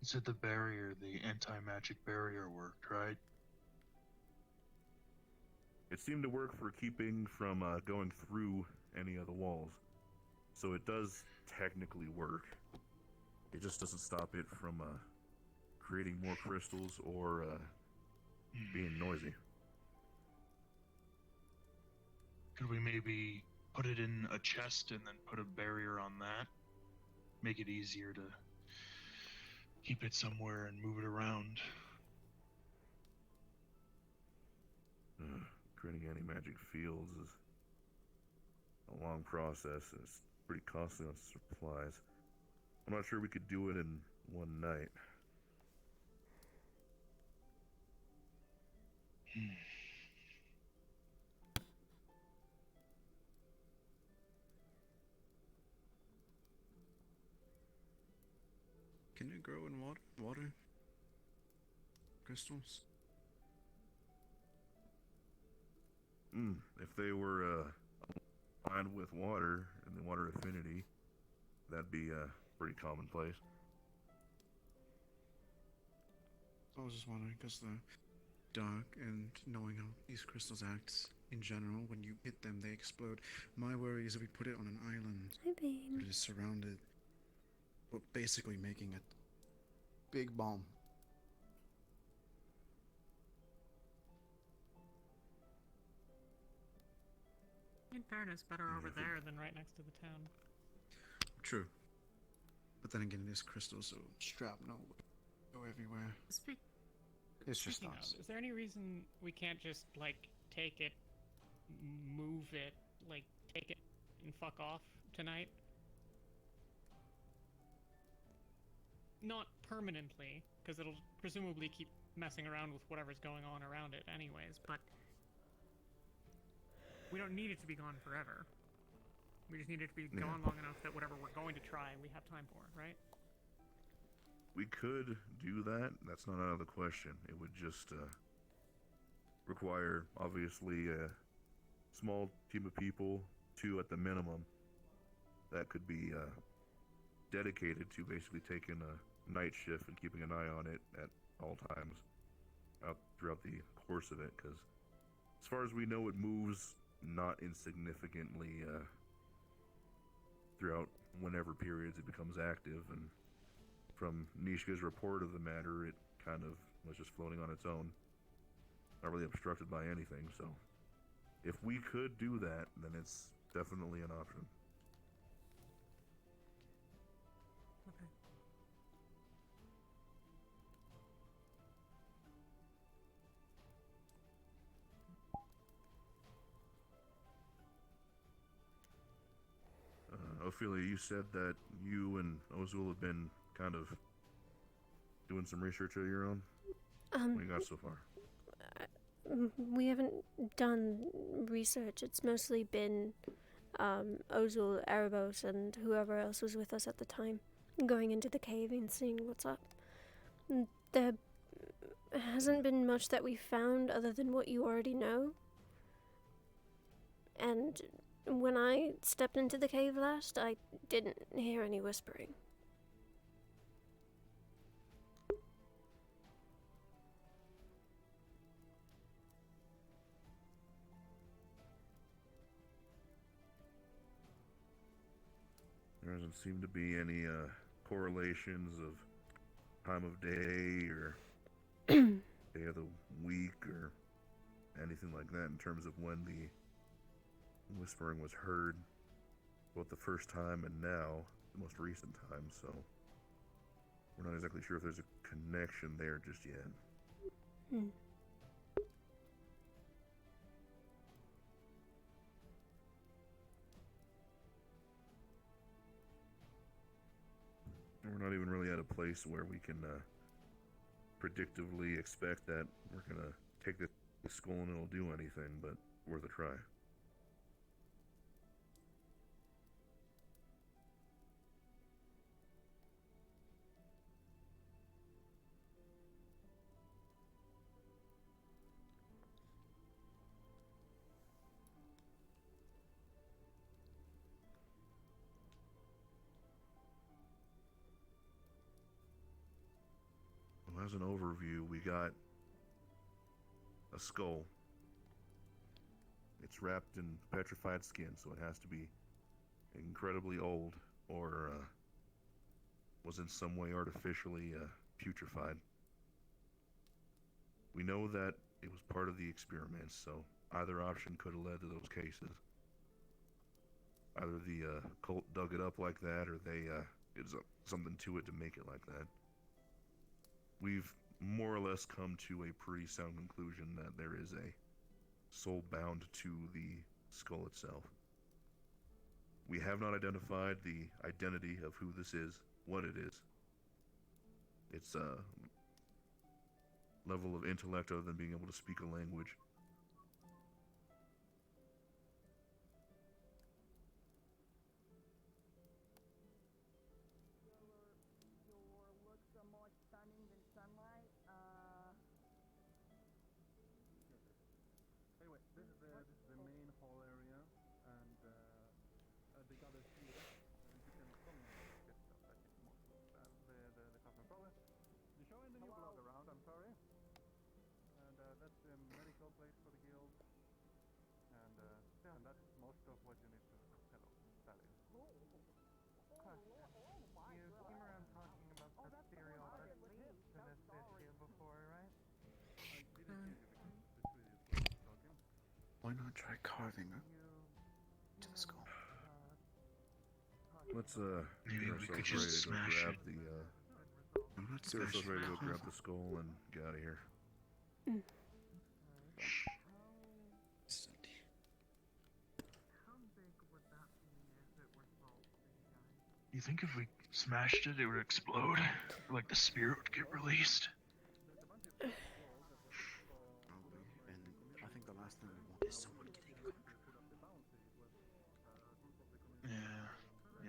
You said the barrier, the anti-magic barrier worked, right? It seemed to work for keeping from going through any of the walls. So it does technically work. It just doesn't stop it from creating more crystals or being noisy. Could we maybe put it in a chest and then put a barrier on that? Make it easier to keep it somewhere and move it around. Creating anti-magic fields is a long process, and it's pretty costly on supplies. I'm not sure we could do it in one night. Can it grow in water? Crystals? If they were aligned with water and the water affinity, that'd be pretty commonplace. I was just wondering, because the dark and knowing how these crystals act in general, when you hit them, they explode. My worry is if we put it on an island, it is surrounded, but basically making a big bomb. In fairness, better over there than right next to the town. True. But then again, it is crystal, so shrapnel will go everywhere. It's just Speaking thoughts. of, is there any reason we can't just, like, take it, move it, like, take it and fuck off tonight? Not permanently, because it'll presumably keep messing around with whatever's going on around it anyways, but we don't need it to be gone forever. We just need it to be gone long enough that whatever we're going to try, we have time for, right? We could do that. That's not out of the question. It would just require, obviously, a small team of people, 2 at the minimum, that could be dedicated to basically taking a night shift and keeping an eye on it at all times throughout the course of it, because as far as we know, it moves not insignificantly throughout whenever periods it becomes active, and from Nishka's report of the matter, it kind of was just floating on its own, not really obstructed by anything. So if we could do that, then it's definitely an option. Okay. Ophelia, you said that you and Ozul have been kind of doing some research of your own? What you got so far? We haven't done research. It's mostly been Ozul, Erebos, and whoever else was with us at the time, going into the cave and seeing what's up. There hasn't been much that we found other than what you already know. And when I stepped into the cave last, I didn't hear any whispering. There doesn't seem to be any correlations of time of day or day of the week or anything like that in terms of when the whispering was heard. both the first time and now the most recent time, so we're not exactly sure if there's a connection there just yet. Hmm. We're not even really at a place where we can predictively expect that we're gonna take the skull and it'll do anything, but worth a try. Well, as an overview, we got a skull. It's wrapped in petrified skin, so it has to be incredibly old or was in some way artificially putrefied. We know that it was part of the experiments, so either option could have led to those cases. Either the cult dug it up like that, or they did something to it to make it like that. We've more or less come to a pretty sound conclusion that there is a soul bound to the skull itself. We have not identified the identity of who this is, what it is. Its level of intellect other than being able to speak a language. Anyway, this is the main hall area, and they got us here. You can come get stuff that you want. The customer problem. They're showing the new blog around, I'm sorry. And that's the medical place for the guild. And yeah, and that's most of what you need to know. That is. You came around talking about the serial artist in this guild before, right? I didn't hear you because the previous one was talking. Why not try carving to the skull? Let's Maybe get we could ourselves just ready to go smash grab it. the I'm not get ourselves smashing ready to go it. grab the skull and get out of here. You think if we smashed it, it would explode? Like the spirit would get released? Probably. And I think the last thing we want is someone getting hurt. Yeah,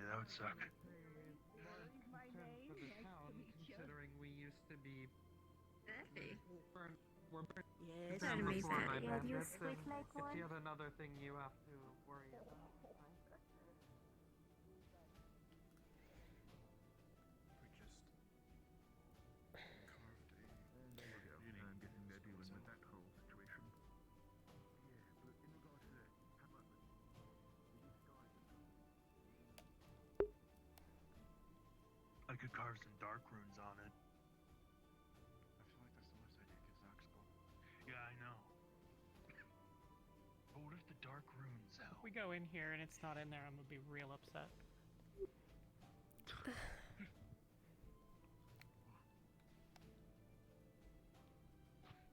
that would suck. For the town, considering we used to be. We're Yes, burned I before made by that. Yeah, you bandits, squeak and like it's one. yet another thing you have to worry about. I'm guessing they're dealing with that whole situation. I could carve some dark runes on it. I feel like that's the most idea gives Zach skull. Yeah, I know. But what if the dark runes help? If we go in here and it's not in there, I'm gonna be real upset. It's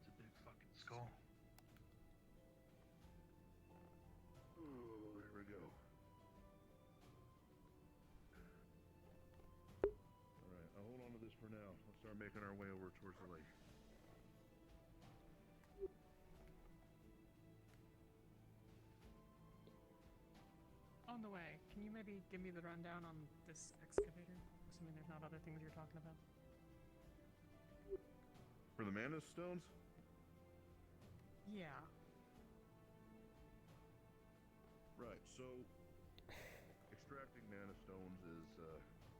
a big fucking skull. Oh, there we go. Alright, I'll hold on to this for now. Let's start making our way over towards the lake. On the way, can you maybe give me the rundown on this excavator? Assuming there's not other things you're talking about. For the mana stones? Yeah. Right, so extracting mana stones is a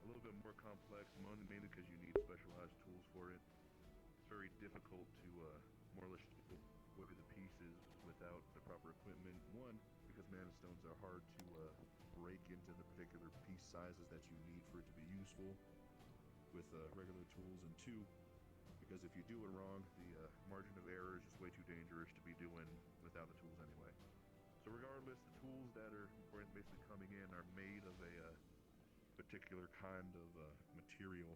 little bit more complex, mainly because you need specialized tools for it. It's very difficult to more or less work the pieces without the proper equipment. One, because mana stones are hard to break into the particular piece sizes that you need for it to be useful with regular tools. And two, because if you do it wrong, the margin of error is just way too dangerous to be doing without the tools anyway. So regardless, the tools that are basically coming in are made of a particular kind of material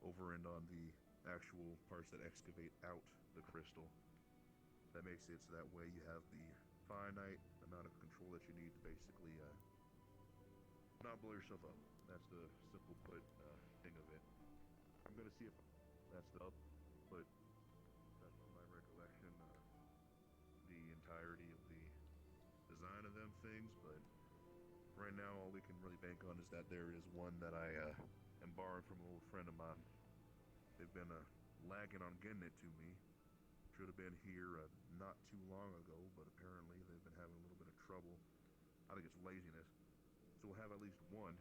over and on the actual parts that excavate out the crystal. That makes it so that way you have the finite amount of control that you need to basically not blow yourself up. That's the simple put thing of it. I'm gonna see if that's up, but that's from my recollection, the entirety of the design of them things. But right now, all we can really bank on is that there is one that I am borrowing from an old friend of mine. They've been lagging on getting it to me. Should have been here not too long ago, but apparently they've been having a little bit of trouble. I think it's laziness. So we'll have at least one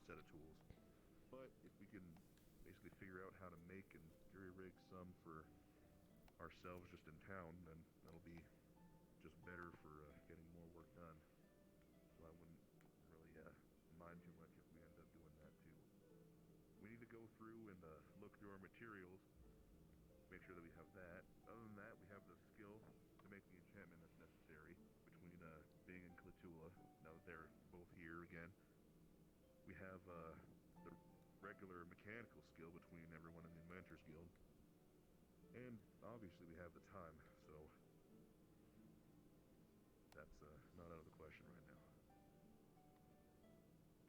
set of tools. But if we can basically figure out how to make and jury-rig some for ourselves just in town, then that'll be just better for getting more work done. So I wouldn't really mind too much if we end up doing that too. We need to go through and look through our materials, make sure that we have that. Other than that, we have the skill to make the enchantment that's necessary between being in Clatula, now that they're both here again. We have the regular mechanical skill between everyone in the Inventors Guild. And obviously we have the time, so that's not out of the question right now.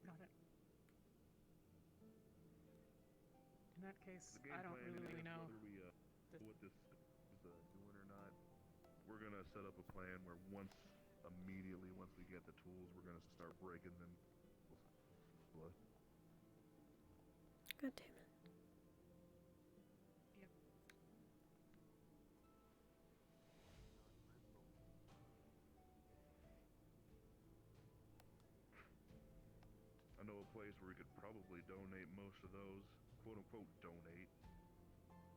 Got it. In that case, I don't really know whether we what this is doing or not. We're gonna set up a plan where once we get the tools, we're gonna start breaking them. God damn it. Yep. I know a place where we could probably donate most of those, quote unquote donate.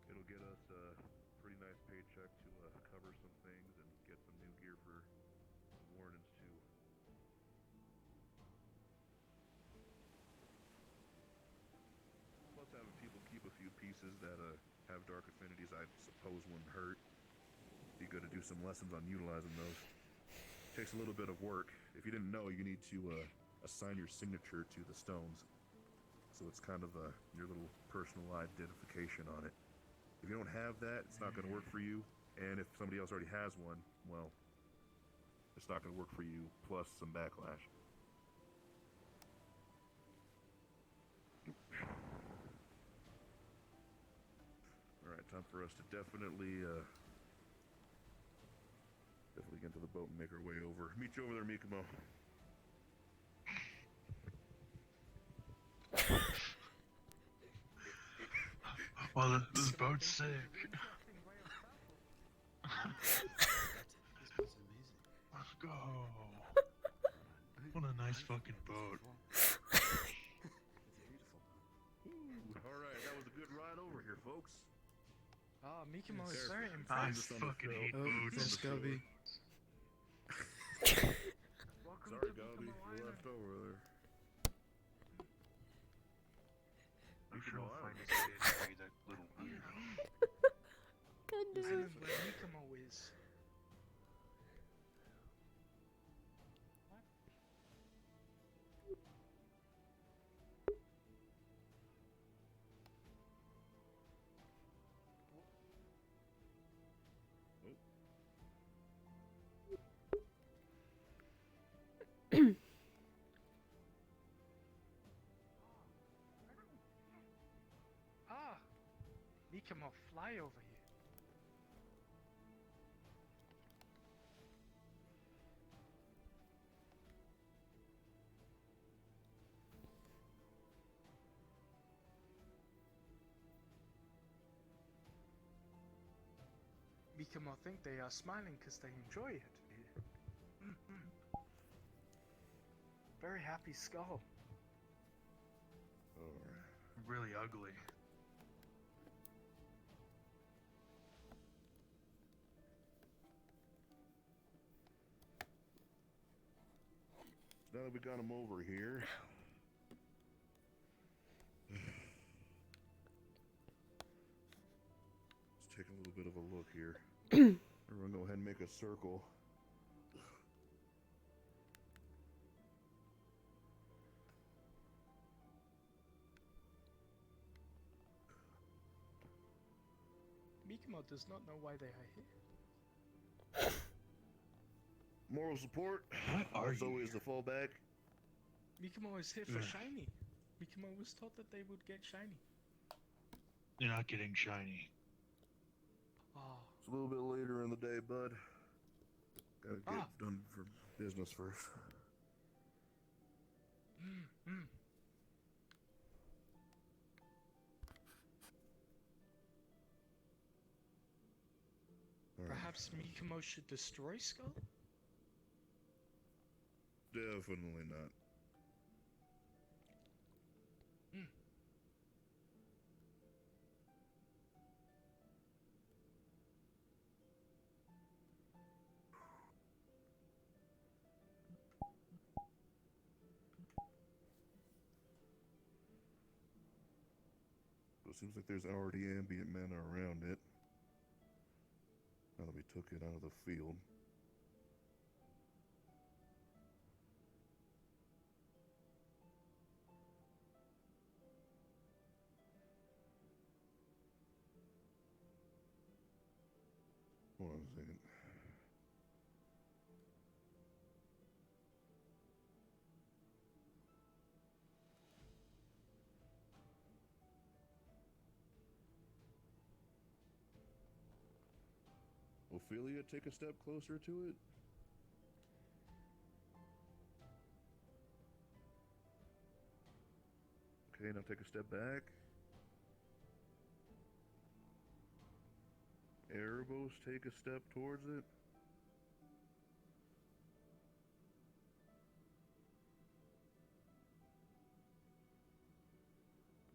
It'll get us a pretty nice paycheck to cover some things and get some new gear for the Wardens too. Plus having people keep a few pieces that have dark affinities, I suppose wouldn't hurt. Be good to do some lessons on utilizing those. Takes a little bit of work. If you didn't know, you need to assign your signature to the stones. So it's kind of your little personal identification on it. If you don't have that, it's not going to work for you. And if somebody else already has one, well, it's not going to work for you, plus some backlash. Alright, time for us to definitely get into the boat and make our way over. Meet you over there, Mikamo. Well, this boat's sick. Let's go. What a nice fucking boat. Alright, that was a good ride over here, folks. Oh, Mikamo is very impressive. I fucking hate boats. There's Gubby. Sorry, Gubby, you left over there. I'm sure I'll find his way anyway, that little weirdo. Goodness. Island where Mikamo is. Ah, Mikamo, fly over here. Mikamo think they are smiling because they enjoy it. Very happy skull. Really ugly. Now that we got him over here, let's take a little bit of a look here. Everyone go ahead and make a circle. Mikimo does not know why they are here. Moral support. What are That's you always here? the fallback. Mikimo is here for Ugh. shiny. Mikimo was told that they would get shiny. You're not getting shiny. Oh. It's a little bit later in the day, bud. Gotta get done for business first. Perhaps Mikimo should destroy Skull? Definitely not. So it seems like there's already ambient mana around it. Now that we took it out of the field. Hold on a second. Ophelia, take a step closer to it. Okay, now take a step back. Erebos, take a step towards it.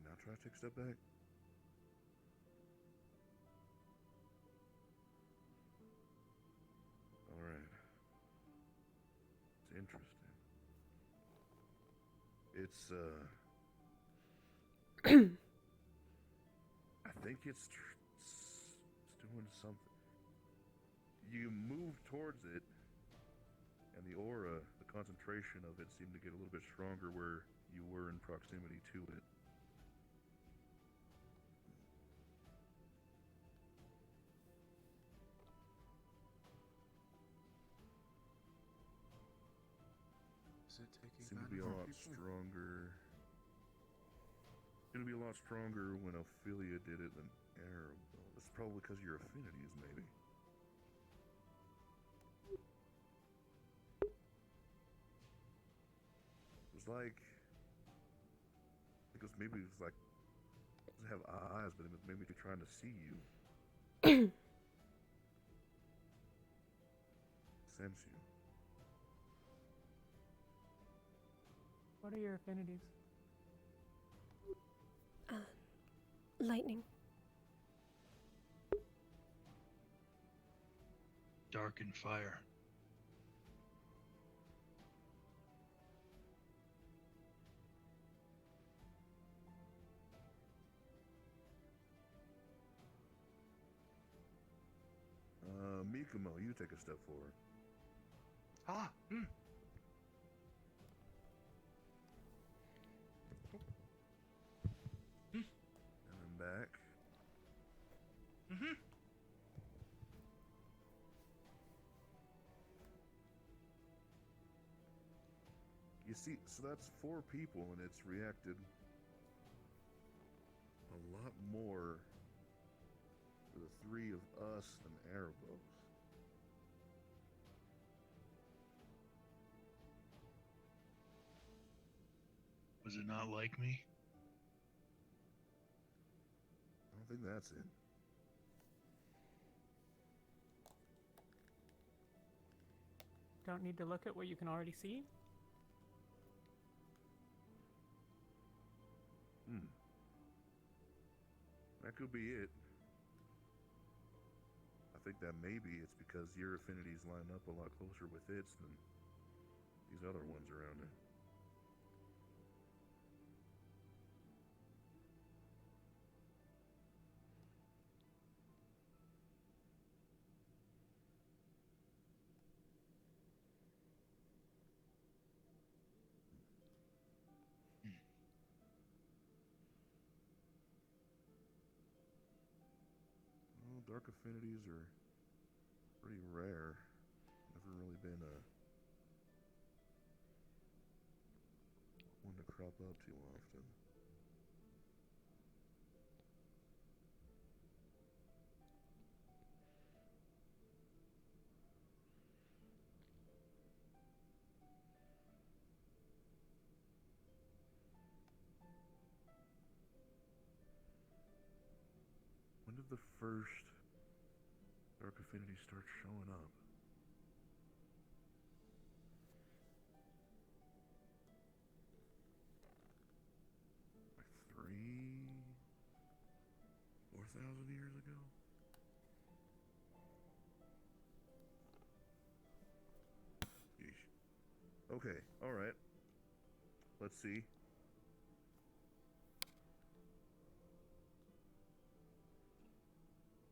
Now try to take a step back. Alright. It's interesting. It's, I think it's doing something. You move towards it, and the aura, the concentration of it seemed to get a little bit stronger where you were in proximity to it. Is it taking Seemed to be a lot stronger. Seemed to be a lot stronger when Ophelia did it than Arabelle. That's probably because of your affinities, maybe. It was like, maybe it was like, it doesn't have eyes, but it was maybe trying to see you. Sense you. What are your affinities? Lightning. Dark and fire. Mikamo, you take a step forward. And then back. You see, so that's 4 people, and it's reacted a lot more for the 3 of us than Erebos. Was it not like me? I don't think that's it. Don't need to look at what you can already see? That could be it. I think that maybe it's because your affinities line up a lot closer with its than these other ones around it. dark affinities are pretty rare. Never really been one to crop up too often. When did the first dark affinity start showing up? Like 4,000 years ago? Yeesh. Okay, alright. Let's see.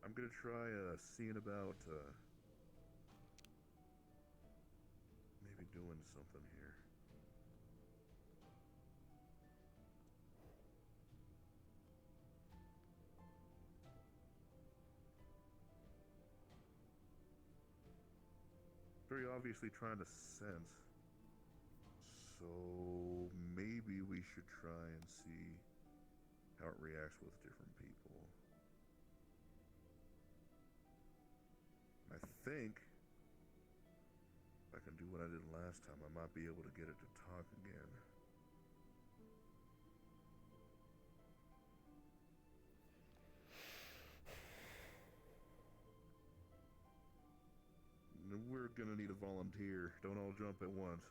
I'm gonna try seeing about maybe doing something here. Very obviously trying to sense. So maybe we should try and see how it reacts with different people. I think if I can do what I did last time, I might be able to get it to talk again. We're gonna need a volunteer. Don't all jump at once.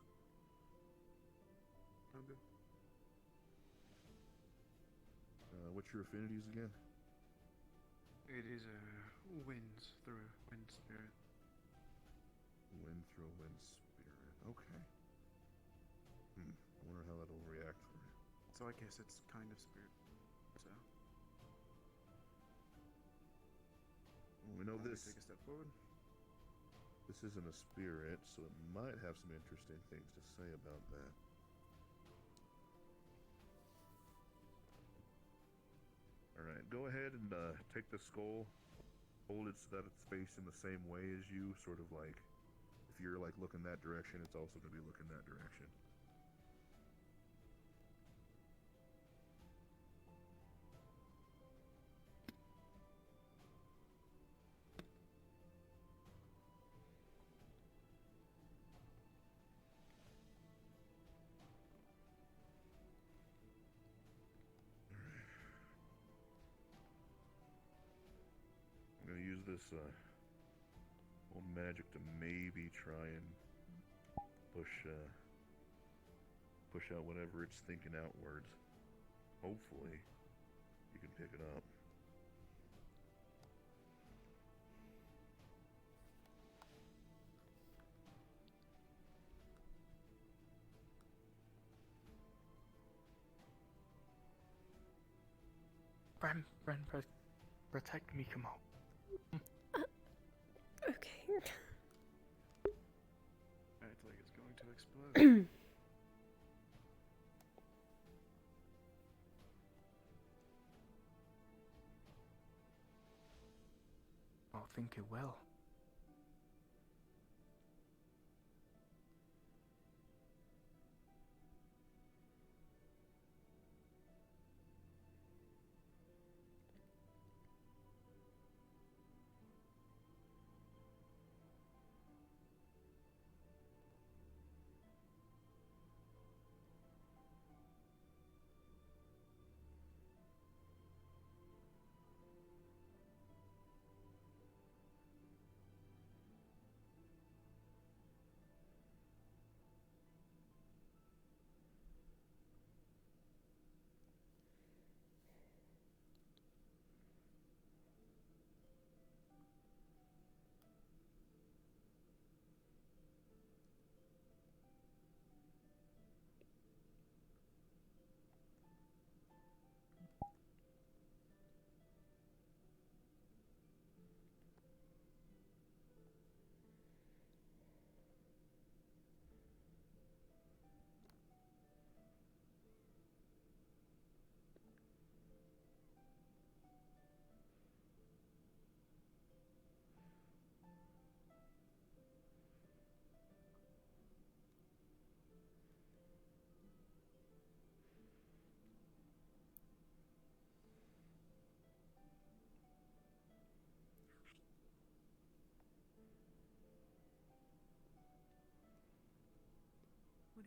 Okay. What's your affinities again? It is a wind through wind spirit. Wind through wind spirit. Okay. I wonder how that'll react for you. So I guess it's kind of spirit. So we know this. Take a step forward. This isn't a spirit, so it might have some interesting things to say about that. Alright, go ahead and take the skull, hold it so that it's facing the same way as you, sort of like, if you're like looking that direction, it's also going to be looking that direction. I'm gonna use this old magic to maybe try and push out whatever it's thinking outwards. Hopefully, you can pick it up. Bren, protect me, come on. Okay. It's like it's going to explode. Oh, think it will.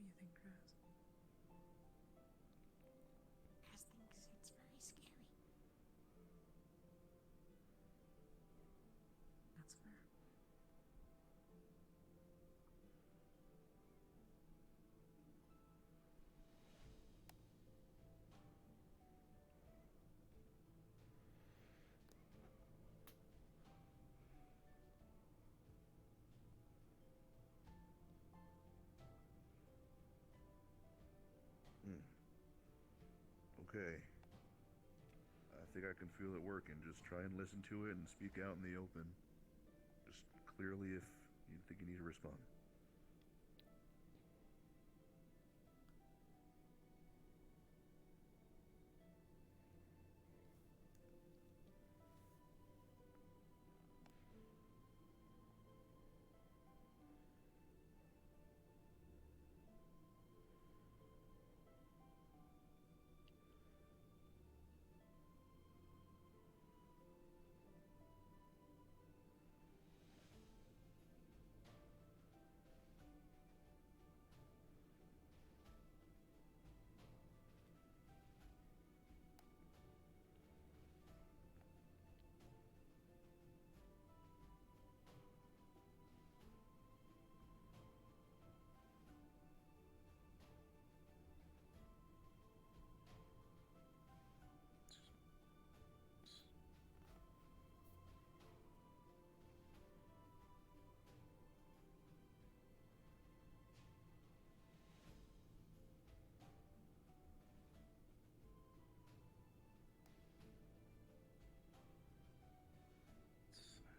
do you think, Chris? Cass thinks it's very scary. That's fair. Okay. I think I can feel it working. Just try and listen to it and speak out in the open. Just clearly if you think you need to respond.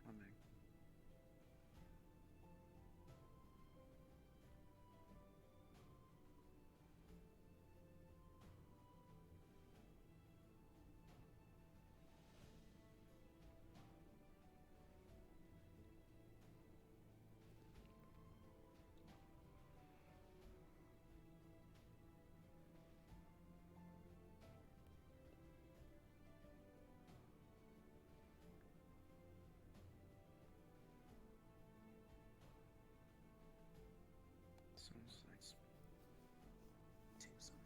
Humming. Sounds like do something.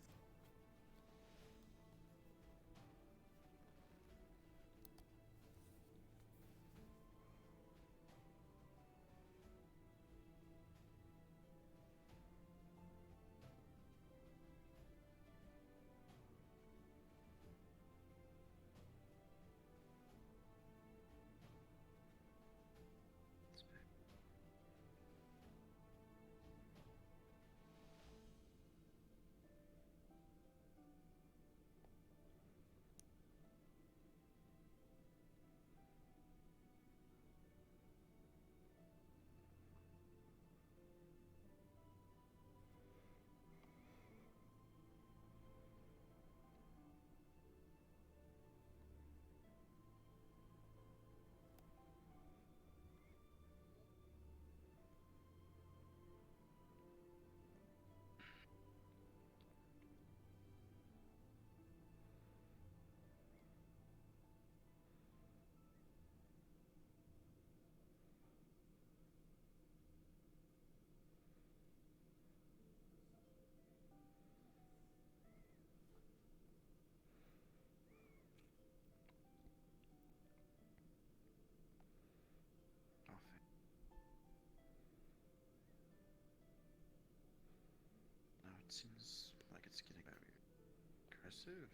Now it seems like it's getting very aggressive.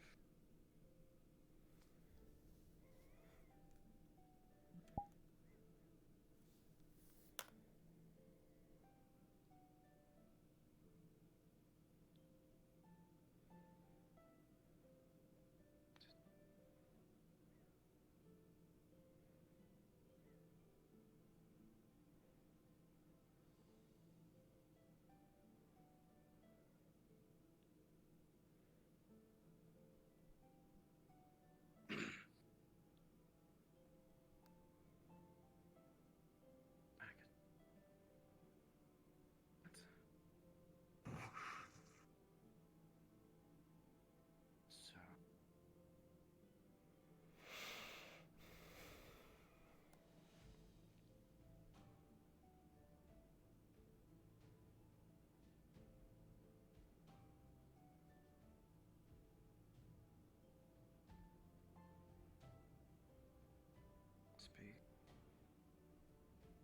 speak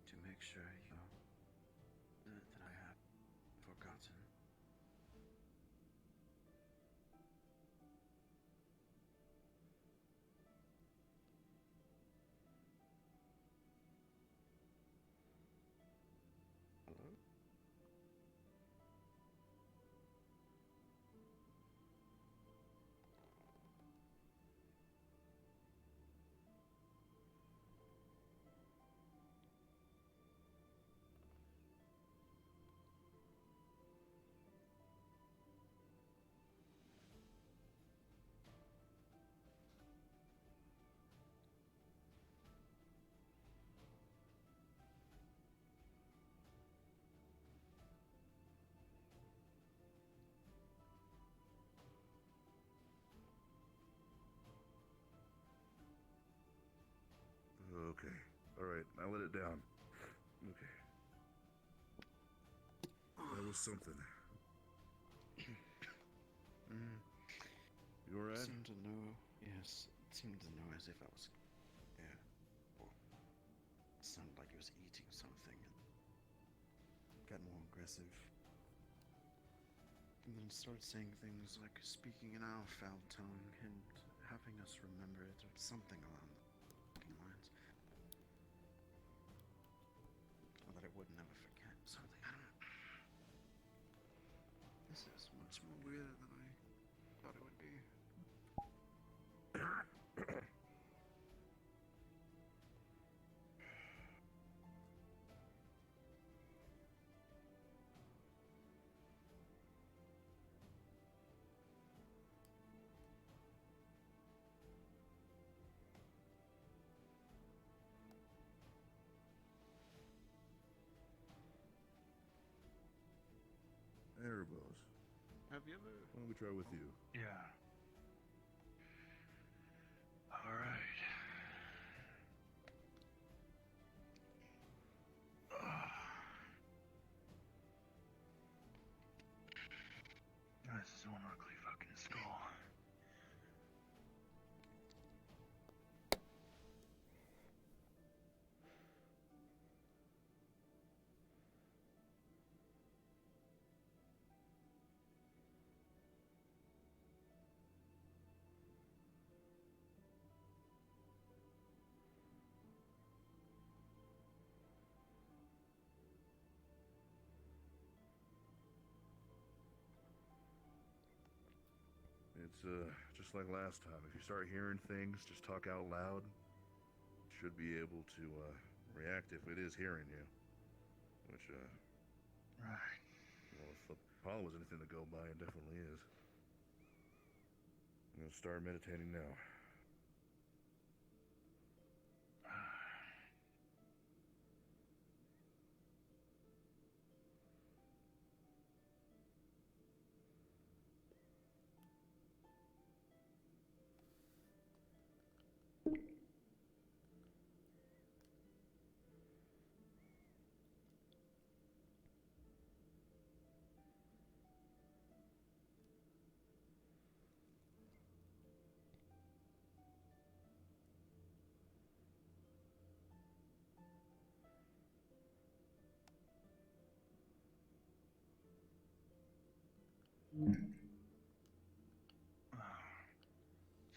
to make sure you know that I have forgotten. Hello? Okay. Alright, I let it down. Okay. That was something. You alright? Seemed to know, yes, it seemed to know as if I was, yeah, or it sounded like he was eating something and got more aggressive. And then started saying things like speaking in our foul tongue and having us remember it or something along the lines. Or that it would never forget something. I don't know. This is much more weird than I thought it would be. Erebos. Have you ever? Why don't we try with you? Yeah. Alright. This is one ugly fucking skull. It's just like last time. If you start hearing things, just talk out loud. Should be able to react if it is hearing you. Which Right. well, if Apollo was anything to go by, it definitely is. I'm gonna start meditating now.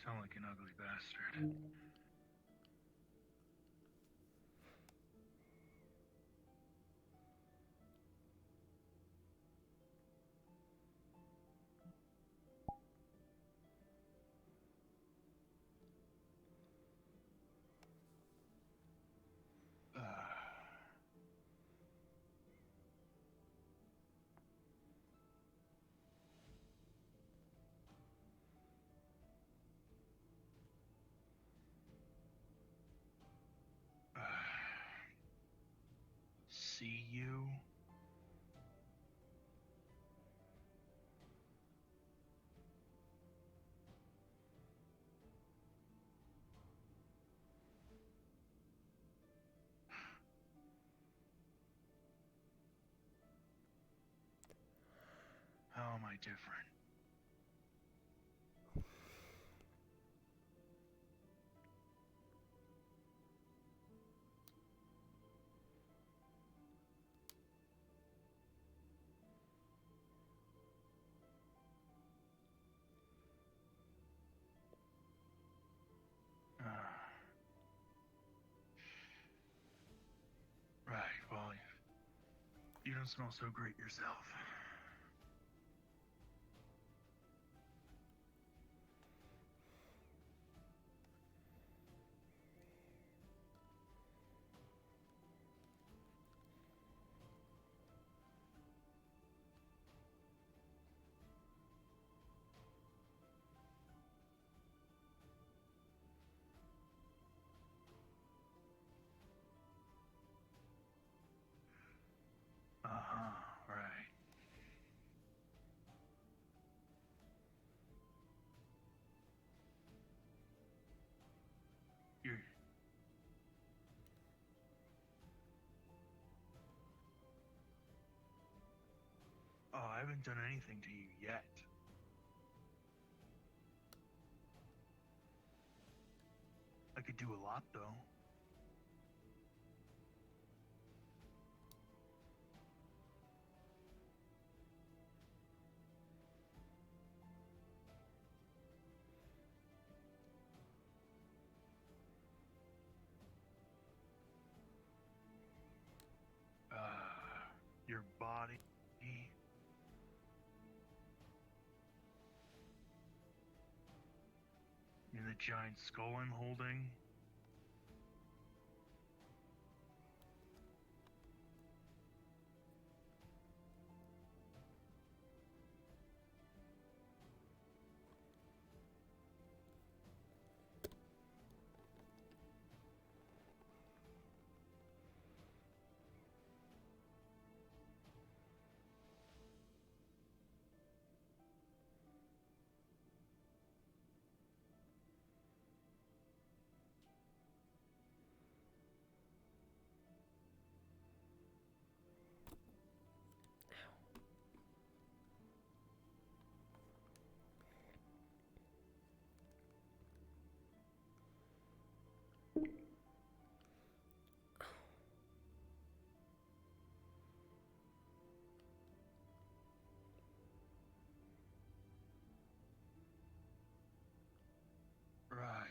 Sound like an ugly bastard. See you? How am I different? You don't smell so great yourself. Right. You're... Oh, I haven't done anything to you yet. I could do a lot, though. Your body. And the giant skull I'm holding. Right.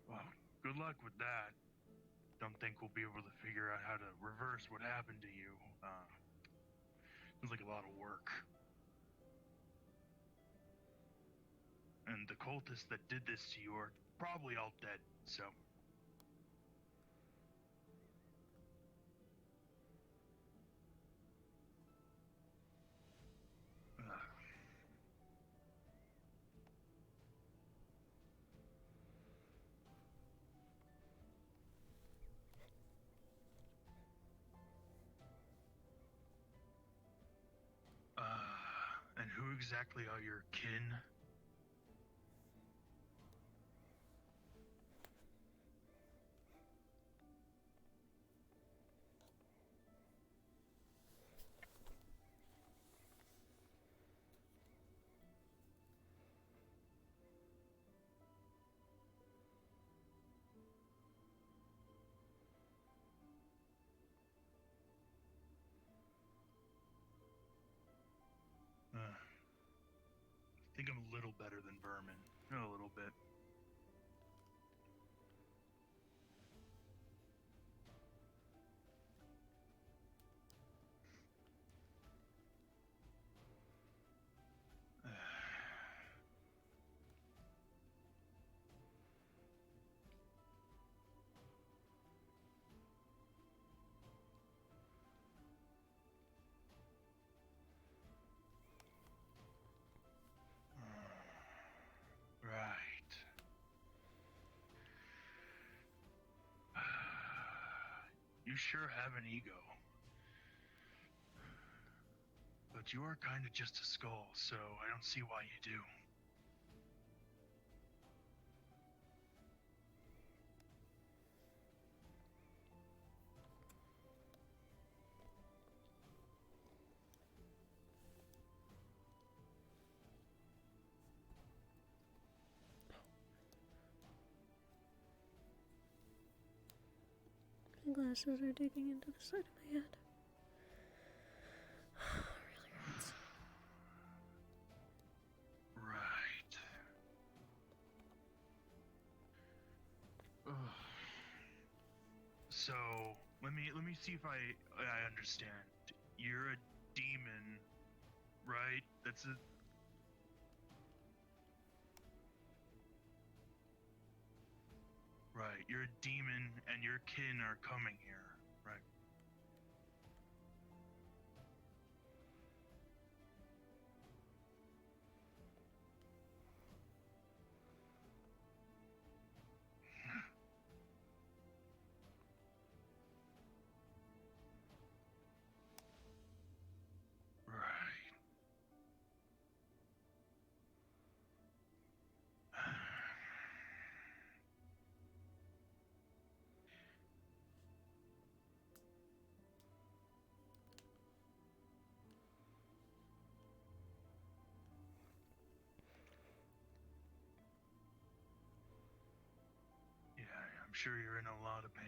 Well, good luck with that. Don't think we'll be able to figure out how to reverse what happened to you. Seems like a lot of work. And the cultists that did this to you are probably all dead, so... And who exactly are your kin? I think I'm a little better than vermin. A little bit. You sure have an ego. But you are kind of just a skull, so I don't see why you do. My glasses are digging into the side of my head. Really hurts. Right. Ugh. So let me see if I understand. You're a demon, right? That's a right. You're a demon, and your kin are coming here, right? Right. Yeah, I'm sure you're in a lot of pain.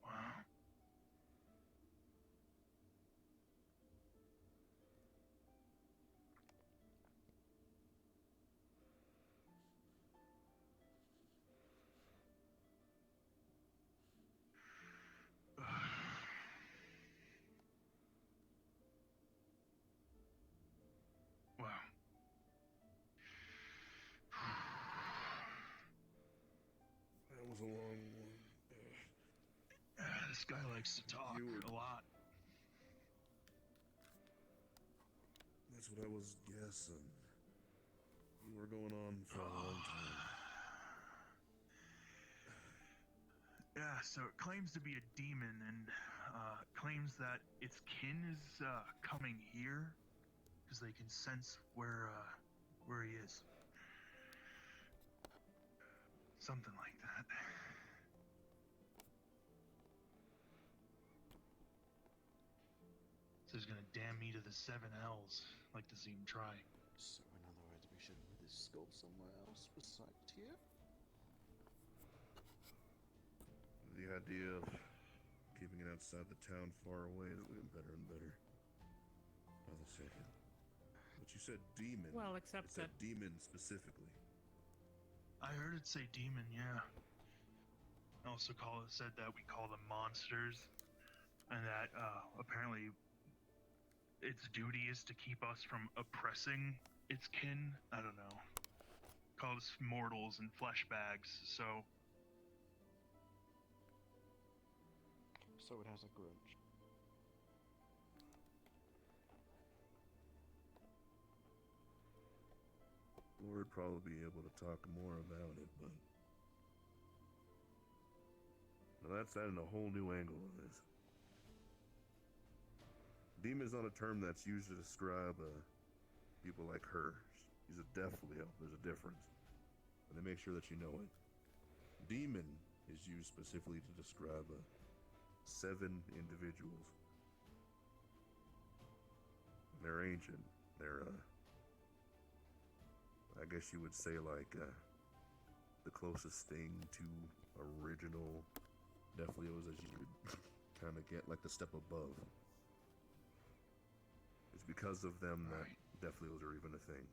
Wow. Wow. That was a long one. This guy likes to talk a lot. That's what I was guessing. You were going on for a long time. Yeah, so it claims to be a demon and claims that its kin is coming here because they can sense where he is. Something like that. So he's gonna damn me to the 7 L's. Like to see him try. So, in other words, we should move this skull somewhere else besides here? The idea of keeping it outside the town far away is getting better and better by the second. But you said demon. Well, except it said that demon specifically. I heard it say demon, yeah. I also said that we call them monsters, and that apparently its duty is to keep us from oppressing its kin. I don't know. Call us mortals and flesh bags. So So it has a grudge. We'd probably be able to talk more about it, but now that's adding a whole new angle on this. Demon's not a term that's used to describe people like her. She's a deaf Leo. There's a difference. And they make sure that you know it. Demon is used specifically to describe 7 individuals. They're ancient. They're, I guess you would say like the closest thing to original Death Leos as you could kind of get, like the step above. It's because of them that Death Leos are even a thing.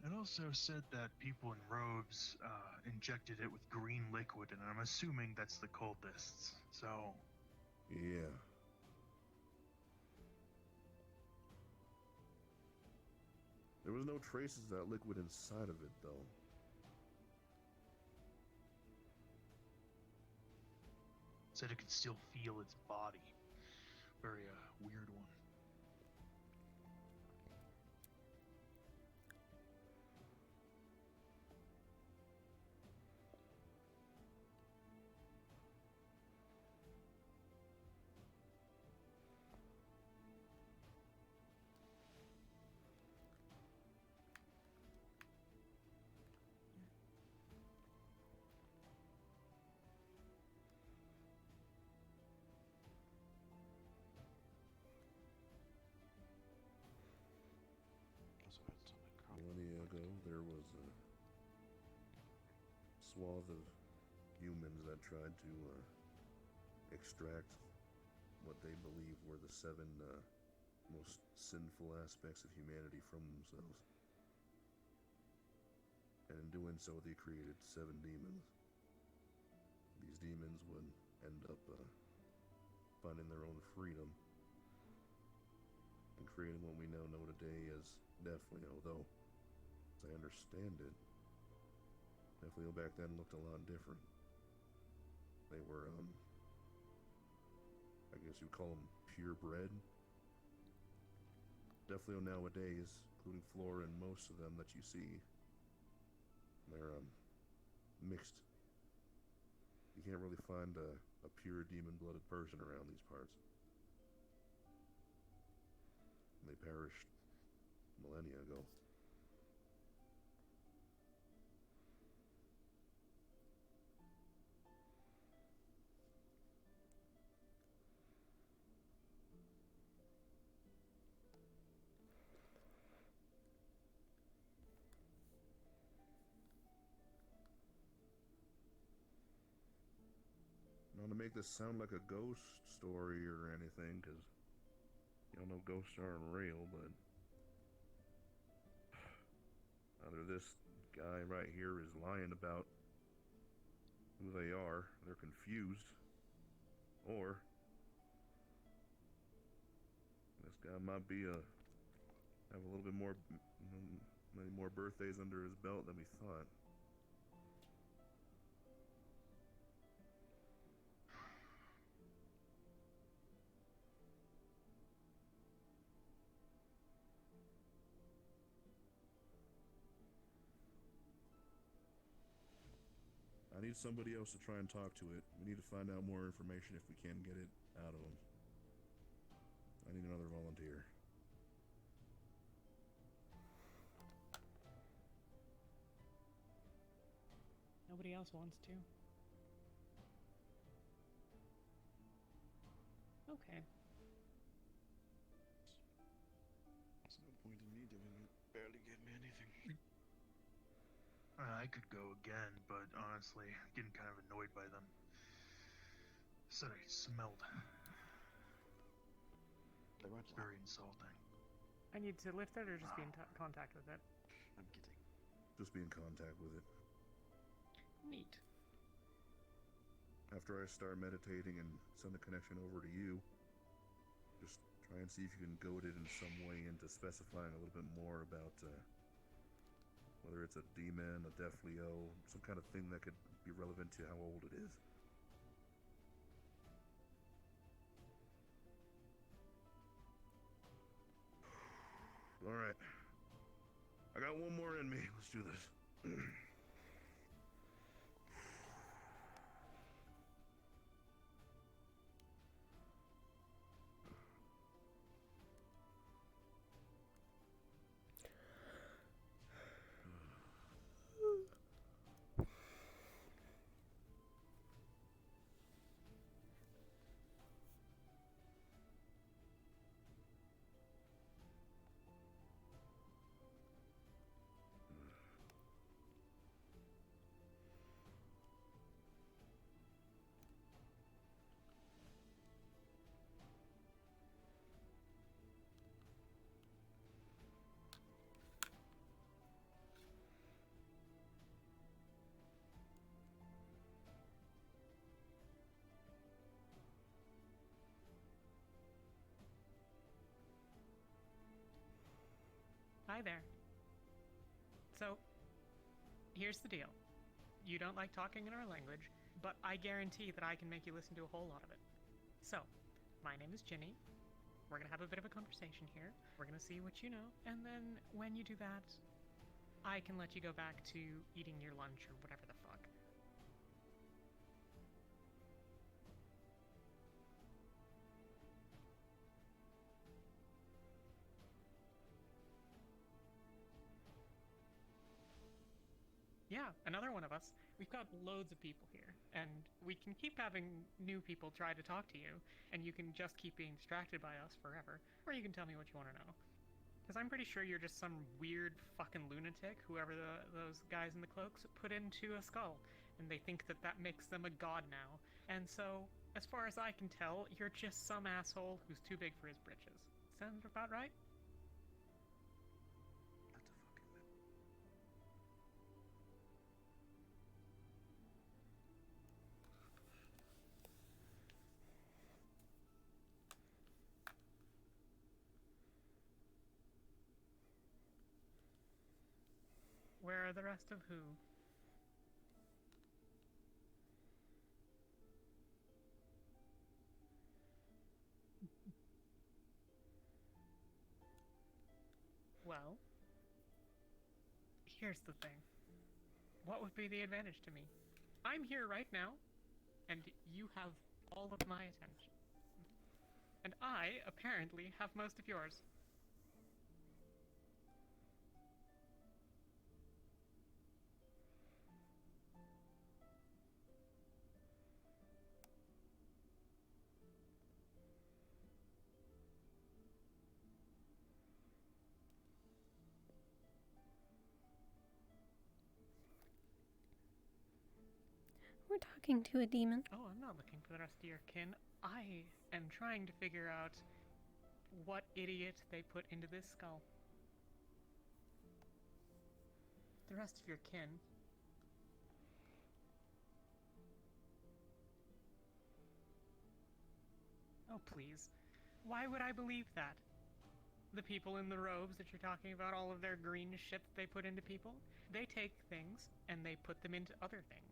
it also said that people in robes injected it with green liquid, and I'm assuming that's the cultists. So yeah. There There was no traces of that liquid inside of it, though. Said it could still feel its body. Very weird one. Millennia ago, there was a swath of humans that tried to extract what they believed were the 7 most sinful aspects of humanity from themselves. And in doing so, they created 7 demons. These demons would end up finding their own freedom and creating what we now know today as Nephilim, although, as I understand it, Nephilim back then looked a lot different. They were, I guess you'd call them purebred. Nephilim nowadays, including Flora and most of them that you see, they're mixed. You can't really find a pure demon-blooded person around these parts. They perished millennia ago. Not to make this sound like a ghost story or anything, because y'all know ghosts aren't real, but either this guy right here is lying about who they are, they're confused, or this guy might be have a little bit more, many more birthdays under his belt than we thought. I need somebody else to try and talk to it. We need to find out more information if we can get it out of him. I need another volunteer. Nobody else wants to. Okay. There's no point in me doing it. Barely gave me anything. I could go again, but honestly, getting kind of annoyed by them. Said I smelled. It's very insulting. I need to lift it or just be in contact with it? I'm kidding. Just be in contact with it. Neat. After I start meditating and send the connection over to you, just try and see if you can goad it in some way into specifying a little bit more about whether it's a demon, a death Leo, some kind of thing that could be relevant to how old it is. Alright. I got one more in me. Let's do this. Hi there. So, here's the deal. You don't like talking in our language, but I guarantee that I can make you listen to a whole lot of it. So, my name is Ginny. We're gonna have a bit of a conversation here. We're gonna see what you know, and then when you do that, I can let you go back to eating your lunch or whatever the fuck. Yeah, another one of us. We've got loads of people here, and we can keep having new people try to talk to you, and you can just keep being distracted by us forever, or you can tell me what you want to know. Because I'm pretty sure you're just some weird fucking lunatic, whoever those guys in the cloaks put into a skull, and they think that that makes them a god now. And so, as far as I can tell, you're just some asshole who's too big for his britches. Sounds about right? Where are the rest of who? Well, here's the thing. What would be the advantage to me? I'm here right now, and you have all of my attention. And I, apparently, have most of yours. We're talking to a demon. Oh, I'm not looking for the rest of your kin. I am trying to figure out what idiot they put into this skull. The rest of your kin. Oh, please. Why would I believe that? The people in the robes that you're talking about, all of their green shit that they put into people, they take things and they put them into other things.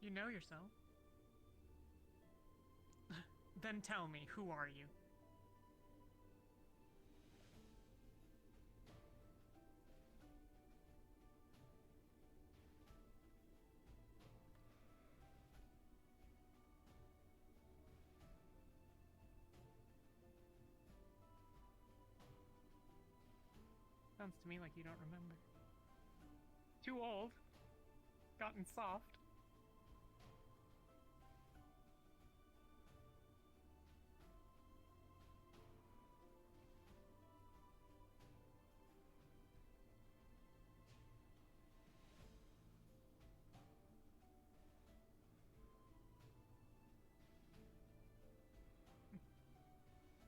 You know yourself. Then tell me, who are you? Sounds to me like you don't remember. Too old. Gotten soft.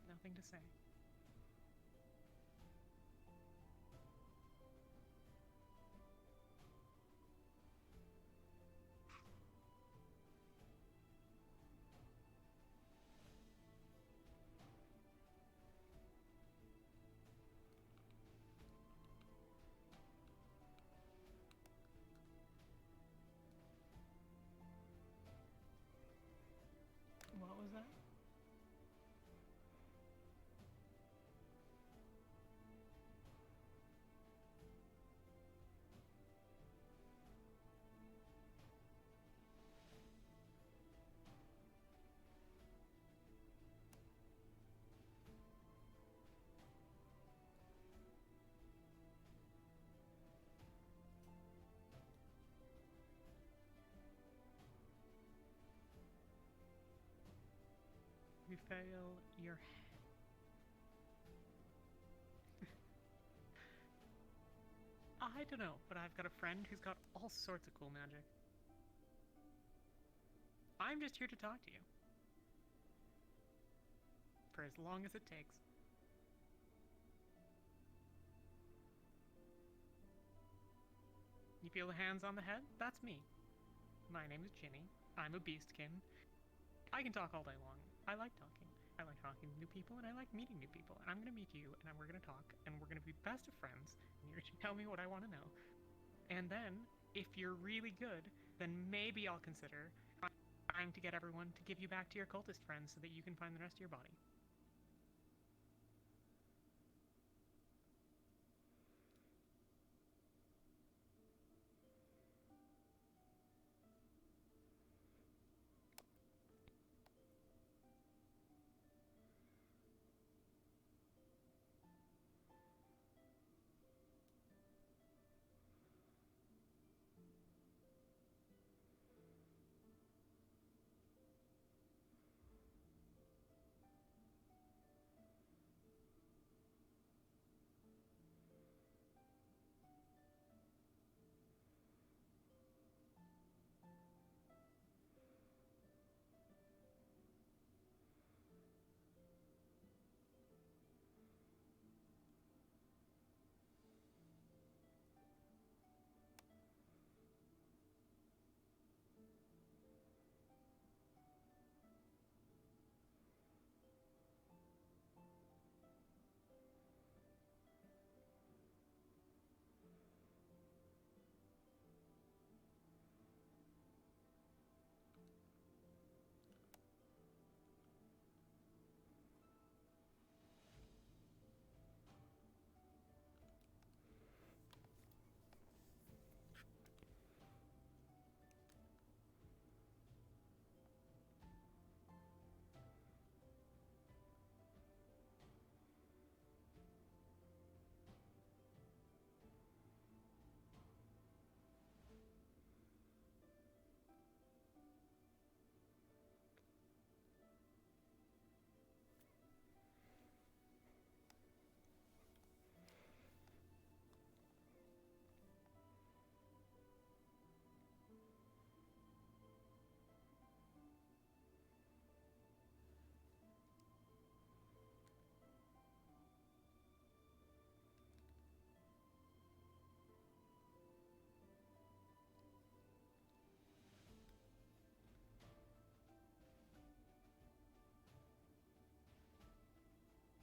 Nothing to say. What was that? fail your I don't know, but I've got a friend who's got all sorts of cool magic. I'm just here to talk to you. For as long as it takes. You feel the hands on the head? That's me. My name is Ginny. I'm a beastkin. I can talk all day long. I like talking. I like talking to new people, and I like meeting new people. And I'm gonna meet you, and we're gonna talk, and we're gonna be best of friends, and you're gonna tell me what I want to know. And then, if you're really good, then maybe I'll consider trying to get everyone to give you back to your cultist friends so that you can find the rest of your body.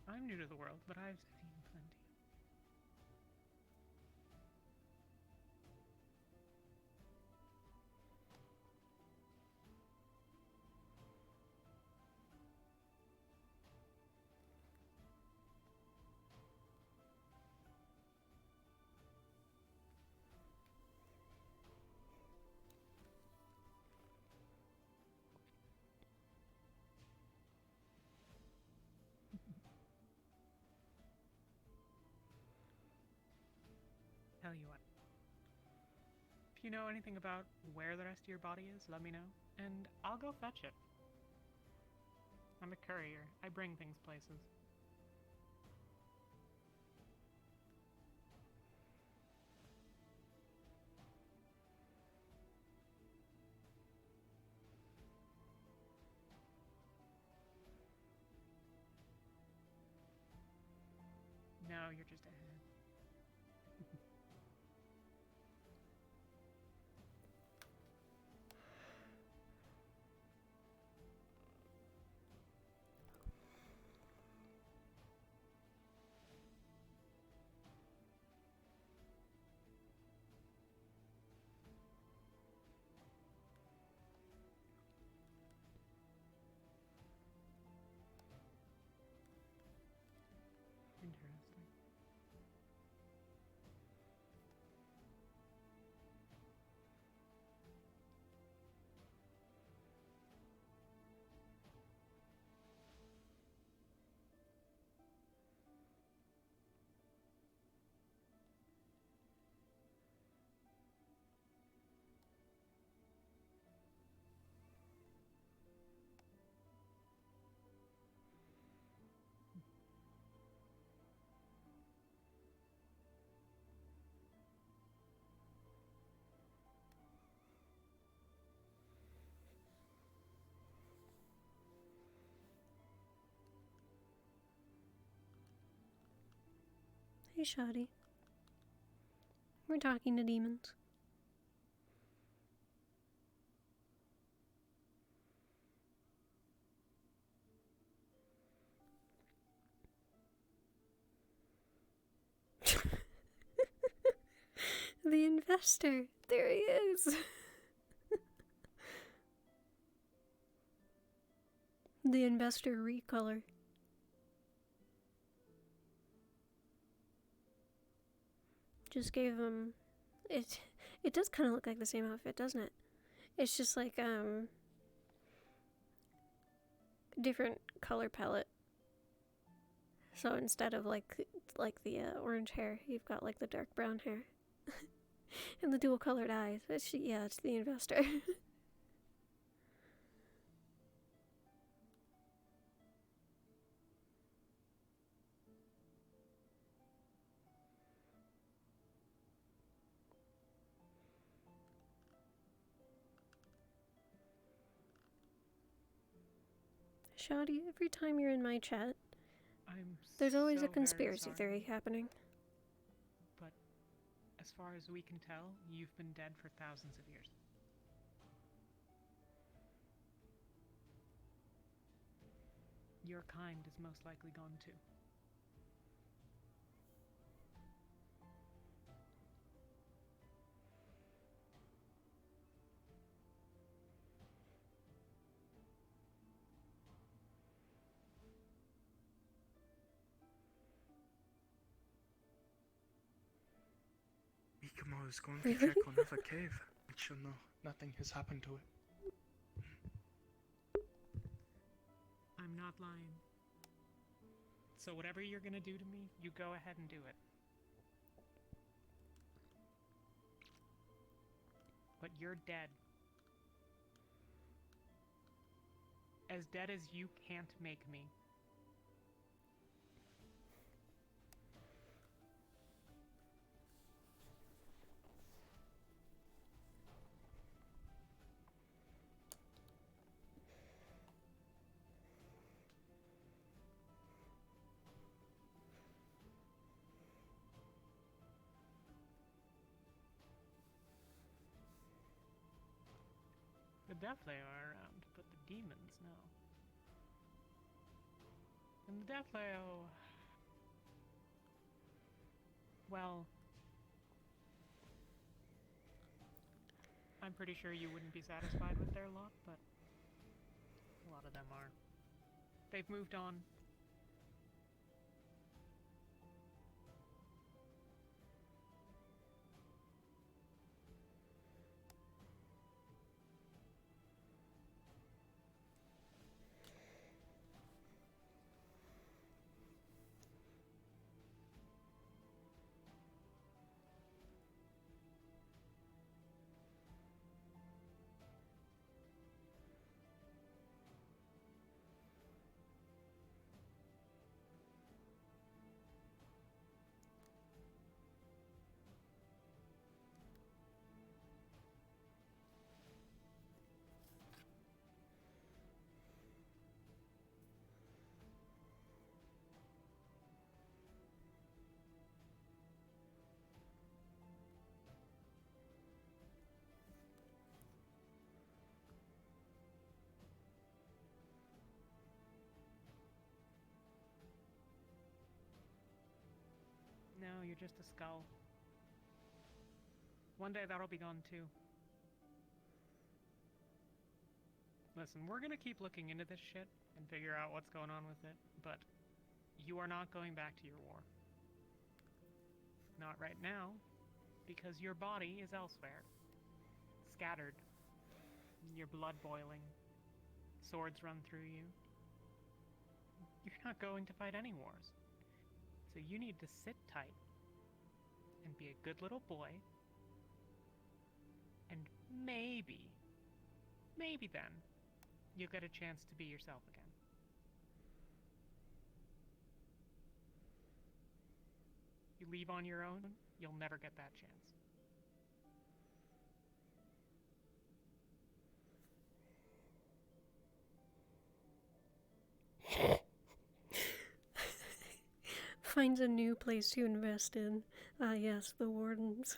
I'm new to the world, but I've seen plenty. Tell you what. If you know anything about where the rest of your body is, let me know, and I'll go fetch it. I'm a courier. I bring things places. No, you're just ahead. Interesting. Hey, Shoddy. We're talking to demons. The investor. There he is. The investor recolor. Just gave him it. It does kind of look like the same outfit, doesn't it? It's just like different color palette. So instead of like the orange hair, you've got like the dark brown hair. And the dual colored eyes. It's the investor. Shoddy, every time you're in my chat, there's always a conspiracy theory happening. But as far as we can tell, you've been dead for thousands of years. Your kind is most likely gone too. Ikamo is going Really? to check on Alpha Cave. Make sure nothing has happened to it. I'm not lying. So whatever you're gonna do to me, you go ahead and do it. But you're dead. As dead as you can't make me. The Deathlayer are around, but the demons, no. And the Deathlayer, well, I'm pretty sure you wouldn't be satisfied with their lot, but a lot of them are. They've moved on. No, you're just a skull. One day that'll be gone too. Listen, we're gonna keep looking into this shit and figure out what's going on with it, but you are not going back to your war. Not right now, because your body is elsewhere. Scattered. Your blood boiling. Swords run through you. You're not going to fight any wars. So you need to sit tight and be a good little boy, and maybe then, you'll get a chance to be yourself again. You leave on your own, you'll never get that chance. finds a new place to invest in. Yes, the Wardens.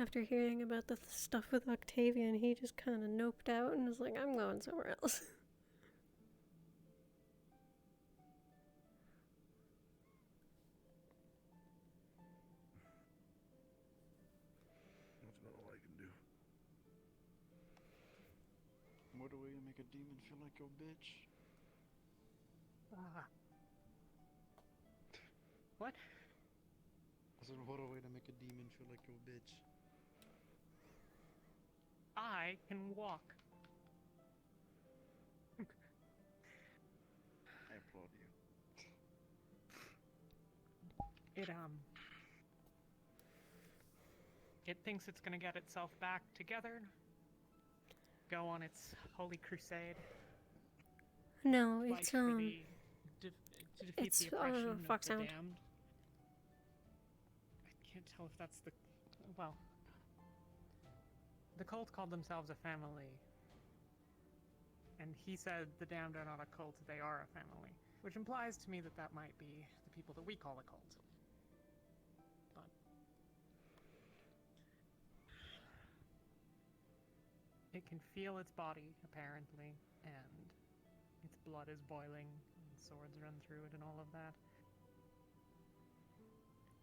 After hearing about the stuff with Octavian, he just kind of noped out and was like, I'm going somewhere else. That's about all I can do. What a way to make a demon feel like your bitch. What? I said, what a way to make a demon feel like your bitch. I can walk. I applaud you. It thinks it's gonna get itself back together, go on its holy crusade. No, fight it's for the to defeat it's the oppression of the Foxhound. damned. I can't tell if that's the well. The cult called themselves a family, and he said the damned are not a cult; they are a family, which implies to me that that might be the people that we call a cult. But it can feel its body, apparently, and its blood is boiling, and swords run through it and all of that.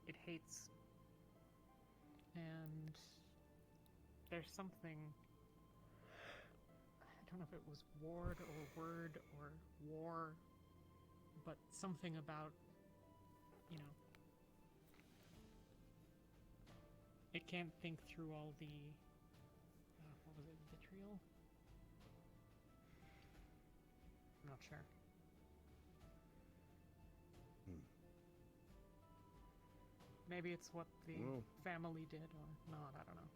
It hates. And there's something, I don't know if it was ward or word or war, but something about, you know, it can't think through all the, what was it, vitriol? I'm not sure. Maybe it's what the family did or not, I don't know.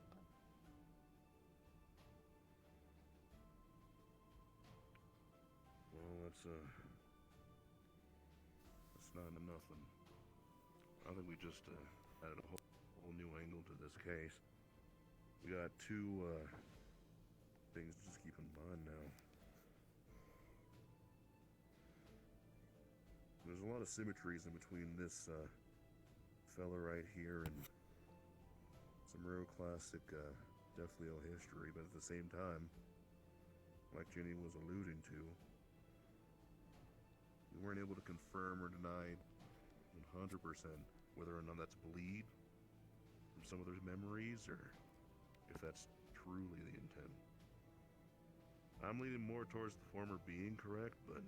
But well, that's not nothing. I think we just added a whole new angle to this case. We got two things to just keep in mind now. There's a lot of symmetries in between this fella right here and some real classic Death Leo history, but at the same time, like Jenny was alluding to, we weren't able to confirm or deny 100% whether or not that's bleed from some of those memories or if that's truly the intent. I'm leaning more towards the former being correct, but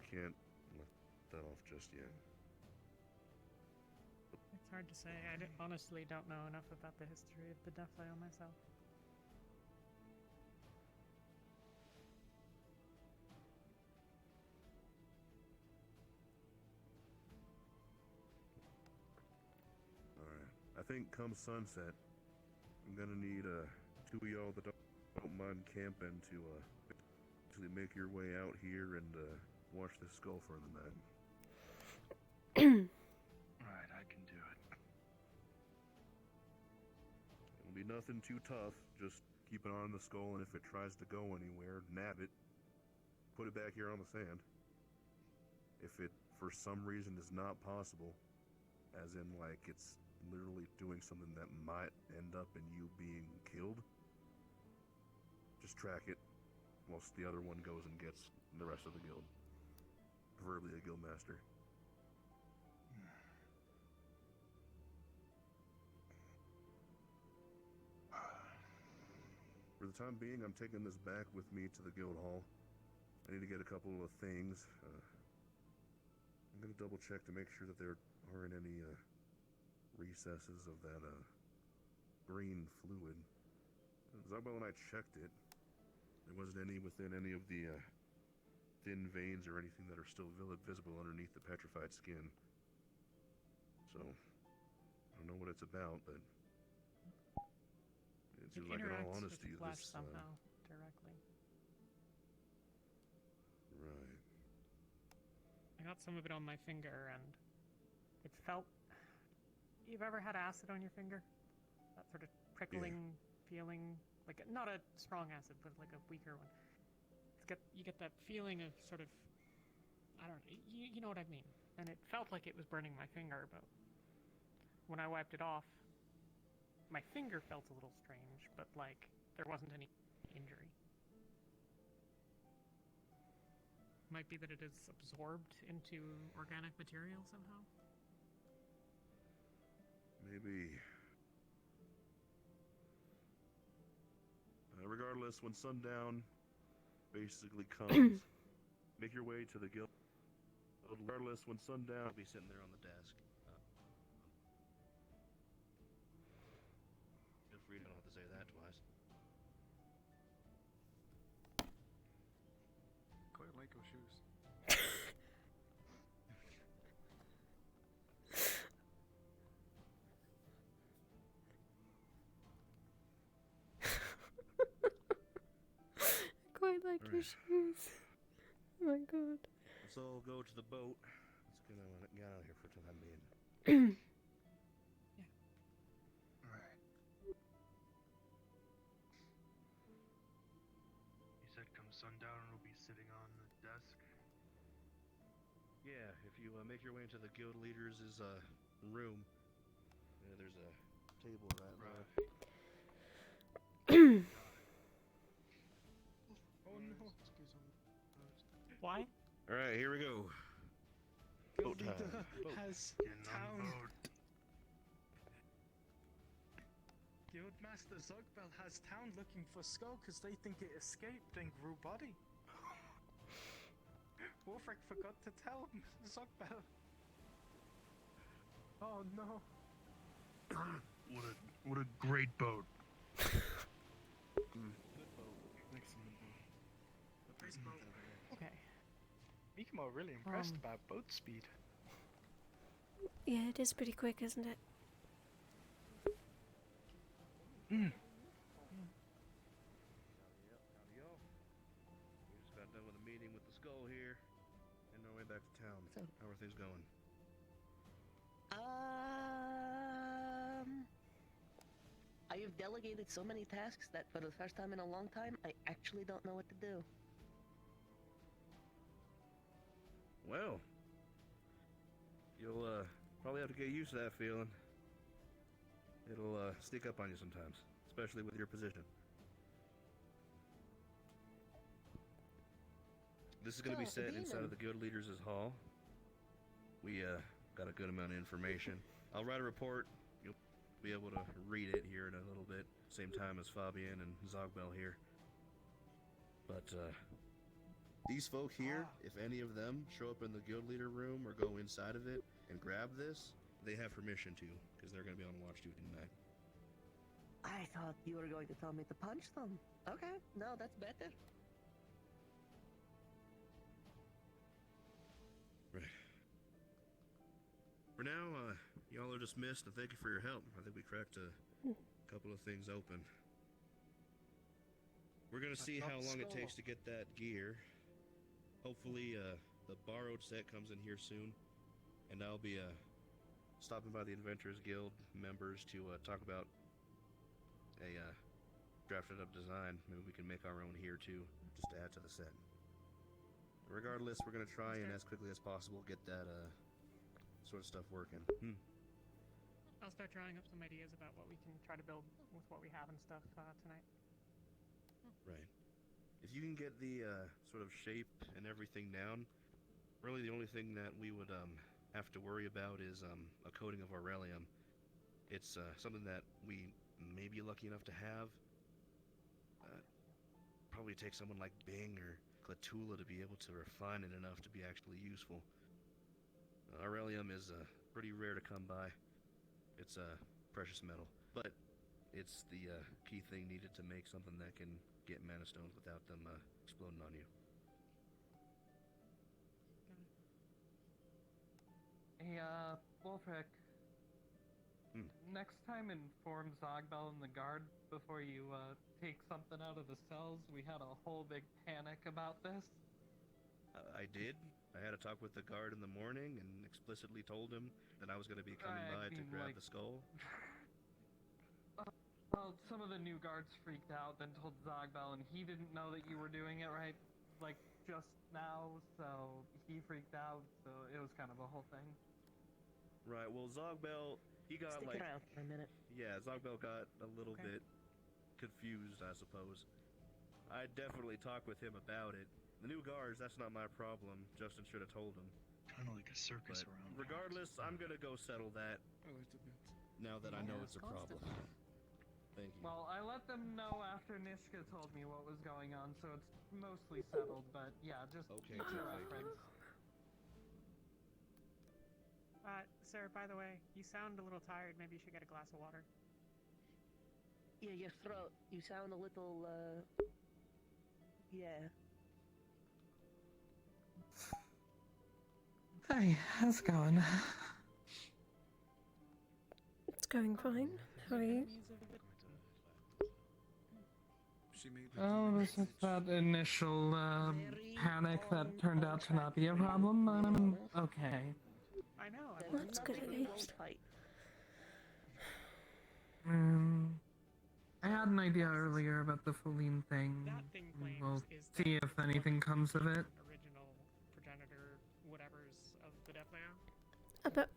can't let that off just yet. it's hard to say. I honestly don't know enough about the history of the Death Leo myself. Alright, I think come sunset, I'm gonna need two of y'all that don't mind camping to actually make your way out here and watch this skull for the night. Alright, I can do it. It'll be nothing too tough, just keep an eye on the skull, and if it tries to go anywhere, nab it, put it back here on the sand. If it, for some reason, is not possible, as in, like, it's literally doing something that might end up in you being killed, just track it, whilst the other one goes and gets the rest of the guild. Preferably a guild master. For the time being, I'm taking this back with me to the guild hall. I need to get a couple of things. I'm gonna double check to make sure that there aren't any recesses of that green fluid. But when I checked it, there wasn't any within any of the thin veins or anything that are still visible underneath the petrified skin. So, I don't know what it's about, but it seems like, in all honesty, with flesh this somehow directly. Right. I got some of it on my finger, and it felt. You've ever had acid on your finger? That sort of prickling feeling, like not a strong acid, but like a weaker one. you get that feeling of sort of, I don't know, you know what I mean. And it felt like it was burning my finger, but when I wiped it off, my finger felt a little strange, but like there wasn't any injury. Might be that it is absorbed into organic material somehow. Maybe. Regardless, when sundown basically comes, make your way to the guild. Regardless, when sundown, I'll be sitting there on the desk. Feel free to don't have to say that twice. Quite like your shoes. Quite like your shoes. Oh my god. Let's all go to the boat. Let's get out of here for the time being. Alright. You said come sundown we'll be sitting on the desk? Yeah, if you make your way into the guild leaders' room, there's a table right there. Oh no. Why? Alright, here we go. Guild Boat time. leader Boat. has town. Guildmaster Zogbel has town looking for Skull because they think it escaped and grew body. Wolfric forgot to tell Zogbel. Oh no. What a great boat. Okay. Mikamo really impressed about boat speed. Yeah, it is pretty quick, isn't it? Howdy-o. We just got done with a meeting with the skull here, and our way back to town. How are things going? I have delegated so many tasks that for the first time in a long time, I actually don't know what to do. Well, you'll probably have to get used to that feeling. It'll sneak up on you sometimes, especially with your position. This is going to be set inside of the guild leaders' hall. We got a good amount of information. I'll write a report. You'll be able to read it here in a little bit, same time as Fabian and Zogbel here. But these folk here, if any of them show up in the guild leader room or go inside of it and grab this, they have permission to, because they're going to be on watch duty tonight. I thought you were going to tell me to punch them. Okay, no, that's better. Right. For now, y'all are dismissed, and thank you for your help. I think we cracked a couple of things open. We're gonna see how long it takes to get that gear. Hopefully, the borrowed set comes in here soon, and I'll be stopping by the Adventurers Guild members to talk about a drafted up design. Maybe we can make our own here too, just to add to the set. Regardless, we're gonna try and as quickly as possible get that sort of stuff working. I'll start drawing up some ideas about what we can try to build with what we have and stuff tonight. Right. If you can get the sort of shape and everything down, really the only thing that we would have to worry about is a coating of Aurelium. It's something that we may be lucky enough to have. Probably take someone like Bing or Clatula to be able to refine it enough to be actually useful. Aurelium is pretty rare to come by. It's a precious metal, but it's the key thing needed to make something that can get mana stones without them exploding on you. Hey, Wolfric. Next time inform Zogbel and the guard before you take something out of the cells. We had a whole big panic about this. I did. I had a talk with the guard in the morning and explicitly told him that I was going to be coming by to grab the skull. Well, some of the new guards freaked out, then told Zogbel, and he didn't know that you were doing it, right? like just now, so he freaked out. So it was kind of a whole thing. Right. Well, Zogbel, he got Stick like. around for a minute. Yeah, Zogbel got a little bit confused, I suppose. I definitely talked with him about it. The new guards, that's not my problem. Justin should have told him. Kind of like a circus But around. regardless, I'm gonna go settle that. I liked it. Now that I know it's a problem. Thank you. Well, I let them know after Nishka told me what was going on, so it's mostly settled. But yeah, just Okay, for perfect. reference. Sir, by the way, you sound a little tired. Maybe you should get a glass of water. Yeah, your throat. You sound a little, yeah. Hey, how's it going? It's going fine. How are you? Oh, this is that initial panic that turned out to not be a problem. Okay. I know. Well, that's good at least. I had an idea earlier about the Feline thing. We'll see if anything comes of it. Original progenitor, whatever's of the Death Layer. About.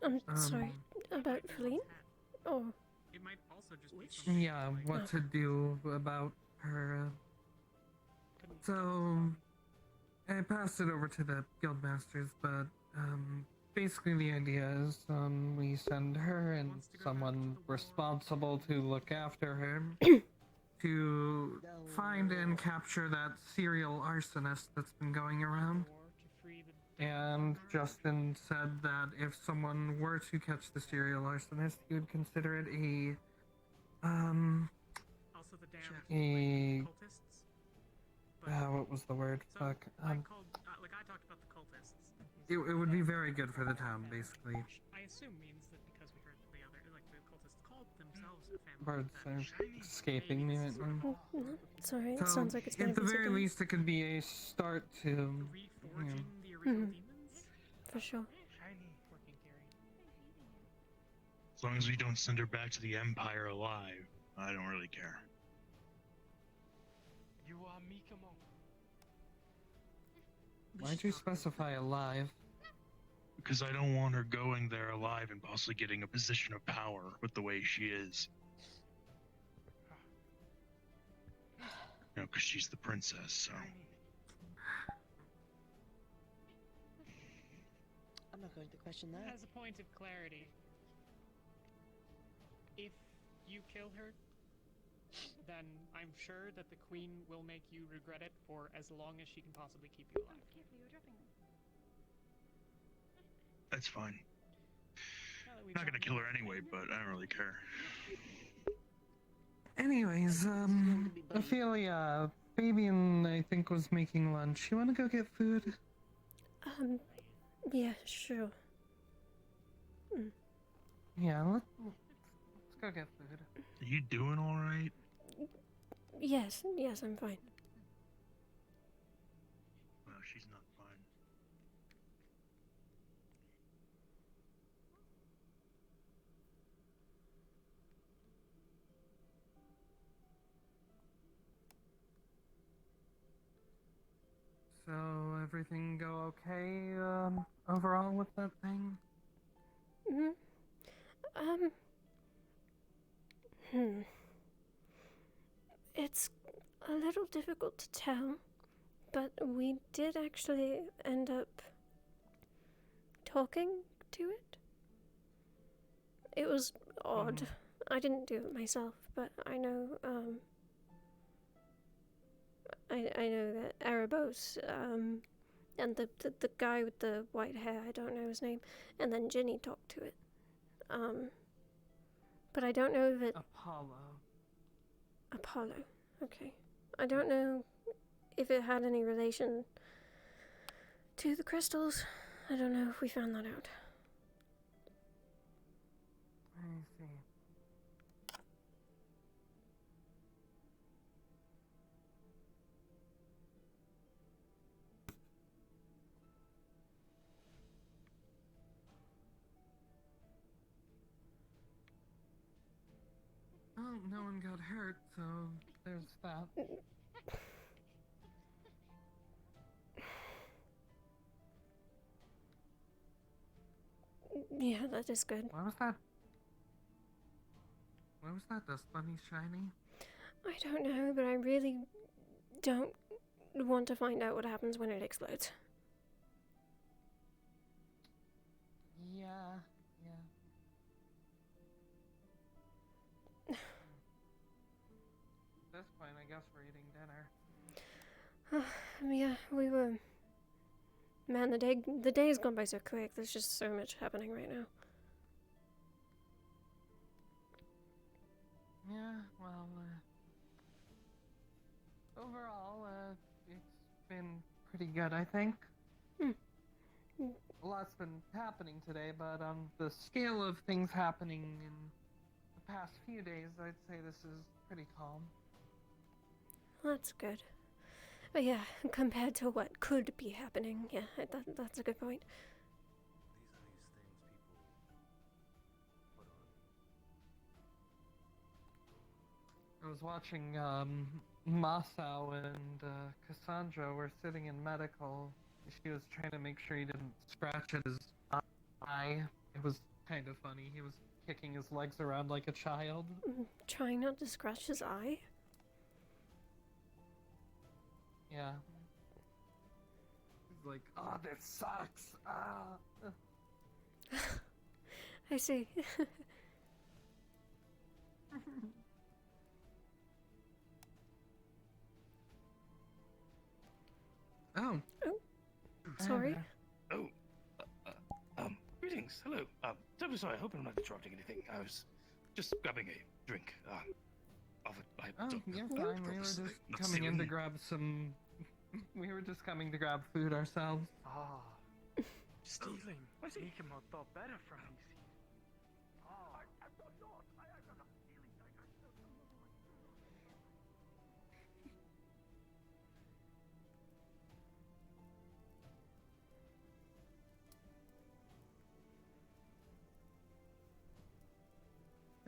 I'm sorry. About Feline? Oh. It might also just be something Yeah, what to do about her. So, I passed it over to the guildmasters, but basically the idea is we send her and someone responsible to look after her to find and capture that serial arsonist that's been going around. And Justin said that if someone were to catch the serial arsonist, he would consider it a also the damned cultists. what was the word? So Fuck. I called, like I talked about the cultists. It would be very good for the town, basically. I assume means that because we heard the other, like the cultists called themselves a family. Birds are escaping me right now. No, sorry. It So, sounds like it's gonna at the be very something. least, it could be a start to, Reforging the original demons? For sure. Working theory. As long as we don't send her back to the Empire alive, I don't really care. You are Mikamo. Why'd you specify alive? Because I don't want her going there alive and possibly getting a position of power with the way she is. You know, because she's the princess, so. I'm not going to question that. As a point of clarity, if you kill her, then I'm sure that the queen will make you regret it for as long as she can possibly keep you alive. That's fine. Not gonna kill her anyway, but I don't really care. Anyways, Ophelia, Fabian, I think, was making lunch. You wanna go get food? Yeah, sure. Yeah, let's go get food. Are you doing alright? Yes, I'm fine. Well, she's not fine. So, everything go okay, overall with that thing? It's a little difficult to tell, but we did actually end up talking to it. It was odd. I didn't do it myself, but I know, I know that Erebos, and the guy with the white hair, I don't know his name, and then Ginny talked to it. But I don't know if it... Apollo, okay. I don't know if it had any relation to the crystals. I don't know if we found that out. I see. Well, no one got hurt, so there's that. Yeah, that is good. Why was that? Why was that dust bunny shiny? I don't know, but I really don't want to find out what happens when it explodes. Yeah. At this point, I guess we're eating dinner. Yeah, we were. Man, the day has gone by so quick. There's just so much happening right now. Yeah, well, overall, it's been pretty good, I think. A lot's been happening today, but on the scale of things happening in the past few days, I'd say this is pretty calm. That's good. But yeah, compared to what could be happening, yeah, that's a good point. I was watching, Masao and, Cassandra were sitting in medical. She was trying to make sure he didn't scratch at his eye. It was kind of funny. He was kicking his legs around like a child. Trying not to scratch his eye? Yeah. He's like, oh, this sucks. Ah. I see. Oh. Sorry. Oh. Greetings. Hello. Terribly sorry. I hope I'm not interrupting anything. I was just grabbing a drink. Offered by You're fine. We were just coming in to grab some. We were just coming to grab food ourselves. Ah, stealing. Make him a thought better from these. Oh, I'm not stealing.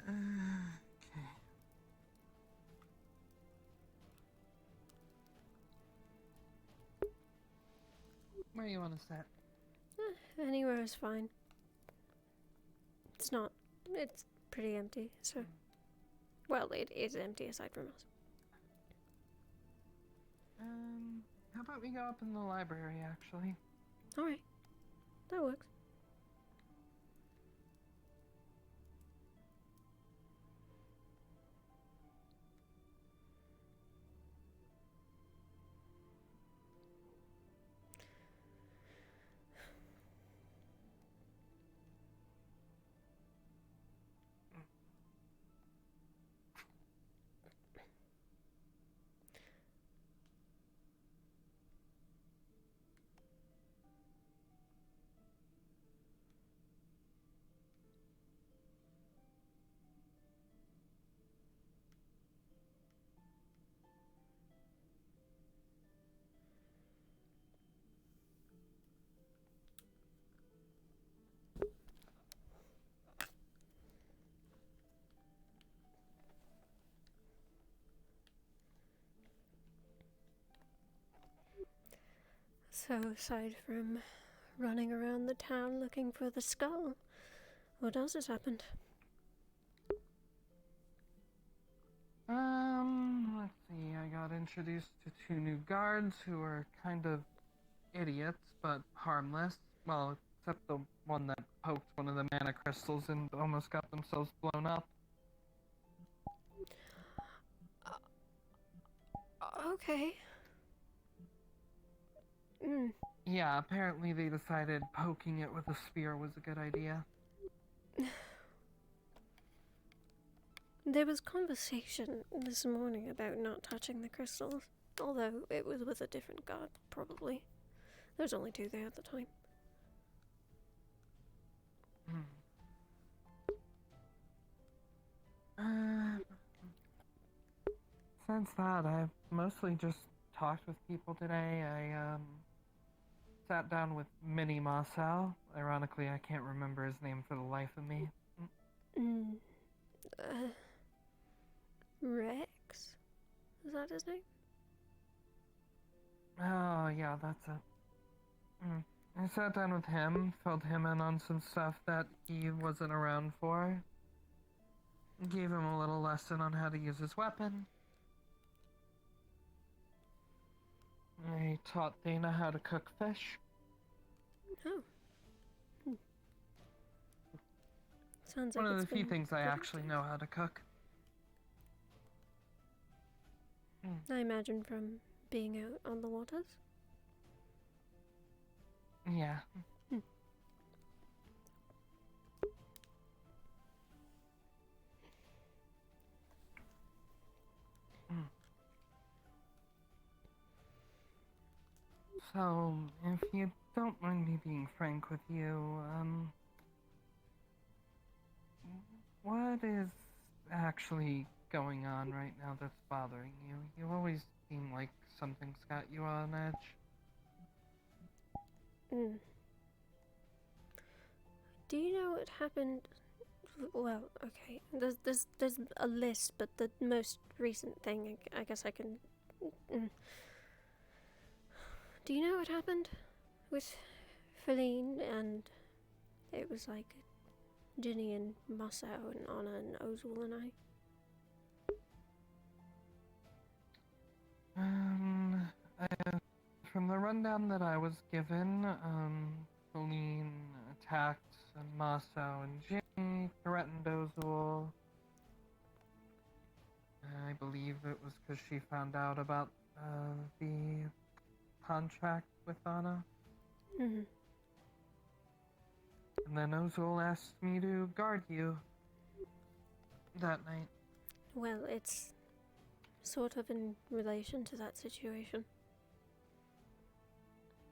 Okay. Where you want to sit? Anywhere is fine. It's pretty empty, so. Well, it is empty aside from us. How about we go up in the library, actually? Alright. That works. So, aside from running around the town looking for the skull, what else has happened? Let's see. I got introduced to 2 new guards who are kind of idiots, but harmless. Well, except the one that poked one of the mana crystals and almost got themselves blown up. Okay. Yeah, apparently they decided poking it with a spear was a good idea. There was conversation this morning about not touching the crystals, although it was with a different guard, probably. There's only 2 there at the time. Since that, I've mostly just talked with people today. I, sat down with Mini Masao. Ironically, I can't remember his name for the life of me. Rex? Is that his name? Oh, yeah, that's it. I sat down with him, filled him in on some stuff that he wasn't around for. Gave him a little lesson on how to use his weapon. I taught Dana how to cook fish. Oh. Sounds One like of it's the few been things I good. actually know how to cook. I imagine from being out on the waters. Yeah. So, if you don't mind me being frank with you, what is actually going on right now that's bothering you? You always seem like something's got you on edge. Do you know what happened? Well, okay. There's a list, but the most recent thing, I guess I can. Do you know what happened with Feline and it was like Ginny and Mosso and Anna and Ozul and I? From the rundown that I was given, Feline attacked Maso and Ginny, threatened Ozul. I believe it was because she found out about the contract with Anna. Mm-hmm. And then Ozul asked me to guard you that night. Well, it's sort of in relation to that situation.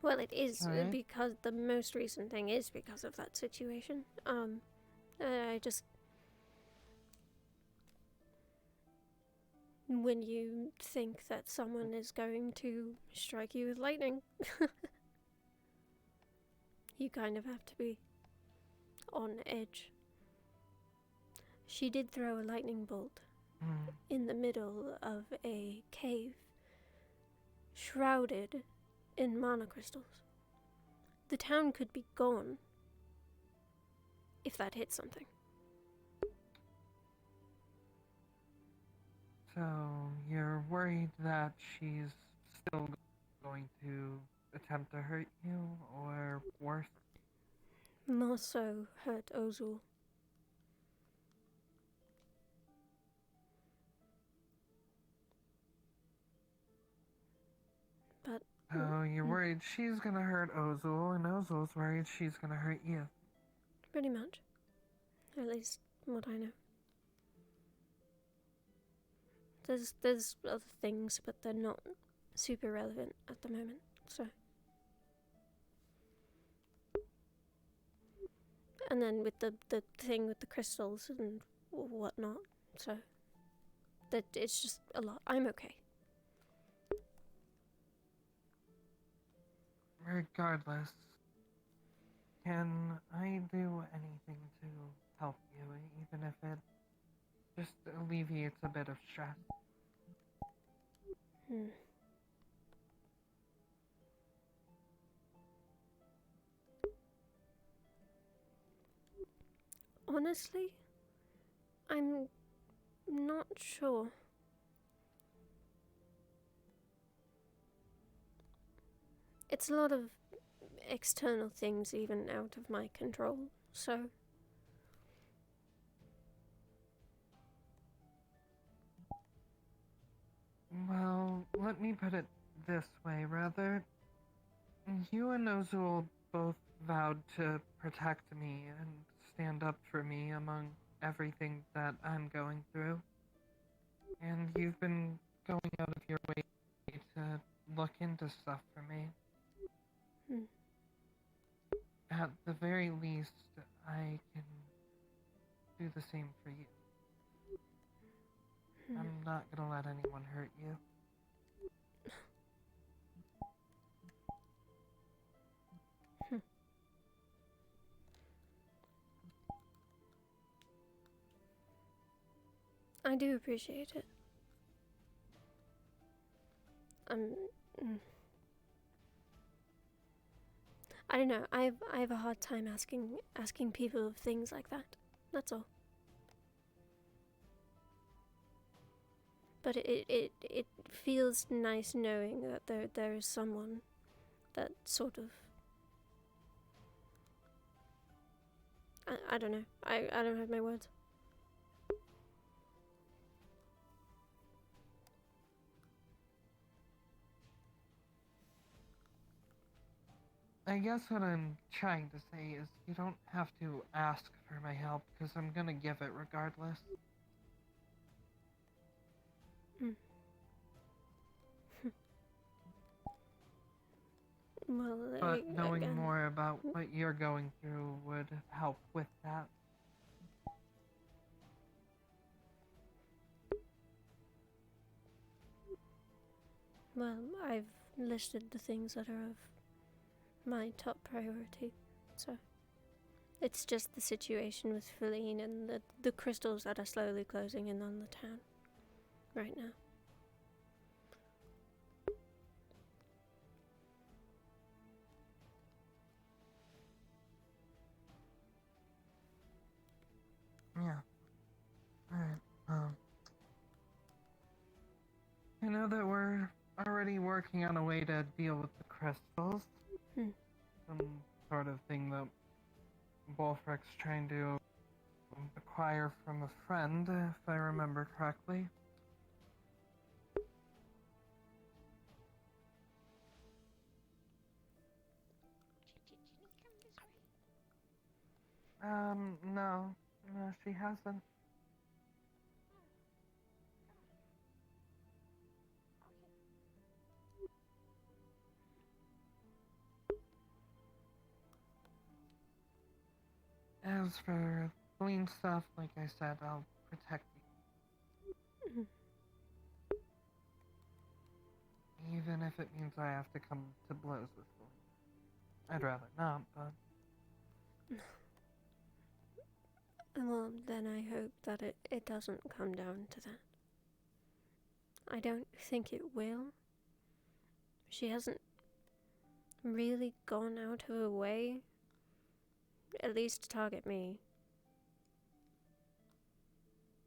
Well, it is Alright. because the most recent thing is because of that situation. I just... When you think that someone is going to strike you with lightning, you kind of have to be on edge. She did throw a lightning bolt in the middle of a cave, shrouded in mana crystals. The town could be gone if that hit something. So, you're worried that she's still going to attempt to hurt you, or worse? More so hurt Ozul. But... So, you're worried she's gonna hurt Ozul, and Ozul's worried she's gonna hurt you. Pretty much. At least, what I know. There's other things, but they're not super relevant at the moment, so... And then with the thing with the crystals and whatnot, so... That it's just a lot. I'm okay. Regardless, can I do anything to help you, even if it just alleviates a bit of stress? Honestly, I'm not sure. It's a lot of external things even out of my control, so... Well, let me put it this way, rather. You and Ozul both vowed to protect me and stand up for me among everything that I'm going through. And you've been going out of your way to look into stuff for me. At the very least, I can do the same for you. I'm not gonna let anyone hurt you. I do appreciate it. I don't know. I have a hard time asking people of things like that. That's all. But it feels nice knowing that there is someone that sort of, I don't know. I don't have my words. I guess what I'm trying to say is you don't have to ask for my help, because I'm gonna give it regardless. Well, But knowing again, more about what you're going through would help with that. well, I've listed the things that are of my top priority, so it's just the situation with Feline and the crystals that are slowly closing in on the town right now. Yeah. Alright, I know that we're already working on a way to deal with the crystals. Some sort of thing that Wolfrick's trying to acquire from a friend, if I remember correctly. No. No, she hasn't. As for Feline stuff, like I said, I'll protect you. Even if it means I have to come to blows with Feline. I'd rather not, but... Well, then I hope that it doesn't come down to that. I don't think it will. She hasn't really gone out of her way, at least to target me.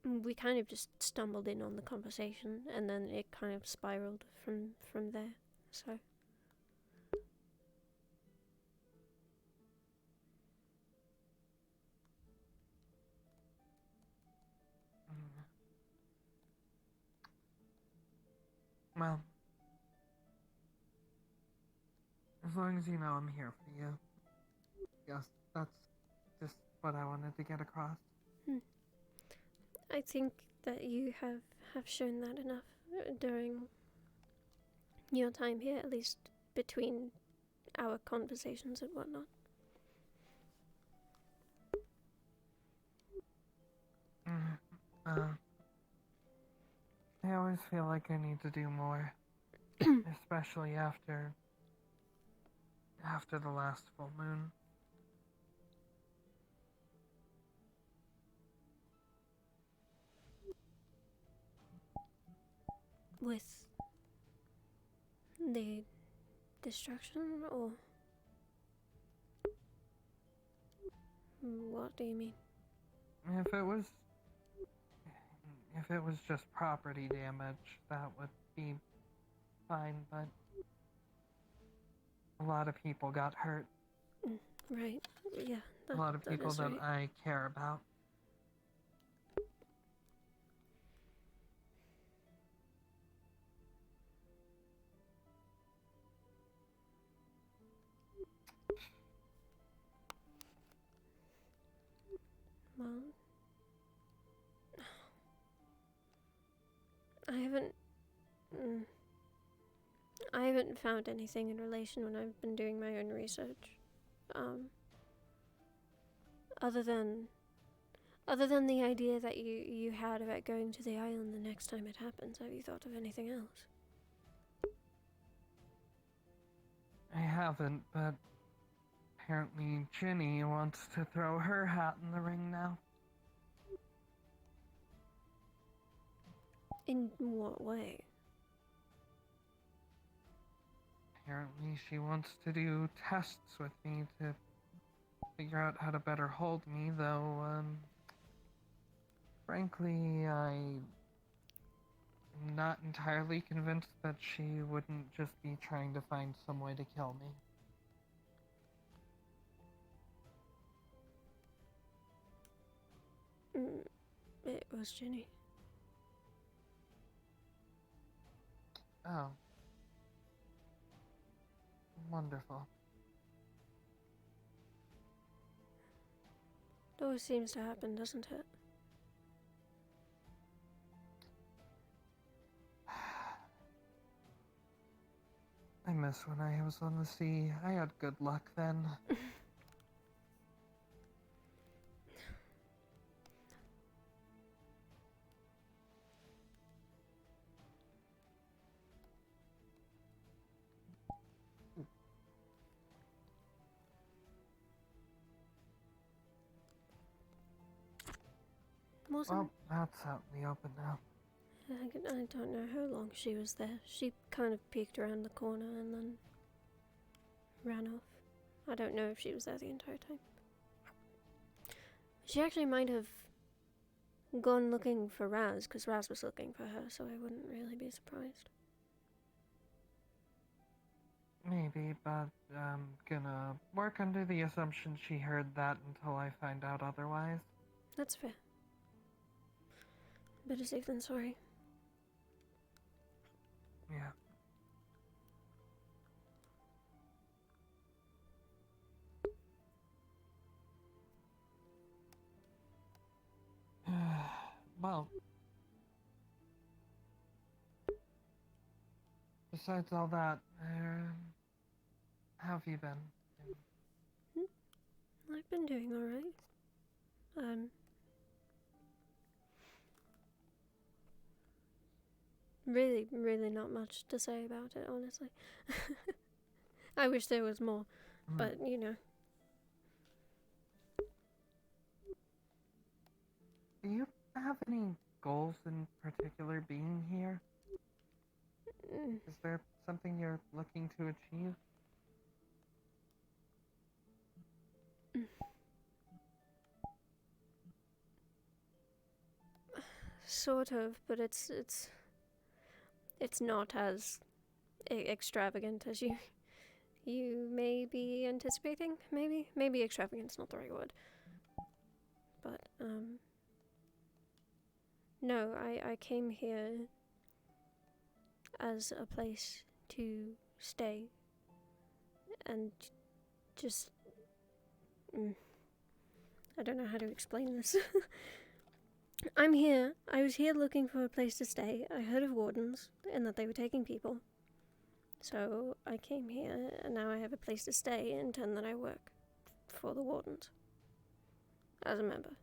We kind of just stumbled in on the conversation, and then it kind of spiraled from there, so... Well, as long as you know I'm here for you. Yes, that's just what I wanted to get across. I think that you have shown that enough during your time here, at least between our conversations and whatnot. I always feel like I need to do more, especially after the last full moon. With the destruction, or what do you mean? If it was just property damage, that would be fine, but a lot of people got hurt. Right, yeah. A lot of people that I care about. Well, I haven't found anything in relation when I've been doing my own research. Other than the idea that you had about going to the island the next time it happens, have you thought of anything else? I haven't, but apparently Ginny wants to throw her hat in the ring now. In what way? apparently she wants to do tests with me to figure out how to better hold me, though, frankly, I'm not entirely convinced that she wouldn't just be trying to find some way to kill me. It was Ginny. Oh. Wonderful. It always seems to happen, doesn't it? I miss when I was on the sea. I had good luck then. Well, that's out in the open now. I don't know how long she was there. She kind of peeked around the corner and then ran off. I don't know if she was there the entire time. She actually might have gone looking for Raz, because Raz was looking for her, so I wouldn't really be surprised. Maybe, but I'm gonna work under the assumption she heard that until I find out otherwise. That's fair. Better safe than sorry. Yeah. Well, besides all that, how have you been? I've been doing alright. Really not much to say about it, honestly. I wish there was more, but you know. Do you have any goals in particular being here? Is there something you're looking to achieve? Sort of, but it's not as extravagant as you may be anticipating. Maybe extravagant's not the right word. But no, I came here as a place to stay and just I don't know how to explain this. I was here looking for a place to stay. I heard of Wardens and that they were taking people. So I came here and now I have a place to stay and then I work for the Wardens as a member.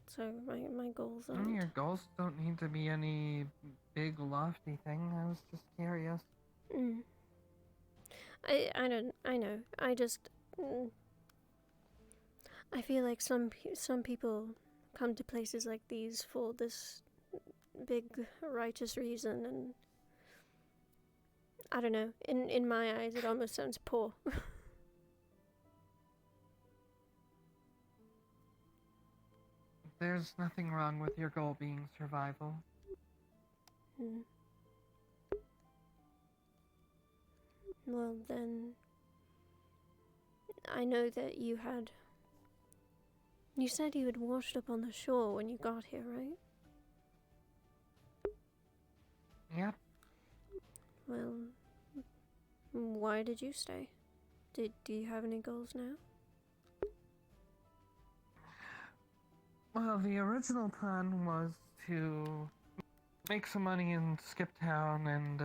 So my goals are. Your goals don't need to be any big lofty thing. I was just curious. I know. I just I feel like some people come to places like these for this big righteous reason, and I don't know. In my eyes, it almost sounds poor. There's nothing wrong with your goal being survival. Well, then, I know that you said you had washed up on the shore when you got here, right? Yep. Well, why did you stay? Do you have any goals now? Well, the original plan was to make some money in Skip Town and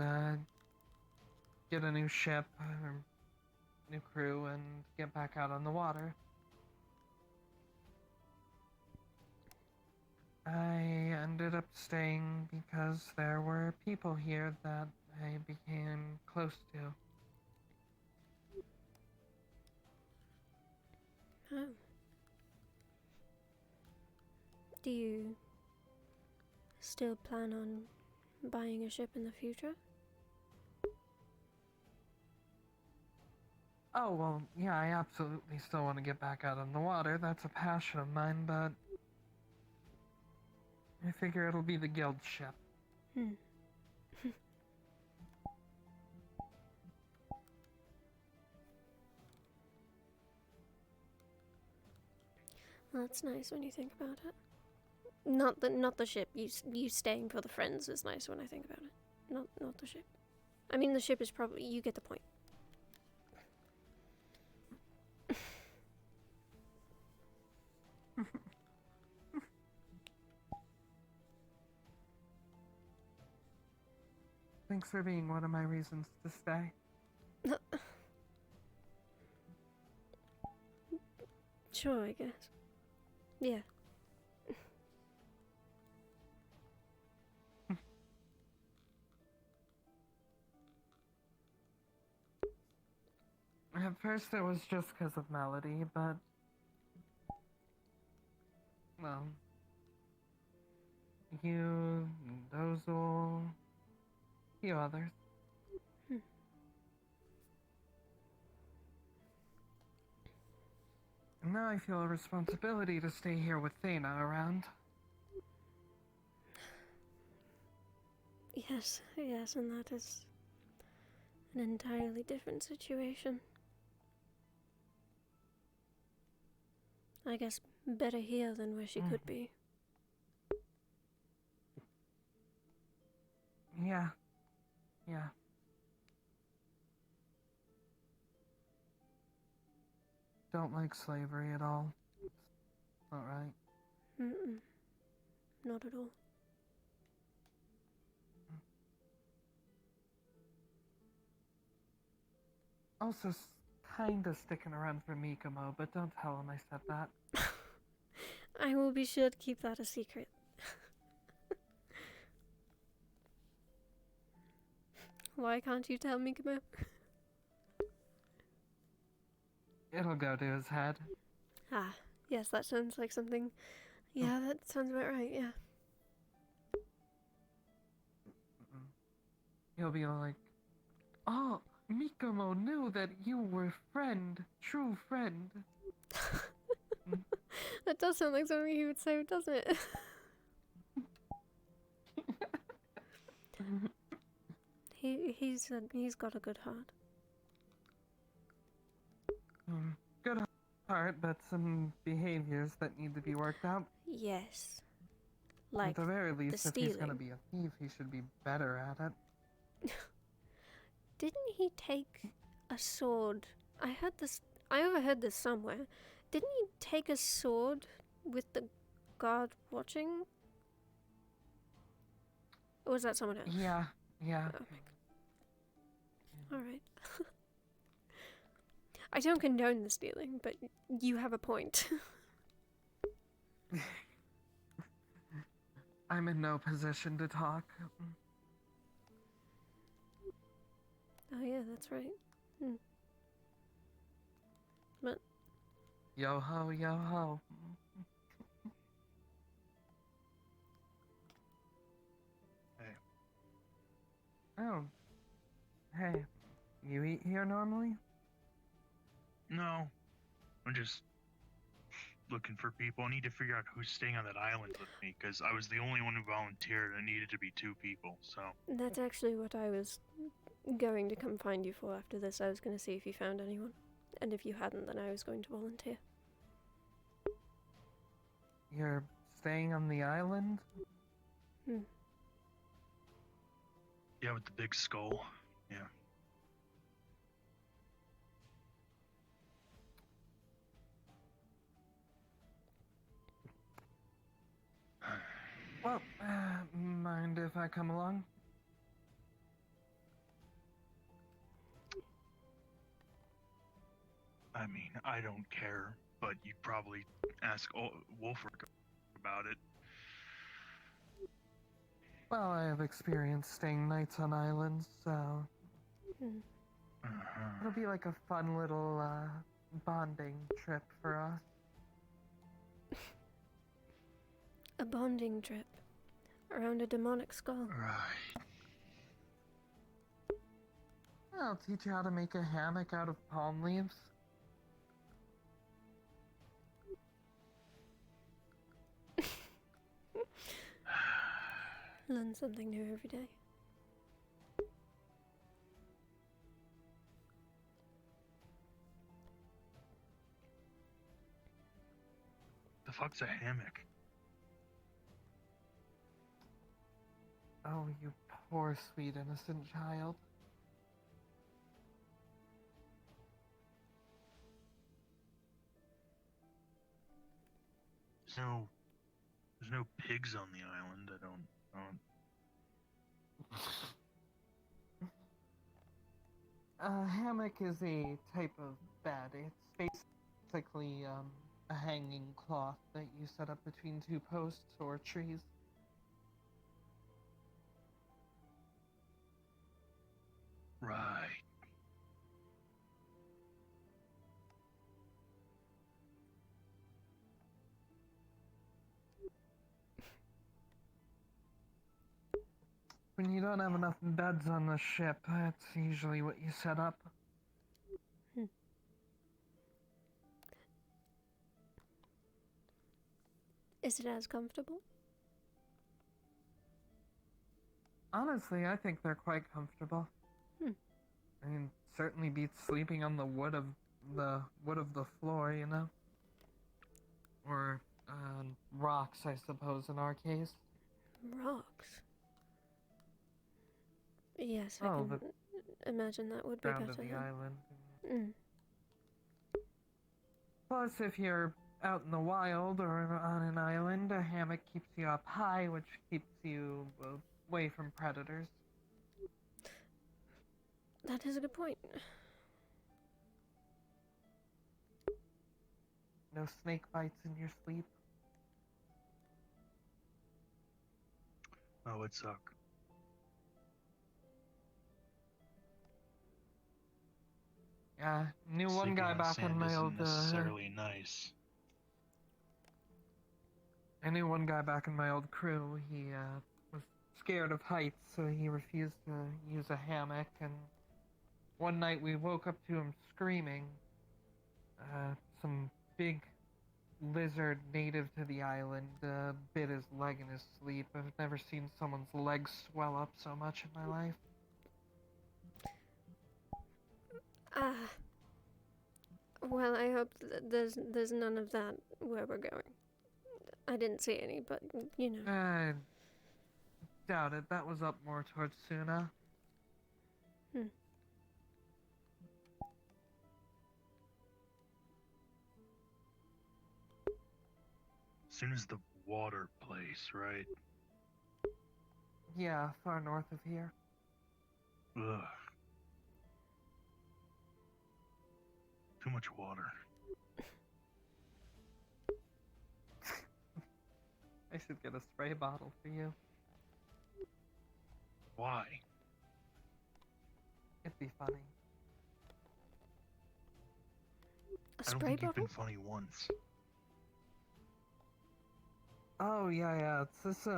get a new ship, new crew, and get back out on the water. I ended up staying because there were people here that I became close to. Oh. Do you still plan on buying a ship in the future? Oh, well, yeah, I absolutely still want to get back out on the water. That's a passion of mine, but I figure it'll be the guild ship. Hmm. Well, that's nice when you think about it. Not the ship. You staying for the friends is nice when I think about it. Not the ship. I mean, the ship is probably, you get the point. Thanks for being one of my reasons to stay. Sure, I guess. Yeah. At first it was just because of Melody, but... well... you, Dozul, a few others. And now I feel a responsibility to stay here with Thana around. Yes, and that is an entirely different situation. I guess better here than where she could be. Yeah. Don't like slavery at all. Alright. Mm-mm. Not at all. Also, kinda sticking around for Mikomo, but don't tell him I said that. I will be sure to keep that a secret. Why can't you tell me, Kamo? It'll go to his head. Ah, yes, that sounds like something. Yeah, that sounds about right, yeah. He'll be like, oh, Mikomo knew that you were true friend. That does sound like something he would say, doesn't it? He's got a good heart. Good heart, but some behaviors that need to be worked out. Yes. Like at the very least, the if he's gonna stealing. be a thief, he should be better at it. Didn't he take a sword? I overheard this somewhere. Didn't he take a sword with the guard watching? Or was that someone else? Yeah. Oh, alright. I don't condone the stealing, but you have a point. I'm in no position to talk. Oh yeah, that's right. But Yo ho, yo ho. Hey. Oh. Hey. You eat here normally? No. I'm just looking for people. I need to figure out who's staying on that island with me, because I was the only one who volunteered. I needed to be 2 people, so... that's actually what I was going to come find you for after this. I was going to see if you found anyone. And if you hadn't, then I was going to volunteer. You're staying on the island? Yeah, with the big skull. Yeah. Well, mind if I come along? I mean, I don't care, but you'd probably ask Wolfric about it. Well, I have experience staying nights on islands, so... It'll be like a fun little, bonding trip for us. A bonding trip. around a demonic skull. Right. I'll teach you how to make a hammock out of palm leaves. Learn something new every day. The fuck's a hammock? Oh, you poor, sweet, innocent child. There's no pigs on the island. I don't. A hammock is a type of bed. It's basically a hanging cloth that you set up between two posts or trees. Right. When you don't have enough beds on the ship, that's usually what you set up. Is it as comfortable? Honestly, I think they're quite comfortable. I mean, certainly beats sleeping on the wood of the floor, you know? Or rocks, I suppose, in our case. Rocks? Yes, I can imagine that would be Ground better. of the island. Mm. Plus, if you're out in the wild or on an island, a hammock keeps you up high, which keeps you away from predators. That is a good point. No snake bites in your sleep. Oh, it suck. Yeah, knew one Sleeping guy on back in sand my isn't old. necessarily nice. I knew one guy back in my old crew. He was scared of heights, so he refused to use a hammock. And one night we woke up to him screaming. Some big lizard native to the island bit his leg in his sleep. I've never seen someone's legs swell up so much in my life. Well, I hope there's none of that where we're going. I didn't see any, but you know. I doubt it. That was up more towards Suna. As soon as the water place, right? Yeah, far north of here. Ugh. Too much water. I should get a spray bottle for you. Why? It'd be funny. I don't think you've been funny once. Oh, yeah, it's this,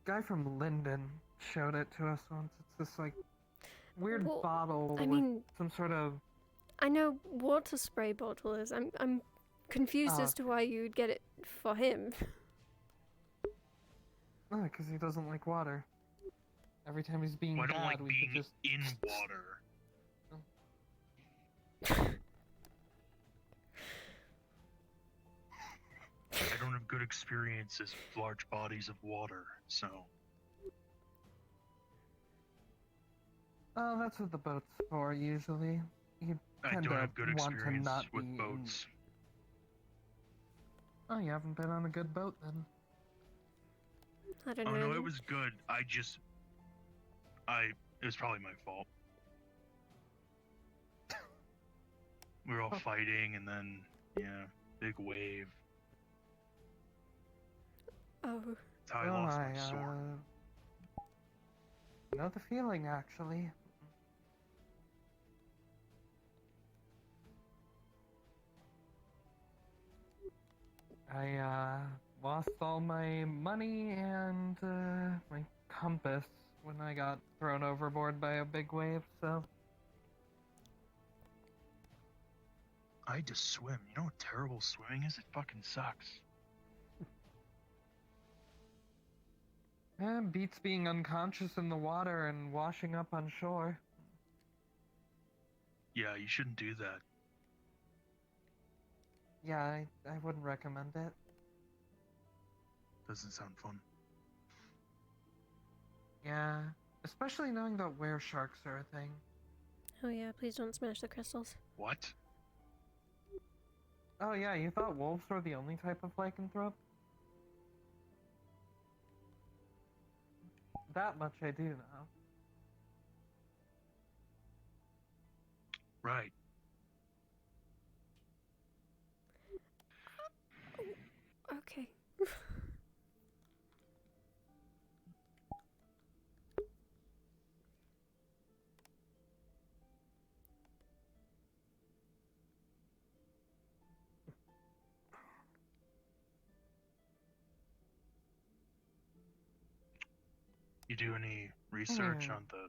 guy from Linden showed it to us once. It's this, like, weird bottle with some sort of... I know what a spray bottle is. I'm confused as to why you'd get it for him. No, because he doesn't like water. Every time he's being I bad, don't like we being could just... in water. I don't have good experiences with large bodies of water, so... Oh, that's what the boat's for, usually. You I tend don't to have good want to experience not with be boats. Oh, you haven't been on a good boat, then? I don't Oh know. no, it was good. It was probably my fault. We were all fighting, and then, yeah, big wave. Oh. That's how I lost my sword. Know the feeling, actually. I lost all my money and my compass when I got thrown overboard by a big wave, so... I had to swim. You know how terrible swimming is? It fucking sucks. Beats being unconscious in the water and washing up on shore. Yeah, you shouldn't do that. Yeah, I wouldn't recommend it. Doesn't sound fun. Yeah, especially knowing that were sharks are a thing. Oh yeah, please don't smash the crystals. What? Oh yeah, you thought wolves were the only type of lycanthrope? That much I do know. Right. Okay. You do any research on the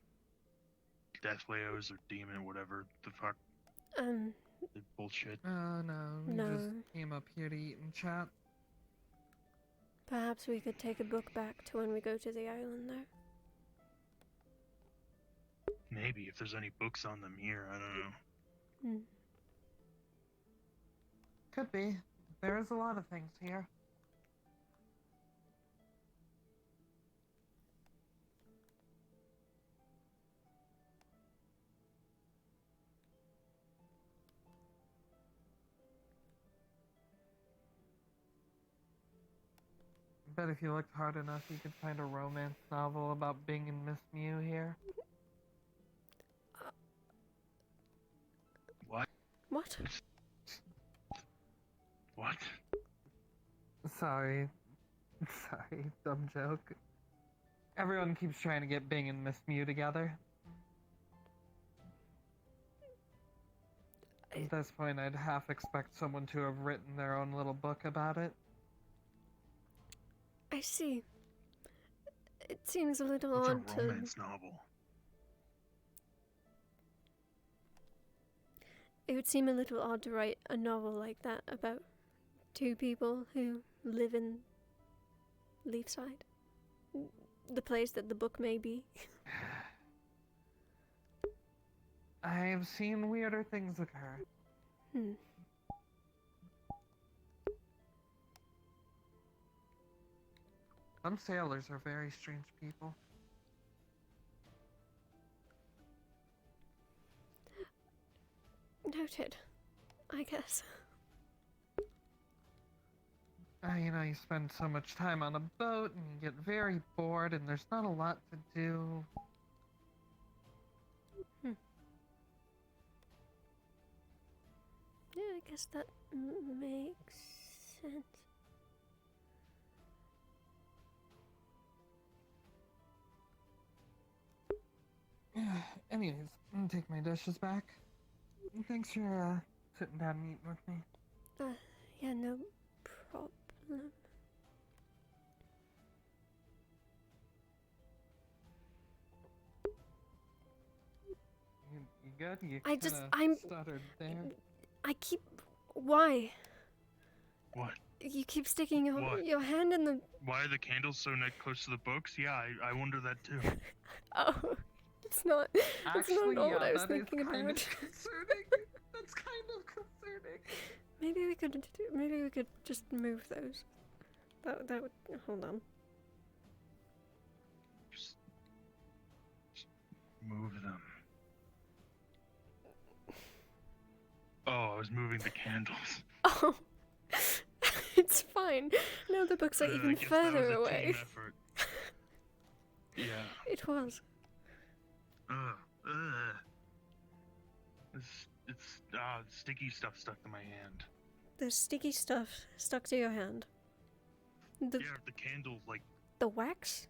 Deathlayos or demon, whatever the fuck? The bullshit. Oh no, we No. just came up here to eat and chat. Perhaps we could take a book back to when we go to the island there. Maybe, if there's any books on them here, I don't know. Hmm. Could be. There is a lot of things here. I bet if you looked hard enough, you could find a romance novel about Bing and Miss Mew here. What? What? What? Sorry. Sorry, dumb joke. Everyone keeps trying to get Bing and Miss Mew together. At this point, I'd half expect someone to have written their own little book about it. I see. It seems a little What's odd a romance novel? It would seem a little odd to write a novel like that about two people who live in Leafside. The place that the book may be. I've seen weirder things occur. Hmm. Some sailors are very strange people. Noted, I guess. You know, you spend so much time on a boat and you get very bored and there's not a lot to do. Hmm. Yeah, I guess that makes sense. Anyways, I'm gonna take my dishes back. Thanks for sitting down and eating with me. Yeah, no problem. You good? You I'm stuttered there. I keep... Why? What? You keep sticking What? your hand in the... Why are the candles so close to the books? Yeah, I wonder that too. Oh, it's not... That's not all what I was thinking about. Concerning. That's kind of concerning. Maybe we could just move those. That would... Hold on. Just move them. Oh, I was moving the candles. Oh, it's fine. Now the books are I even guess further that was a away. team effort. Yeah. It was. It's sticky stuff stuck to my hand. There's sticky stuff stuck to your hand. Yeah, the candles, like... The wax?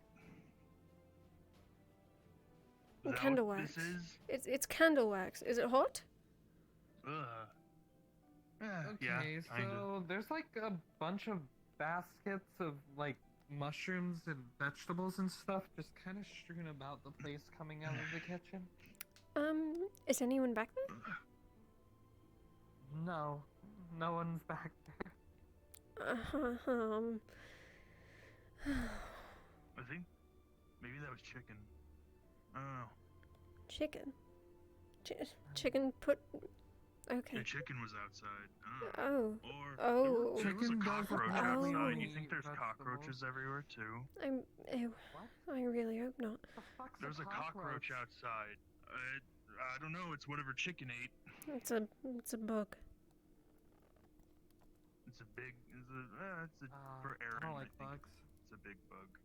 Is that Candle what wax. this is? It's candle wax. Is it hot? Okay, yeah, so there's like a bunch of baskets of like mushrooms and vegetables and stuff just kind of strewn about the place coming out of the kitchen. Is anyone back there? No, no one's back there. I think maybe that was chicken. I don't know. Chicken? Chicken put... Okay. The chicken was outside. Oh. Or Oh. there was a cockroach outside. Oh. You think there's cockroaches everywhere too? Ew. I really hope not. There's a cockroach outside. I don't know. It's whatever chicken ate. It's a bug. It's a big. For Aaron. I don't like think bugs. It's a big bug.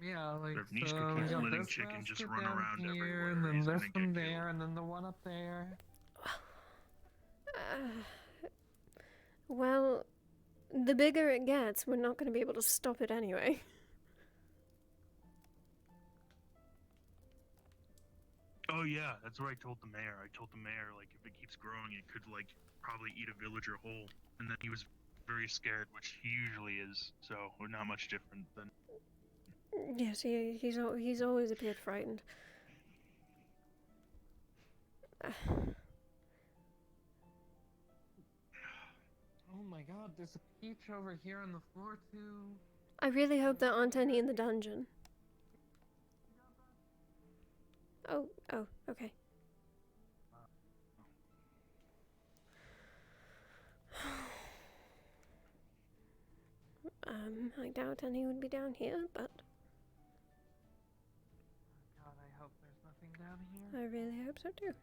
Yeah, like Nishka so we keeps got letting this chicken just basket run down around here, everywhere. and then He's this gonna one get there, and then the one up there. Well, the bigger it gets, we're not going to be able to stop it anyway. Oh yeah, that's what I told the mayor. I told the mayor, like, if it keeps growing, it could, like, probably eat a villager whole. And then he was very scared, which he usually is. So we're not much different than. Yes, he's always appeared frightened. Oh my god, there's a peach over here on the floor too. I really hope there aren't any in the dungeon. Oh, okay. I doubt any would be down here, but God, I hope there's nothing down here. I really hope so too.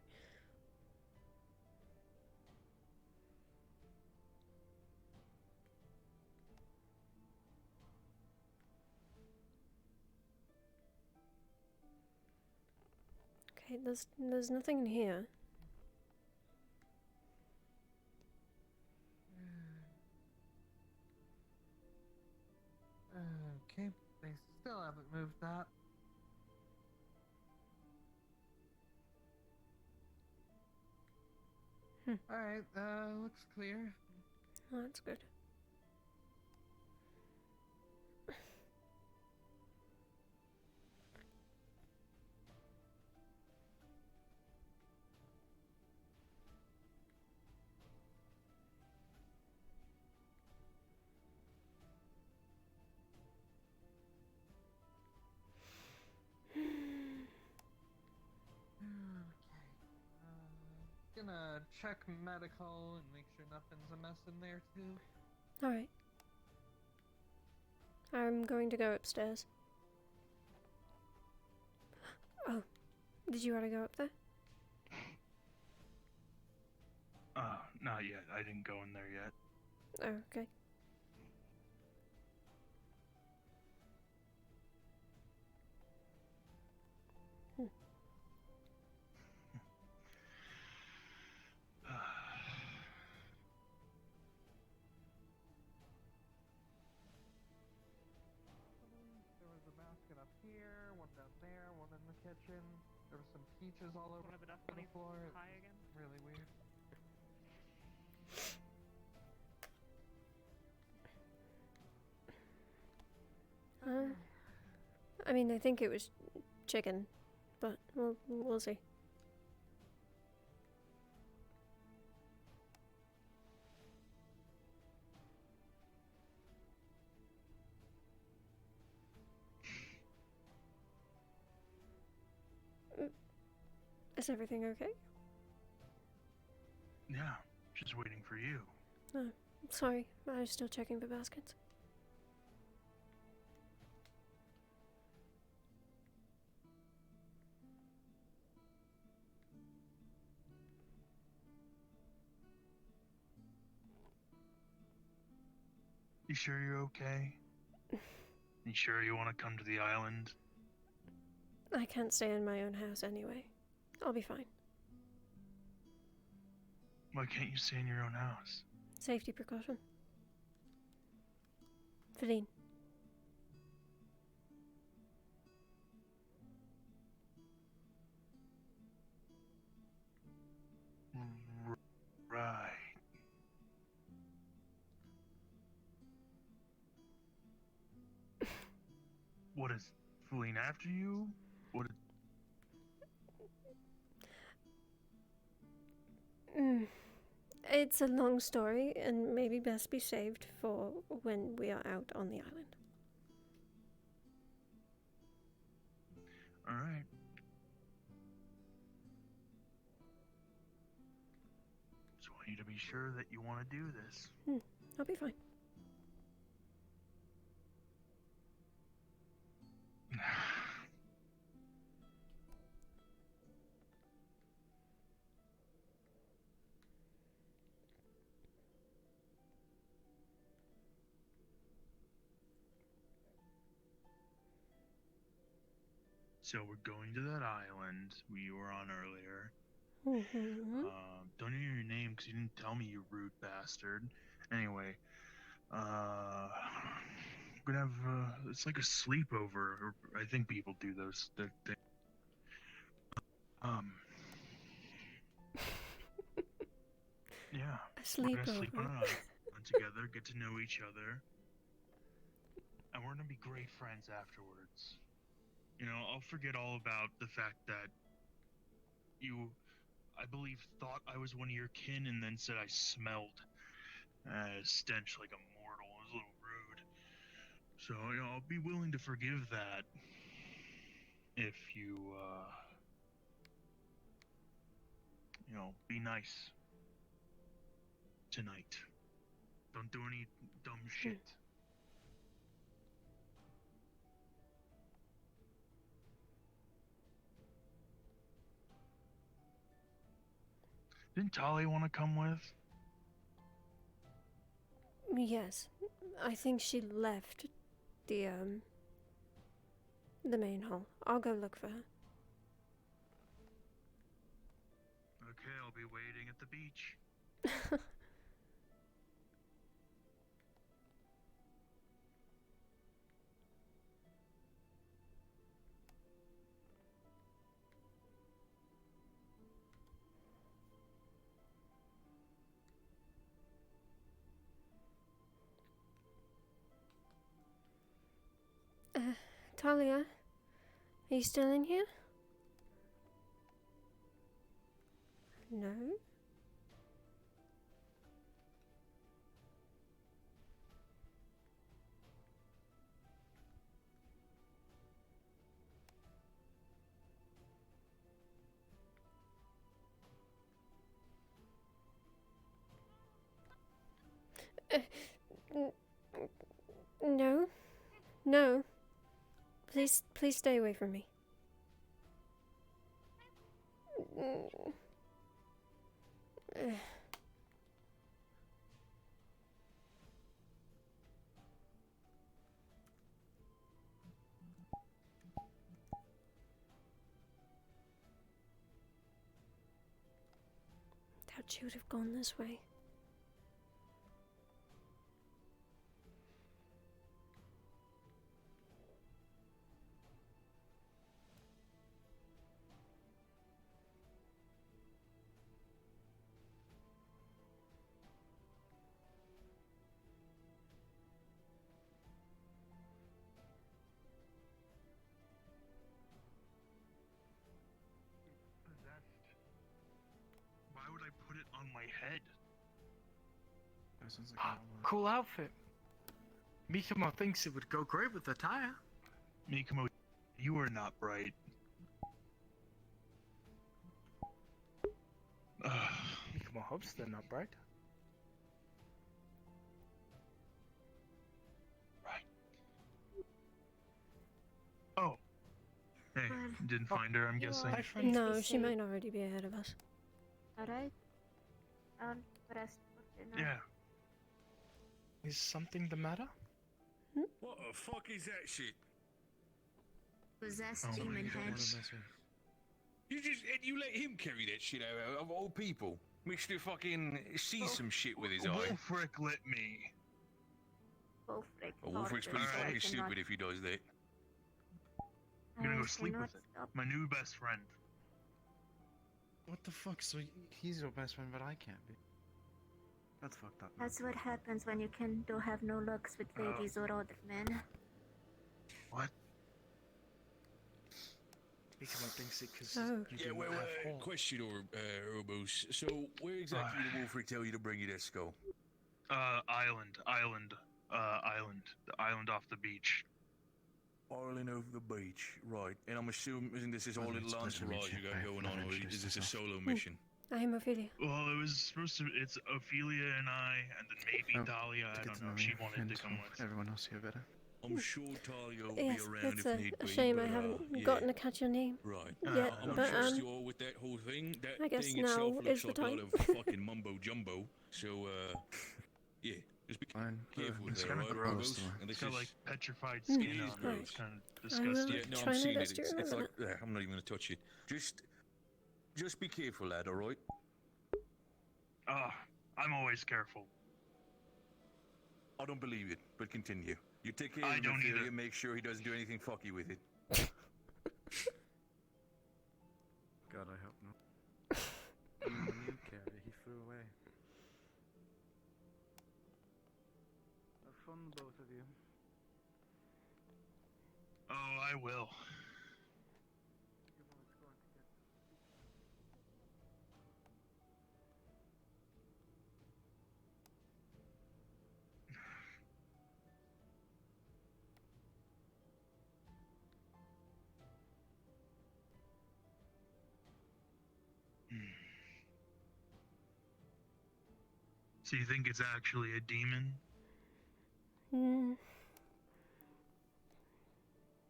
Okay, there's nothing in here. Okay, they still haven't moved that. Alright, looks clear. Oh, that's good. Gonna check medical and make sure nothing's a mess in there too. Alright. I'm going to go upstairs. Oh, did you want to go up there? Not yet. I didn't go in there yet. Oh, okay. There was a basket up here, one down there, one in the kitchen. There were some peaches all over the floor. High again? Really weird. I mean, I think it was chicken, but we'll see. Is everything okay? Yeah, just waiting for you. Oh, sorry, I was still checking the baskets. You sure you're okay? You sure you want to come to the island? I can't stay in my own house anyway. I'll be fine. Why can't you stay in your own house? Safety precaution. Feline. What is fleeing after you? What? It's a long story, and maybe best be saved for when we are out on the island. All right. Just want you to be sure that you want to do this. I'll be fine. So we're going to that island we were on earlier. Mm-hmm. Don't know your name because you didn't tell me, you rude bastard. Anyway, we're gonna have it's like a sleepover. Or I think people do those. Yeah. We're gonna sleep on an island together, get to know each other, and we're gonna be great friends afterwards. You know, I'll forget all about the fact that you, I believe, thought I was one of your kin and then said I smelled stench like a mortal. It was a little rude. So, you know, I'll be willing to forgive that if you, you know, be nice tonight. Don't do any dumb shit. Didn't Tali want to come with? Yes, I think she left the main hall. I'll go look for her. Okay, I'll be waiting at the beach. Talia, are you still in here? No? No. No. Please stay away from me. Doubt she would have gone this way. Why would I put it on my head? That sounds like a lot of work. Cool outfit. Mikamo thinks it would go great with the attire. Mikamo, you are not bright. Mikamo hopes they're not bright. Oh. Hey, didn't find her, I'm guessing. No, she might already be ahead of us. Alright. I'll rest for dinner. Yeah. Is something the matter? What the fuck is that shit? Possessed demon head. You let him carry that shit out of all people. Mr. fucking sees some shit with his eye. Wolfric let me. Wolfric. Wolfric's pretty fucking stupid if he does that. I'm gonna go sleep with it. My new best friend. What the fuck? So he's your best friend, but I can't be. That's fucked up. That's what happens when you don't have no looks with ladies or other men. What? He come up thinks it because Oh. you Yeah, do well, have horns. question, Obos. So, where exactly did Wolfric tell you to bring you that skull? Island. The island off the beach. Island over the beach, right. And I'm assuming this is all Well, little it's a pleasure to meet entourage you you. got I going have on, or introduced is this a myself. solo mission? I am Ophelia. Well, it was supposed to. It's Ophelia and I, and then maybe Talia. I don't know if she wanted to come with. Everyone else here better. I'm sure Talia will Yes, be around it's if need a be. shame I but, haven't yeah. gotten to catch your name. Right. yet, I'm but trust you all with that whole thing. That I guess thing itself now looks is the like a lot time. of fucking mumbo jumbo. So, yeah. Just be careful with It's that, kind of right, gross. Obos? And It's this got is- like petrified It skin is on it. gross. It's kind of I will disgusting. Yeah, no, try I'm my seeing it. best to It's remember like, I'm not even gonna touch it. Just be careful, lad. All right. I'm always careful. I don't believe it, but continue. You take care I of him, don't Ophelia, either. make sure he doesn't do anything fucky with it. God, I hope not. You carry, he flew away. Have fun, both of you. Oh, I will. So you think it's actually a demon?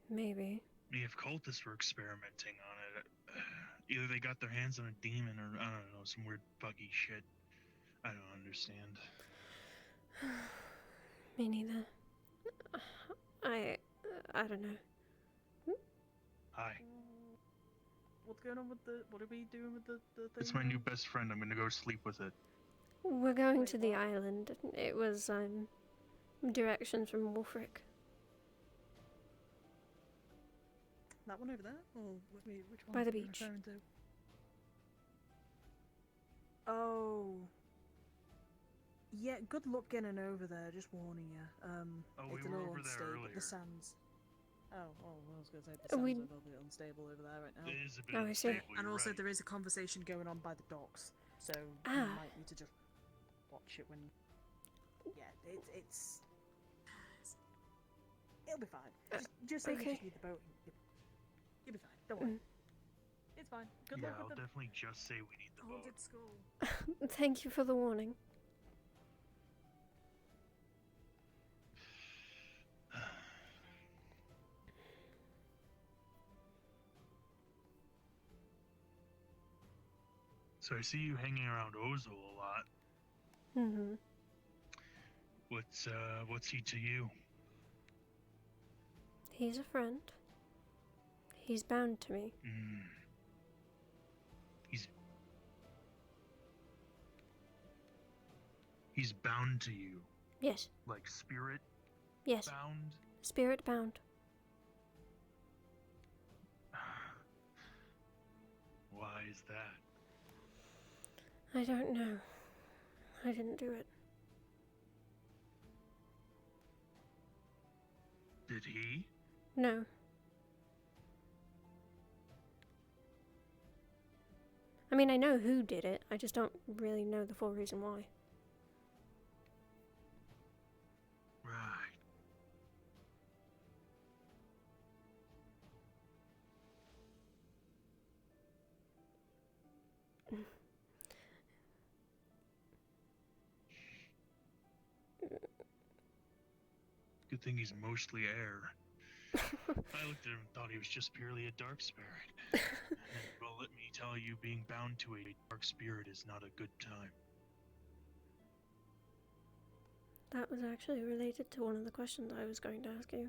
Maybe. I mean, if cultists were experimenting on it, either they got their hands on a demon or, I don't know, some weird buggy shit. I don't understand. Me neither. I don't know. Hi. What's going on with the? What are we doing with the thing? It's my new best friend. I'm gonna go sleep with it. We're going to the island. It was directions from Wolfric. That one over there, or which one? By the are you beach. referring to? Oh. Yeah, good luck getting over there. Just warning you. We It's a were little over there unstable. earlier. The sands. Oh, well, I was going to say the sands are a little bit unstable over there right now. It is a bit Oh, I see. unstable, And you're also, right. there is a conversation going on by the docks, so you Ah. might need to just watch it when. Yeah, it's. It'll be fine. Just say you okay. just need the boat. You'll be fine. Don't worry. It's fine. Good Yeah, luck I'll with the. definitely just say we need the Hold boat. at school. Thank you for the warning. So I see you hanging around Ozo a lot. Mm-hmm. What's he to you? He's a friend. He's bound to me. He's bound to you. Yes. Like spirit Yes. bound? Spirit bound. Why is that? I don't know. I didn't do it. Did he? No. I mean, I know who did it. I just don't really know the full reason why. Right. Good thing he's mostly air. I looked at him and thought he was just purely a dark spirit. Well, let me tell you, being bound to a dark spirit is not a good time. That was actually related to one of the questions I was going to ask you.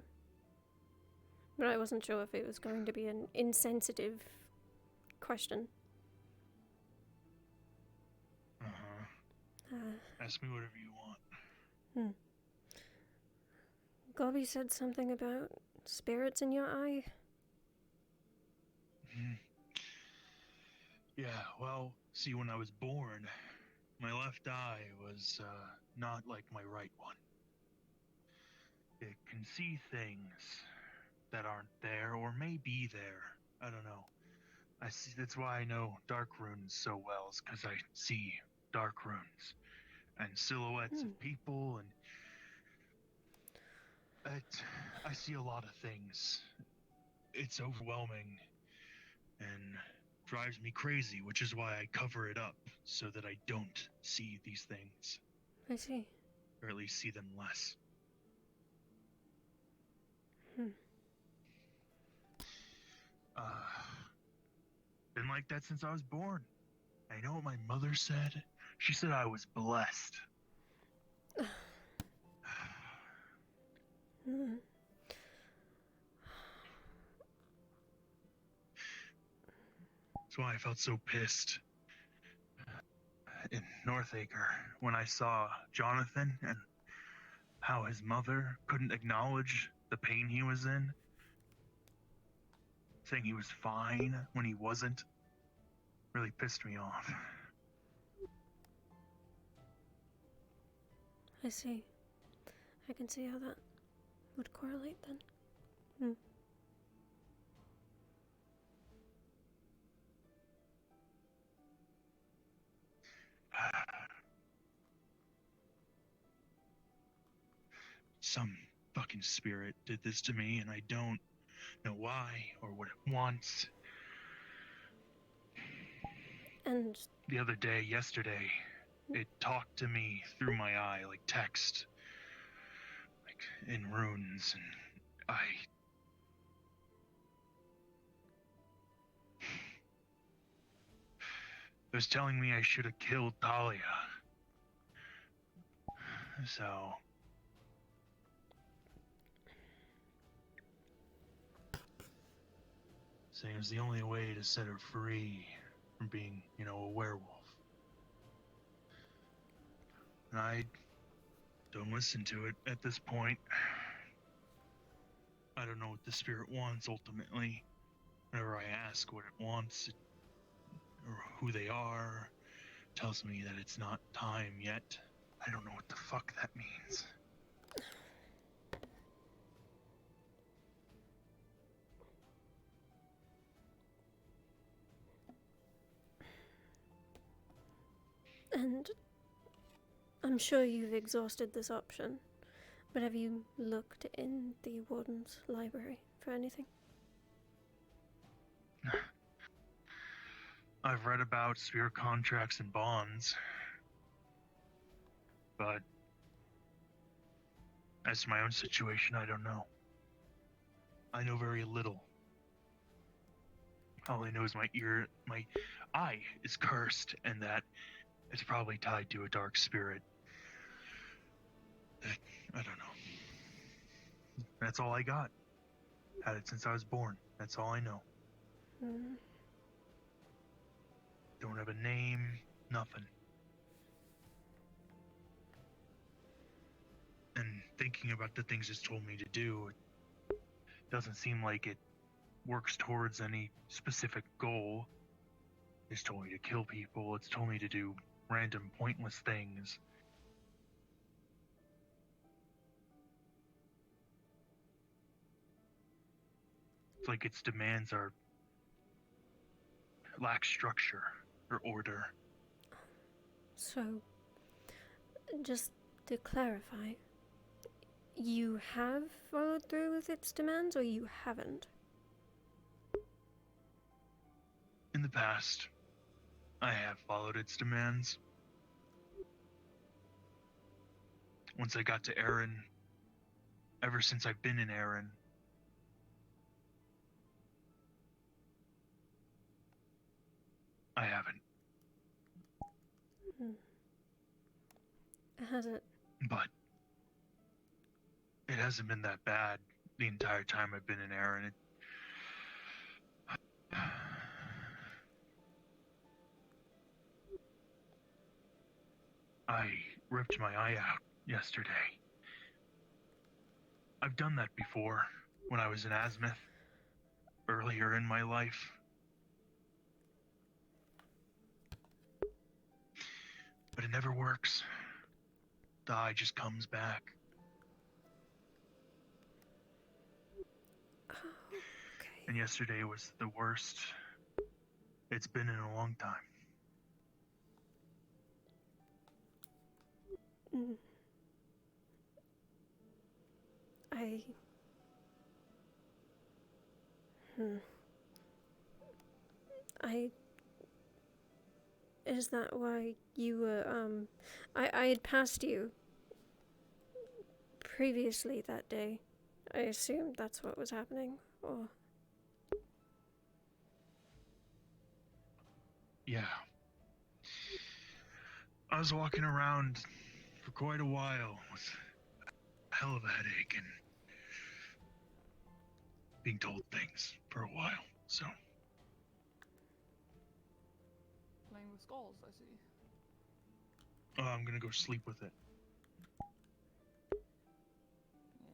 But I wasn't sure if it was going to be an insensitive question. Ask me whatever you want. Gobby said something about spirits in your eye. Yeah, well, see, when I was born, my left eye was not like my right one. It can see things that aren't there or may be there I don't know. I see. That's why I know dark runes so well, is because I see dark runes and silhouettes of people, and I see a lot of things. It's overwhelming and drives me crazy, which is why I cover it up so that I don't see these things, I see. or at least see them less. Been like that since I was born. I know what my mother said. She said I was blessed. That's why I felt so pissed in Northacre when I saw Jonathan and how his mother couldn't acknowledge the pain he was in, saying he was fine when he wasn't. Really pissed me off. I see. I can see how that would correlate then. Some fucking spirit did this to me, and I don't know why or what it wants. And the other day, yesterday, it talked to me through my eye, like text, like in runes, and it was telling me I should have killed Talia. So saying it was the only way to set her free from being, a werewolf. And I don't listen to it at this point. I don't know what the spirit wants ultimately. Whenever I ask what it wants, or who they are, it tells me that it's not time yet. I don't know what the fuck that means. And I'm sure you've exhausted this option, but have you looked in the Warden's library for anything? I've read about spirit contracts and bonds, but as to my own situation, I don't know. I know very little. All I know is my eye is cursed, and that it's probably tied to a dark spirit. I don't know. That's all I got. Had it since I was born. That's all I know. Don't have a name, nothing. And thinking about the things it's told me to do, it doesn't seem like it works towards any specific goal. It's told me to kill people. It's told me to do random, pointless things. It's like its demands lack structure or order. So, just to clarify, you have followed through with its demands, or you haven't? In the past, I have followed its demands. Once I got to Erin, ever since I've been in Erin, I haven't. Has it? But it hasn't been that bad the entire time I've been in Erin. I ripped my eye out yesterday. I've done that before when I was in Azimuth, earlier in my life. But it never works. The eye just comes back. And yesterday was the worst it's been in a long time. Is that why you were, I had passed you previously that day. I assumed that's what was happening, or... Yeah. I was walking around for quite a while with a hell of a headache and being told things for a while, so. Playing with skulls, I see. I'm gonna go sleep with it. Yeah,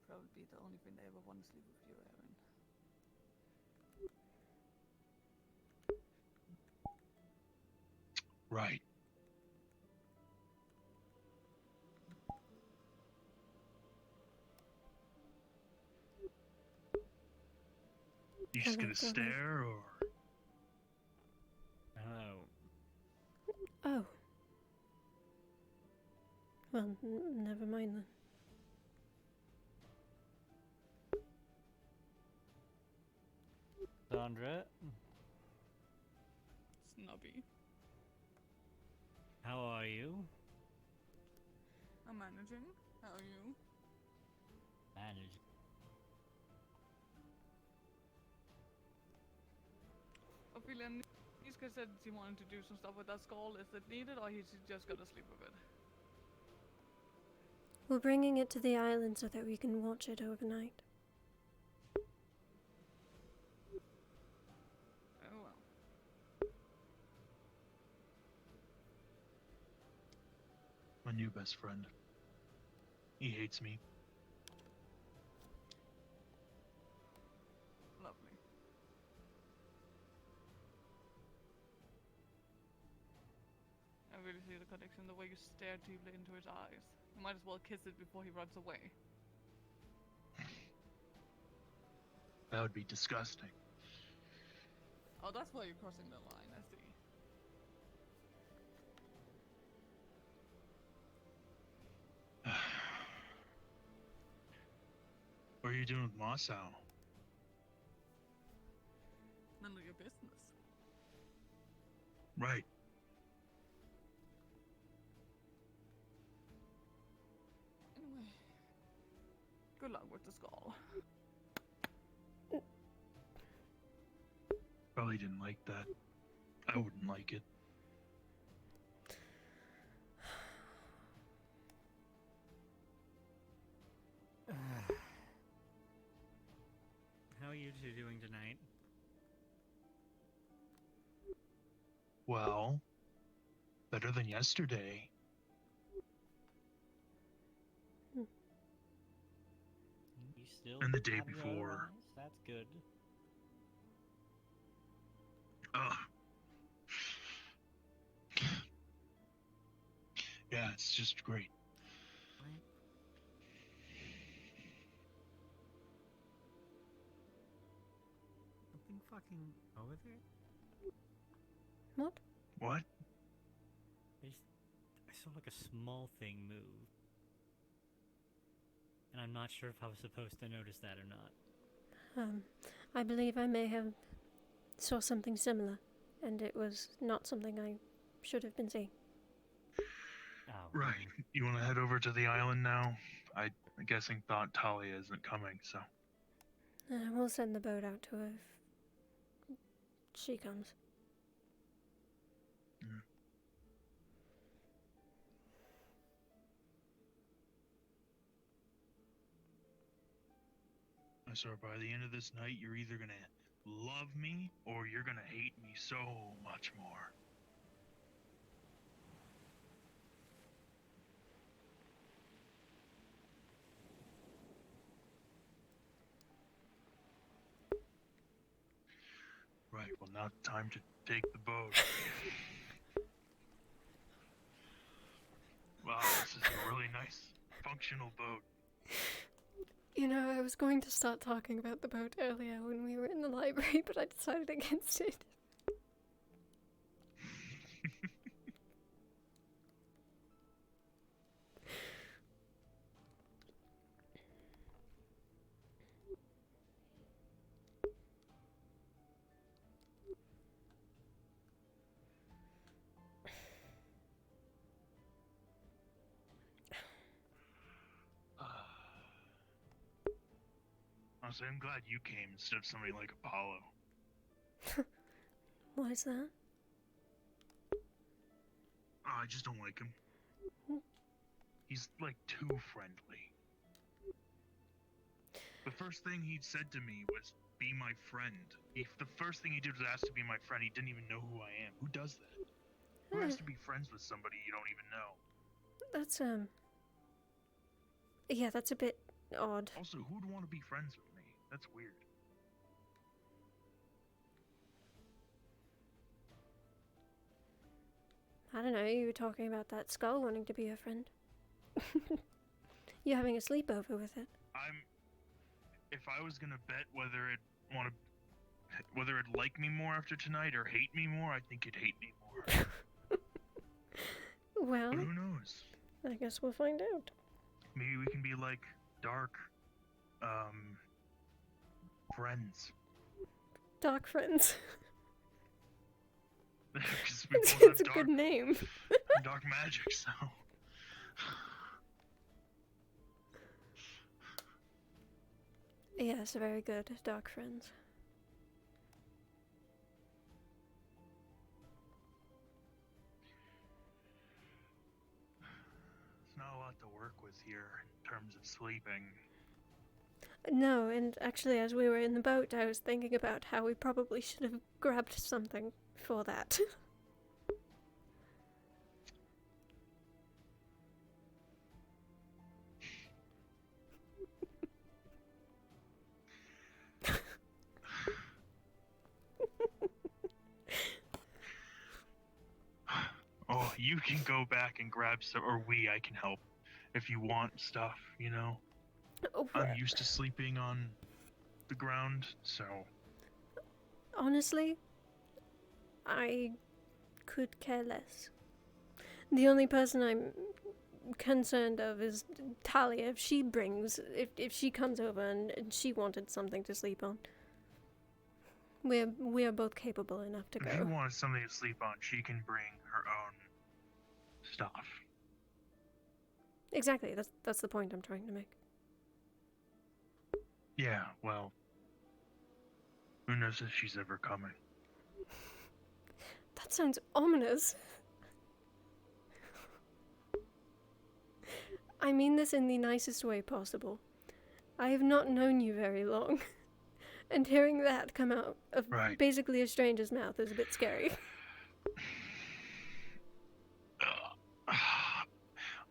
probably be the only thing they ever want to sleep with you, Aaron. Right. You just gonna stare, or? Hello. Oh. Well, never mind then. Sandra, Snubby. how are you? I'm managing. How are you? Manage. Ophelia, Niska said he wanted to do some stuff with that skull. Is it needed, or he's just gonna sleep with it? We're bringing it to the island so that we can watch it overnight. Oh well. My new best friend. He hates me. Lovely. I really see the connection, the way you stare deeply into his eyes. You might as well kiss it before he runs away. That would be disgusting. Oh, that's why you're crossing the line, I see. What are you doing with Mossau? None of your business. Right. Anyway, good luck with the skull. Probably didn't like that. I wouldn't like it. How are you two doing tonight? Well, better than yesterday. You still And the day have your before. eyes? That's good. Ugh. Yeah, it's just great. Something fucking over there? What? What? I saw like a small thing move. And I'm not sure if I was supposed to notice that or not. I believe I may have saw something similar, and it was not something I should have been seeing. Right. You want to head over to the island now? I'm guessing thought Talia isn't coming, so. We'll send the boat out to her if she comes. Mm. So by the end of this night, you're either gonna love me or you're gonna hate me so much more. Right, well now it's time to take the boat. Wow, this is a really nice, functional boat. You know, I was going to start talking about the boat earlier when we were in the library, but I decided against it. Honestly, I'm glad you came instead of somebody like Apollo. Why is that? I just don't like him. He's like too friendly. The first thing he said to me was, "Be my friend." The first thing he did was ask to be my friend. He didn't even know who I am. Who does that? Who has to be friends with somebody you don't even know? That's, yeah, that's a bit odd. Also, who'd want to be friends with me? That's weird. I don't know, you were talking about that skull wanting to be your friend. You're having a sleepover with it. If I was gonna bet whether it'd like me more after tonight or hate me more, I think it'd hate me more. Well, but who knows? I guess we'll find out. Maybe we can be like dark, friends. Dark friends. It's a good name. Dark magic, so. Yes, very good. Dark friends. There's not a lot to work with here in terms of sleeping. No, and actually as we were in the boat, I was thinking about how we probably should have grabbed something for that. Oh, you can go back and grab stuff, or I can help if you want stuff, you know? I'm used to sleeping on the ground, so. Honestly, I could care less. The only person I'm concerned of is Talia. If she if she comes over and she wanted something to sleep on. We are both capable enough to go. If you wanted something to sleep on, she can bring her own stuff. Exactly, that's the point I'm trying to make. Yeah, well, who knows if she's ever coming? That sounds ominous. I mean this in the nicest way possible. I have not known you very long, and hearing that come out of basically a stranger's mouth is a bit scary.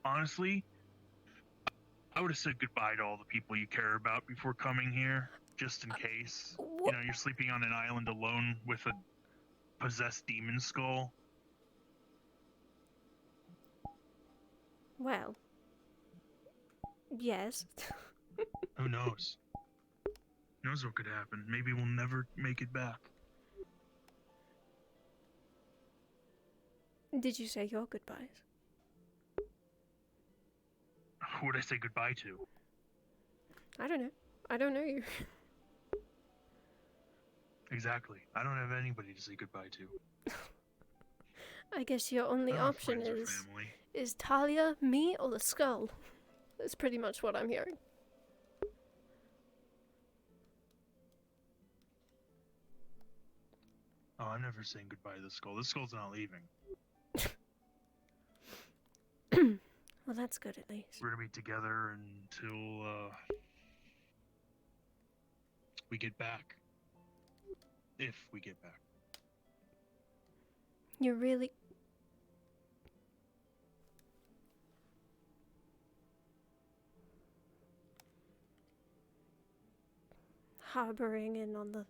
Honestly, I would have said goodbye to all the people you care about before coming here, just in case. You know, you're sleeping on an island alone with a possessed demon skull. Well, yes. Who knows? Who knows what could happen? Maybe we'll never make it back. Did you say your goodbyes? Who would I say goodbye to? I don't know. I don't know you. Exactly. I don't have anybody to say goodbye to. I guess your only option is Talia, me, or the skull. That's pretty much what I'm hearing. Oh, I'm never saying goodbye to the skull. The skull's not leaving. Well, that's good at least. We're gonna be together until we get back. If we get back. You're really... harboring in on the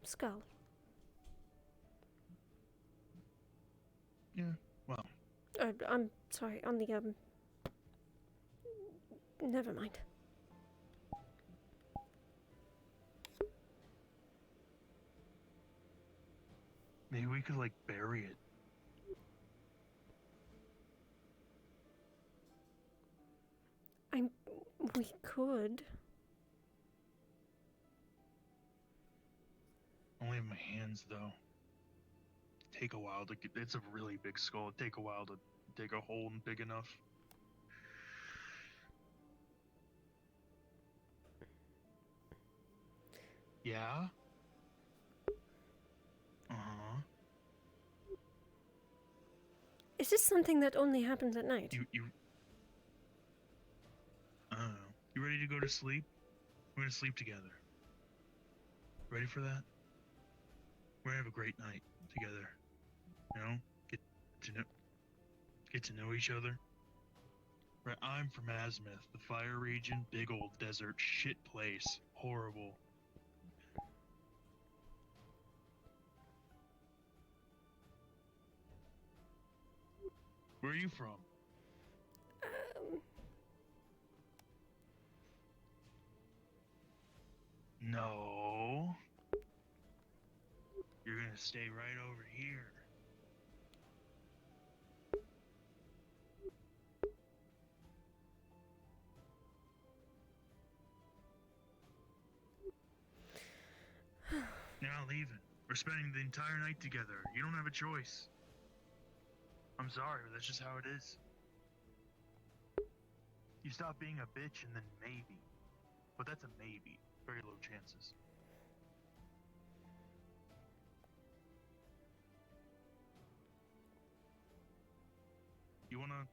skull. Yeah, well. I'm sorry, on the, never mind. Maybe we could, like, bury it. We could. Only in my hands, though. Take a while to get. It's a really big skull. It'd take a while to dig a hole big enough. Yeah? Uh-huh. Is this something that only happens at night? I don't know. You ready to go to sleep? We're gonna sleep together. Ready for that? We're gonna have a great night together. You know? Get to know each other. Right, I'm from Azimuth, the fire region, big old desert, shit place. Horrible. Where are you from? No. You're gonna stay right over here. You're not leaving. We're spending the entire night together. You don't have a choice. I'm sorry, but that's just how it is. You stop being a bitch and then maybe. But that's a maybe. Very low chances. You wanna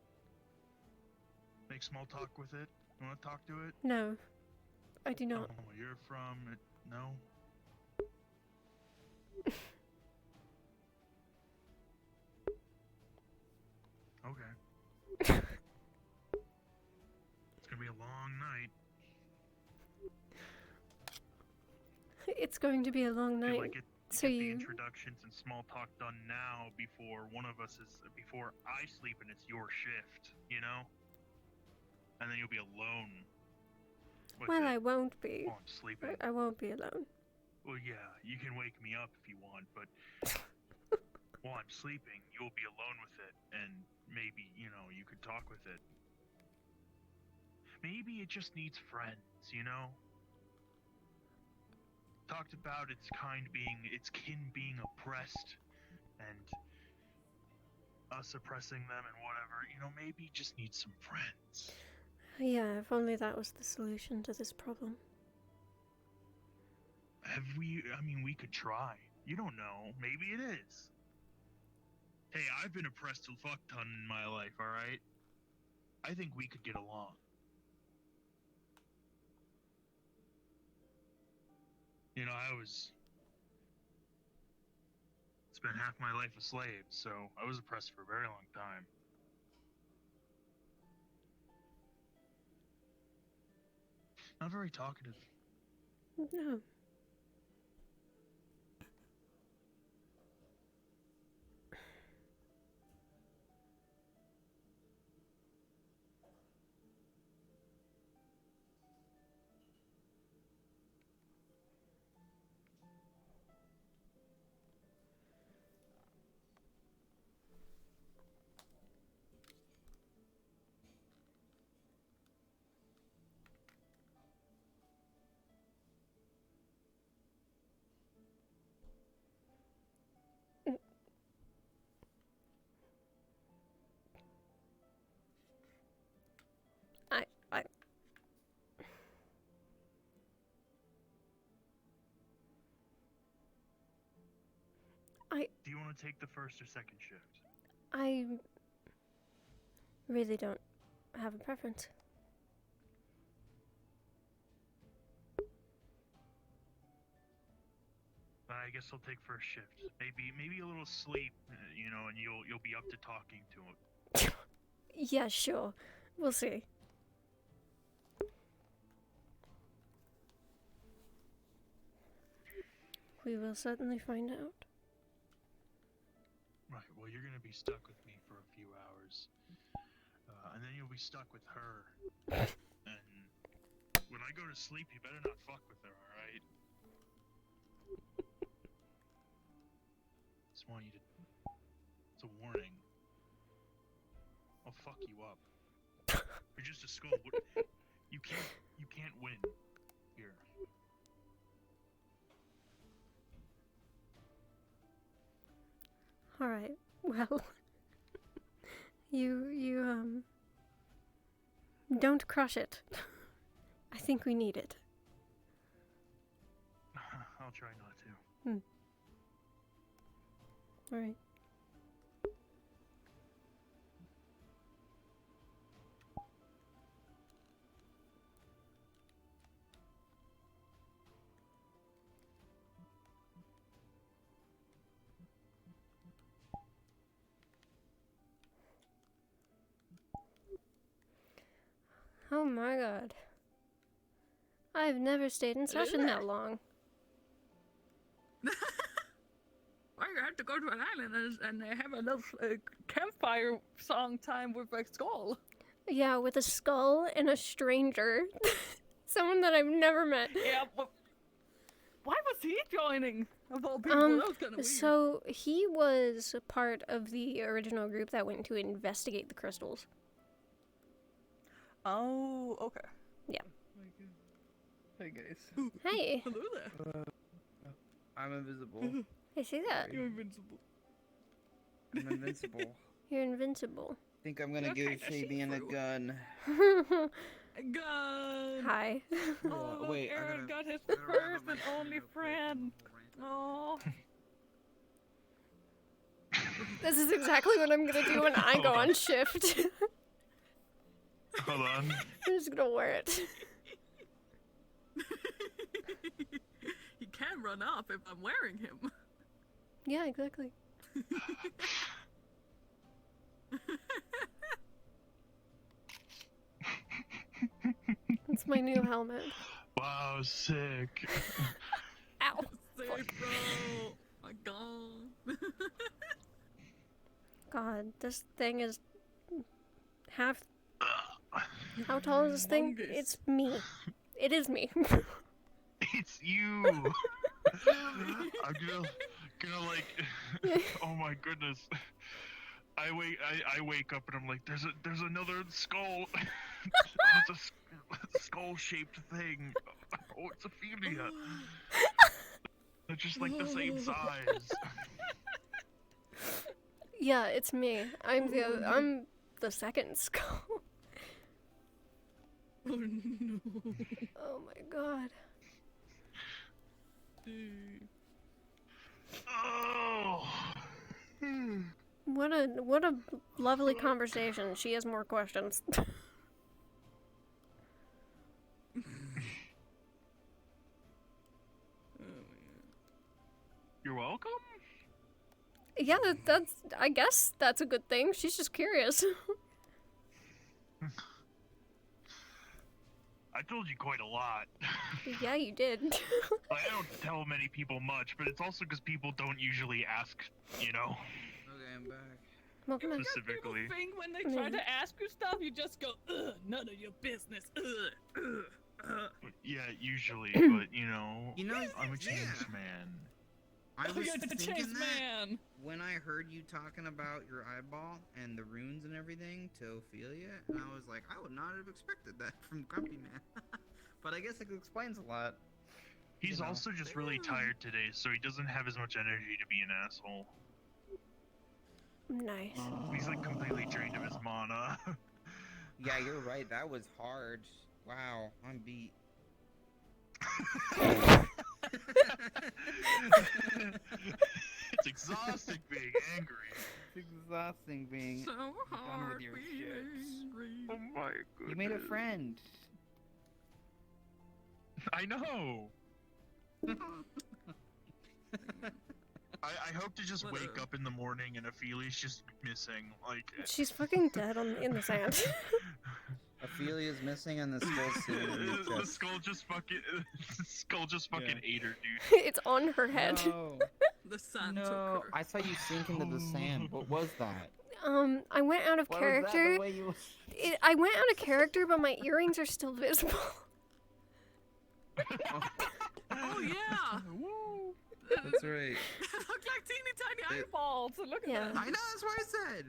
make small talk with it? You wanna talk to it? No, I do not. Oh, you're from it. No? Okay. It's gonna be a long night. It's going to be a long night. Like So the you. introductions and small talk done now before before I sleep and it's your shift, you know? And then you'll be alone. Well, I won't be. While I'm sleeping. I won't be alone. Well, yeah, you can wake me up if you want, but while I'm sleeping, you'll be alone with it, and maybe, you know, you could talk with it. Maybe it just needs friends, you know? Talked about its kin being oppressed, and us oppressing them and whatever, you know, maybe it just needs some friends. Yeah, if only that was the solution to this problem. We could try. You don't know. Maybe it is. Hey, I've been oppressed a fuck ton in my life, alright? I think we could get along. You know, spent half my life a slave, so I was oppressed for a very long time. Not very talkative. No. Do you want to take the first or second shift? I really don't have a preference. I guess I'll take first shift. Maybe a little sleep, you know, and you'll be up to talking to him. Yeah, sure. We'll see. We will certainly find out. Right, well, you're gonna be stuck with me for a few hours. And then you'll be stuck with her. And when I go to sleep, you better not fuck with her, alright? Just want you to. It's a warning. I'll fuck you up. You're just a skull. You can't win here. All right. Well, you don't crush it. I think we need it. I'll try not to. All right. Oh my god. I've never stayed in session that long. Why you have to go to an island and have a little campfire song time with a skull? Yeah, with a skull and a stranger. Someone that I've never met. Yeah, but why was he joining? Of all people, that was kind of weird. So he was part of the original group that went to investigate the crystals. Oh, okay. Yeah. Hey guys. Hey. Hello there. I'm invisible. I see that. You're invincible. I'm invincible. You're invincible. Think I'm gonna give Fabian a gun. A gun. Hi. Oh, wait, Aaron got his first and only friend. Oh. This is exactly what I'm gonna do when I go on shift. Hold on. I'm just gonna wear it. He can run up if I'm wearing him. Yeah, exactly. It's my new helmet. Wow, sick. Ow. Sick, bro. My god. God, this thing is half. How tall is this thing? Humongous. It's me. It is me. It's you. I'm gonna like. Oh my goodness. I wake up and I'm like, there's another skull. It's a skull-shaped thing. Oh, it's Ophelia. They're just like the same size. Yeah, it's me. I'm the second skull. Oh no. Oh my god. Oh. What a lovely conversation. She has more questions. You're welcome. Yeah, that's. I guess that's a good thing. She's just curious. I told you quite a lot. Yeah, you did. I don't tell many people much, but it's also because people don't usually ask, you know. Okay, I'm back. Welcome back. Specifically. People think when they try to ask you stuff, you just go, ugh, none of your business. Yeah, usually, but you know, I'm a changed man. I was You're the thinking changed that man. when I heard you talking about your eyeball and the runes and everything to Ophelia, and I was like, I would not have expected that from Grumpy Man. But I guess it explains a lot. He's You know. also just really tired today, so he doesn't have as much energy to be an asshole. Nice. He's like completely drained of his mana. Yeah, you're right. That was hard. Wow, I'm beat. It's exhausting being angry. It's exhausting being So done hard with your being shit. angry. Oh my goodness. You made a friend. I know. I hope to just wake up in the morning and Ophelia's just missing. Like She's fucking dead in the sand. Ophelia's missing and the skull's sitting in the the chest. skull just fucking ate her, dude. It's on her head. No. The sun No, took her. I saw you sink into the sand. What was that? I went out of Why character. Was that the way you... I went out of character, but my earrings are still visible. Oh yeah. That's right. They look like teeny tiny eyeballs. Look at Yeah. that. I know, that's what I said.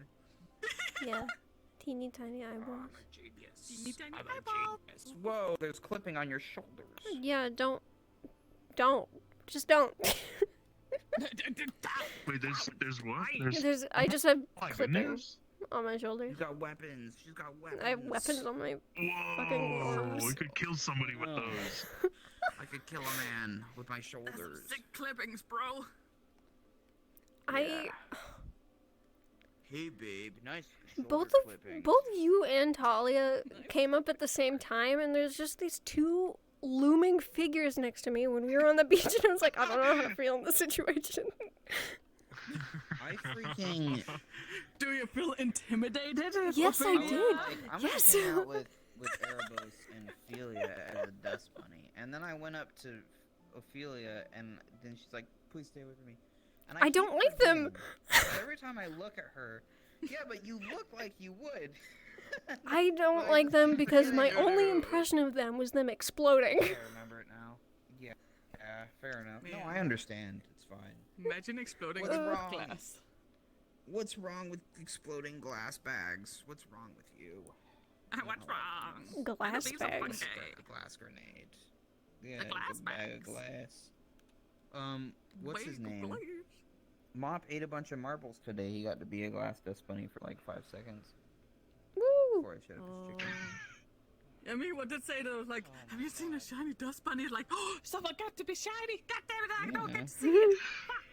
Yeah. Teeny tiny eyeballs. Teeny tiny I'm a eyeballs. genius. Whoa, there's clipping on your shoulders. Yeah, just don't. Wait, there's what? I just have My clipping goodness. on my shoulders. She's got weapons. She's got weapons. I have weapons on my fucking Whoa, arms. we could kill somebody with those. I could kill a man with my That's some shoulders. sick clippings, bro. Hey, babe. Nice both shoulder of clipping. both you and Talia came up at the same time, and there's just these two looming figures next to me when we were on the beach, and I was like, I don't know how to feel in this situation. I freaking... Do you feel intimidated? Yes, I was did. like, I'm Yes. gonna hang out with Erebos and Ophelia as a dust bunny. And then I went up to Ophelia, and then she's like, please stay with me. And I don't keep like them. forgetting. Every time I look at her, yeah, but you look like you would. I don't like them because my only impression of them was them exploding. I remember it now. Yeah, fair enough. No, I understand. It's fine. Imagine exploding What's with wrong? glass. What's wrong with exploding glass bags? What's wrong with you? What's wrong? Glass These are bags. funky. A glass grenade. Yeah, The glass a bag of bags. glass. What's his Wait, name? please. Mop ate a bunch of marbles today. He got to be a glass dust bunny for like 5 seconds. Woo! Before I shut up his chicken. I mean, what did say though? Like, have you seen a shiny dust bunny? It's like, oh, someone got to be shiny. God damn it, I don't get to see it. Fuck.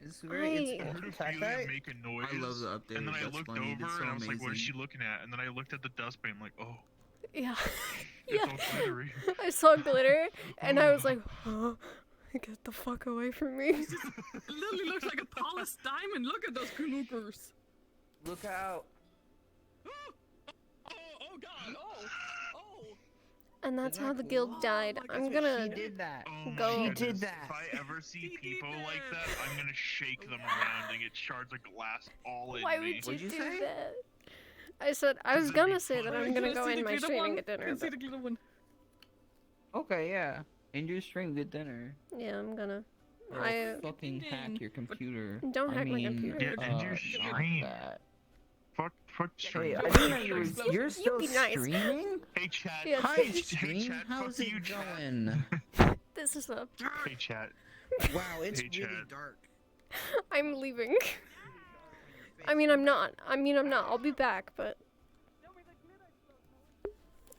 It's very. I heard Ophelia make a noise. I love the updated And then I Dust looked Bunny. over It's so and I was like, what is amazing. she looking at? And then I looked at the dustbin. I'm like, oh, Yeah. it's all glittery. I saw glitter, and I was like, huh? Get the fuck away from me. It literally looks like a polished diamond. Look at those knuckers. Look out. Oh god, oh. And that's how the guild died. I'm gonna She did that. Oh my go. goodness. If I ever see people like that, I'm gonna shake them around and get shards of glass all in Why me. would you do that? I said I was gonna say that I'm gonna go in my stream and get dinner. But Okay, yeah. In your stream, get dinner. yeah, I'm gonna. Or I'll fucking hack your computer. Don't hack my mean, computer. Yeah, did you not stream? that. Fuck stream. Wait, I didn't know you're still be nice. streaming? Hey chat. Yeah. Hi, Hey, stream. chat. How's Fuck it you, chat. going? This is a. Hey chat. Wow, it's Hey, really Chad. dark. I'm leaving. I mean, I'm not. I'll be back, but.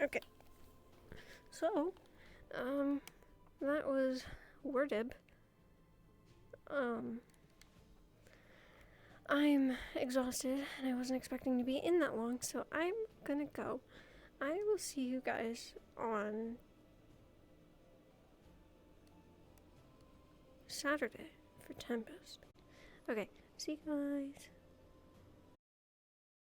Okay. So, that was Wordib. I'm exhausted, and I wasn't expecting to be in that long, so I'm gonna go. I will see you guys on Saturday for Tempest. Okay, see you guys.